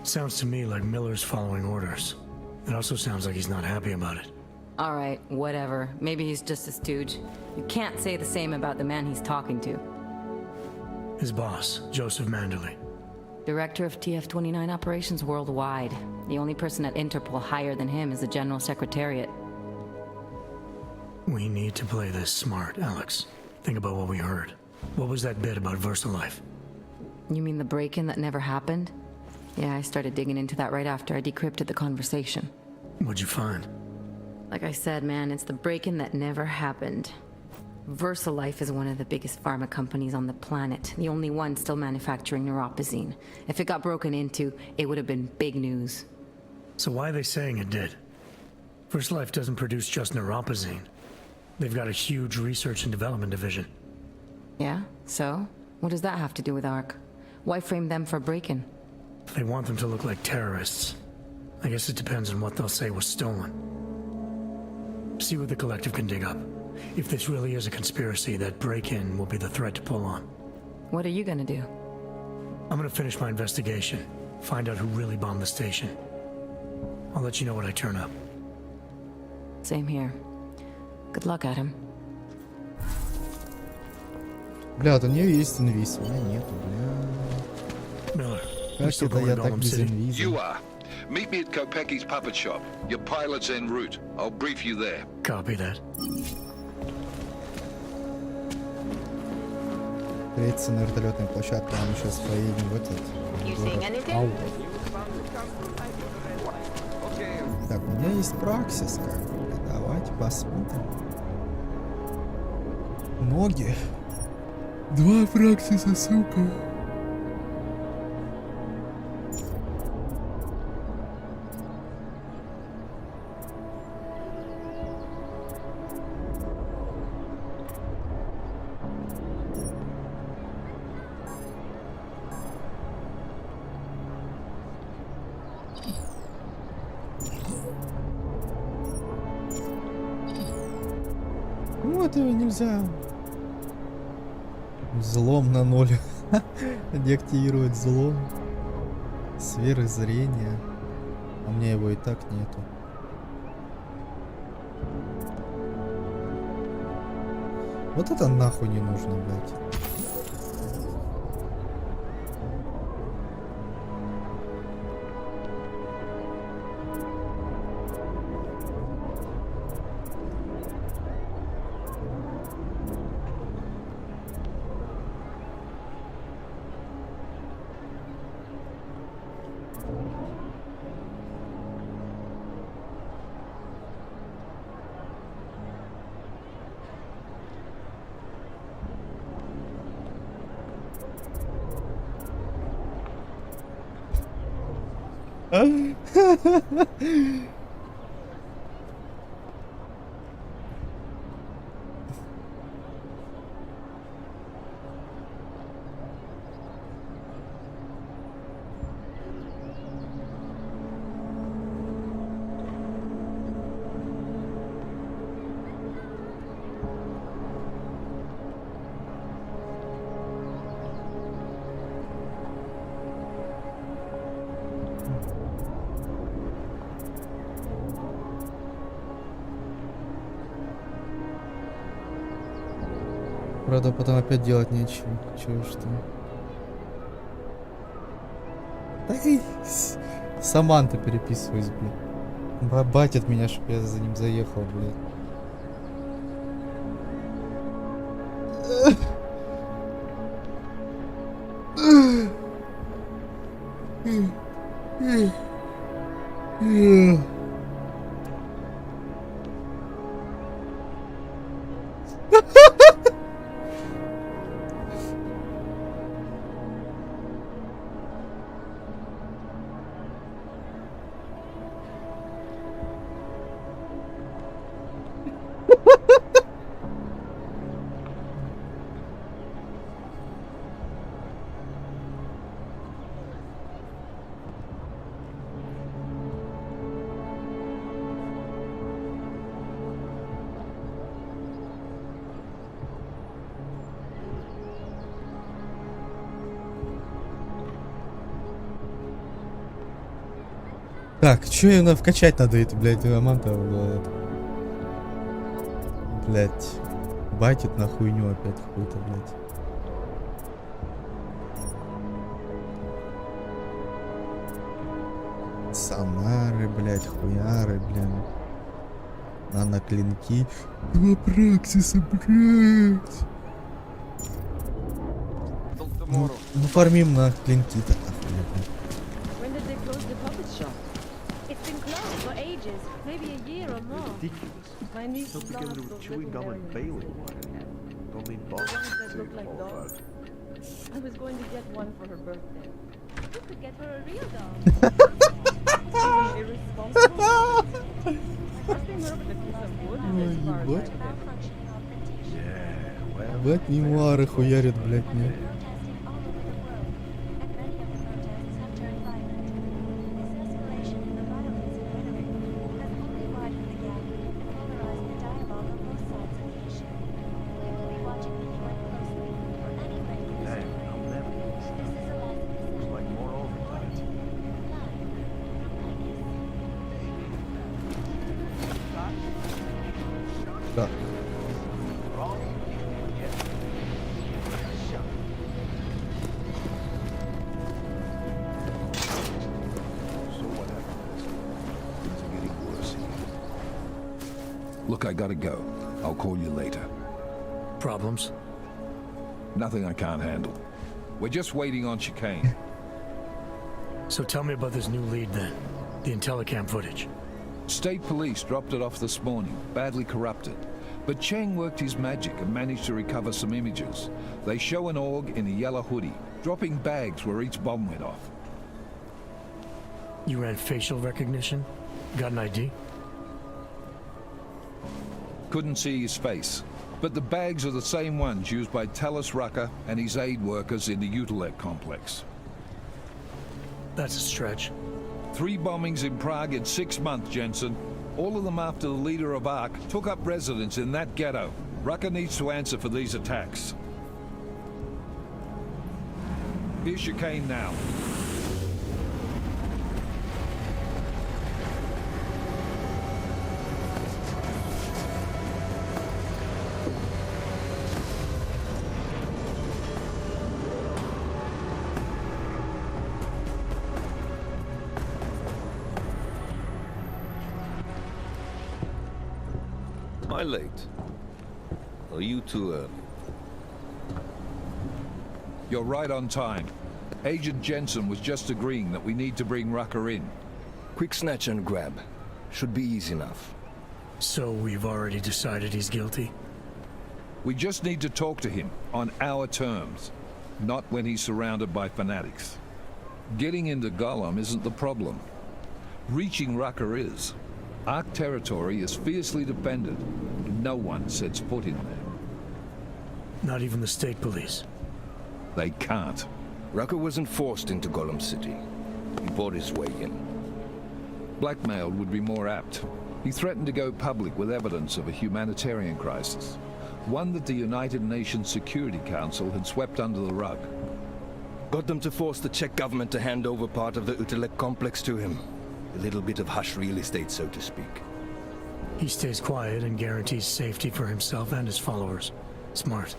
Sounds to me like Miller's following orders. It also sounds like he's not happy about it. All right, whatever. Maybe he's just a stooge. You can't say the same about the man he's talking to. His boss, Joseph Manderley. Director of TF-29 operations worldwide. The only person at Interpol higher than him is the General Secretariat. We need to play this smart, Alex. Think about what we heard. What was that bit about VersaLife? You mean the break-in that never happened? Yeah, I started digging into that right after I decrypted the conversation. What'd you find? Like I said, man, it's the break-in that never happened. VersaLife is one of the biggest pharma companies on the planet, the only one still manufacturing neuropozyne. If it got broken into, it would have been big news. So why are they saying it did? VersaLife doesn't produce just neuropozyne. They've got a huge research and development division. Yeah? So? What does that have to do with ARC? Why frame them for break-in? They want them to look like terrorists. I guess it depends on what they'll say was stolen. See what the collective can dig up. If this really is a conspiracy, that break-in will be the thread to pull on. What are you gonna do? I'm gonna finish my investigation. Find out who really bombed the station. I'll let you know when I turn up. Same here. Good luck, Adam. Бля, у нее есть инвиз, у меня нету, бля. Miller, Как это я так без инвиза? You are. Meet me at Kopecki's puppet shop. Your pilot's en route. I'll brief you there. Copy that. Встретиться на вертолетной площадке, а мы сейчас поедем в этот. Ау. Так, у меня есть праксис, как бы. Давайте посмотрим. Ноги. 2 праксиса, сука. Ну, этого нельзя. Взлом на 0. Деактивировать взлом. Сферы зрения. А у меня его и так нету. Вот это нахуй не нужно, блядь. Правда, потом опять делать нечего. Чего что? Так и Саманта переписываюсь, блядь. Батит меня, чтоб я за ним заехал, блядь. Так, чё именно вкачать надо это, блядь, Аманта, блядь, батит на хуйню опять какую-то, блядь. Самары, блядь, хуяры, блин. Наноклинки. 2 праксиса, блядь. Ну фармим на клинки-то, нахуй, блядь. When did they close the puppet shop? It's been closed for ages, maybe a year or more. Ridiculous. My niece Still together loves with those chewing little gum and berry bailing monsters. wire. Don't need The ones boxes that to look like fall dogs. apart. I was going to get one for her birthday. You could get her a real dog. Irresponsible. First thing her with a piece of wood and as far as I could Yeah, well. Ебать, мемуары хуярят, блядь, мне. Так. Look, I gotta go. I'll call you later. Problems? Nothing I can't handle. We're just waiting on chicane. So tell me about this new lead then. The Intellicam footage. State police dropped it off this morning, badly corrupted. But Cheng worked his magic and managed to recover some images. They show an org in a yellow hoodie, dropping bags where each bomb went off. You ran facial recognition? Got an ID? Couldn't see his face, but the bags are the same ones used by Talis Rucker and his aid workers in the Utilec complex. That's a stretch. 3 bombings in Prague in 6 months, Jensen. All of them after the leader of ARC took up residence in that ghetto. Rucker needs to answer for these attacks. Here's chicane now. Am I late? Are you too early? You're right on time. Agent Jensen was just agreeing that we need to bring Rucker in. Quick snatch and grab. Should be easy enough. So we've already decided he's guilty? We just need to talk to him on our terms, not when he's surrounded by fanatics. Getting into Gollum isn't the problem. Reaching Rucker is. ARC territory is fiercely defended. No one sets foot in there. Not even the state police? They can't. Rucker wasn't forced into Gollum City. He bought his way in. Blackmailed would be more apt. He threatened to go public with evidence of a humanitarian crisis, one that the United Nations Security Council had swept under the rug. Got them to force the Czech government to hand over part of the Utilec complex to him. A little bit of hush real estate, so to speak. He stays quiet and guarantees safety for himself and his followers. Smart.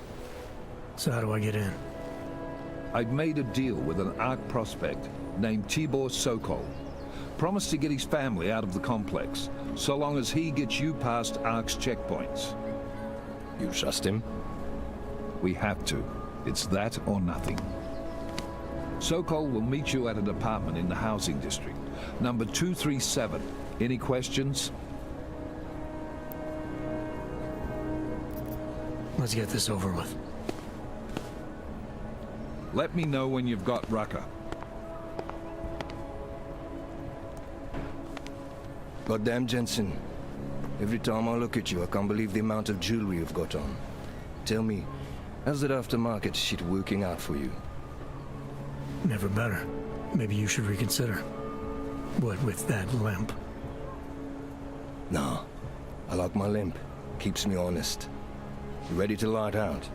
So how do I get in? I've made a deal with an ARC prospect named Tibor Sokol. Promised to get his family out of the complex, so long as he gets you past ARC's checkpoints. You trust him? We have to. It's that or nothing. Sokol will meet you at an apartment in the housing district, number 237. Any questions? Let's get this over with. Let me know when you've got Rucker. Goddamn, Jensen. Every time I look at you, I can't believe the amount of jewelry you've got on. Tell me, how's that aftermarket shit working out for you? Never better. Maybe you should reconsider. What with that limp? Nah, I like my limp. Keeps me honest. You ready to light out?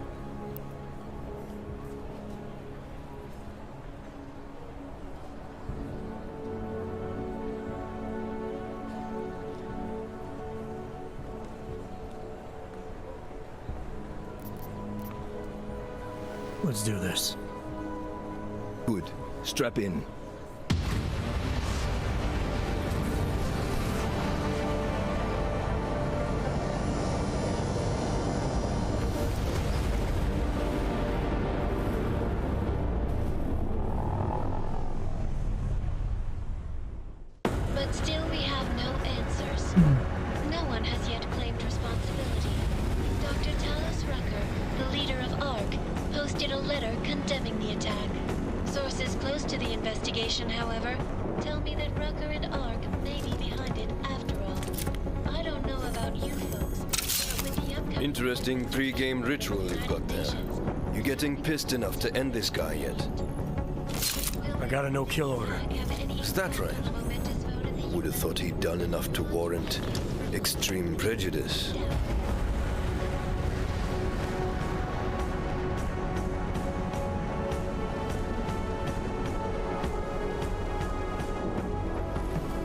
Let's do this. Good. Strap in. But still we have no answers. No one has yet claimed responsibility. Dr. Talos Rucker, the leader of ARC, posted a letter condemning the attack. Sources close to the investigation, however, tell me that Rucker and ARC may be behind it after all. I don't know about you folks, but with the upcoming... Interesting three-game ritual you've got there. You getting pissed enough to end this guy yet? I got a no-kill order. Is that right? Would have thought he'd done enough to warrant extreme prejudice.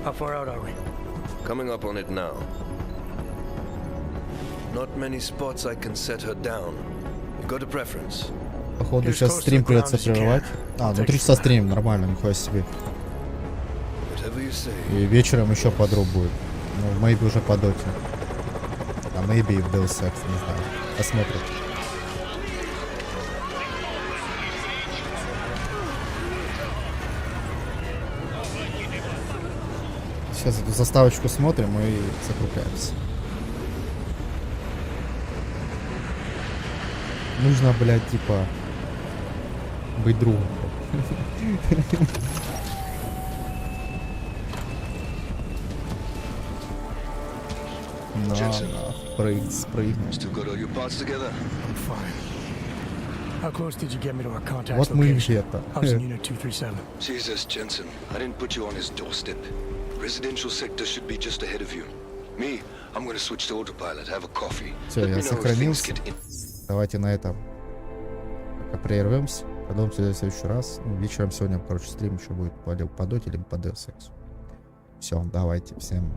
How far out are we? Coming up on it now. Not many spots I can set her down. You got a preference? Походу сейчас стрим придется прерывать. А, ну 3 часа стрим, нормально, нихуя себе. И вечером еще подруб будет. Ну, maybe уже по доте. А maybe и в Deus Ex, не знаю. Посмотрим. Сейчас эту заставочку смотрим и закругляемся. Нужно, блядь, типа быть другом. Спрыгнем. Вот мы и где-то. Jesus, Jensen, I didn't put you on his doorstep. Residential sector should be just ahead of you. Me, I'm going to switch to autopilot, have a coffee. Все, я сохранился. Давайте на этом пока прервемся. Продолжим в следующий раз. Ну, вечером сегодня, короче, стрим еще будет по доте либо по Deus Ex. Все, давайте, всем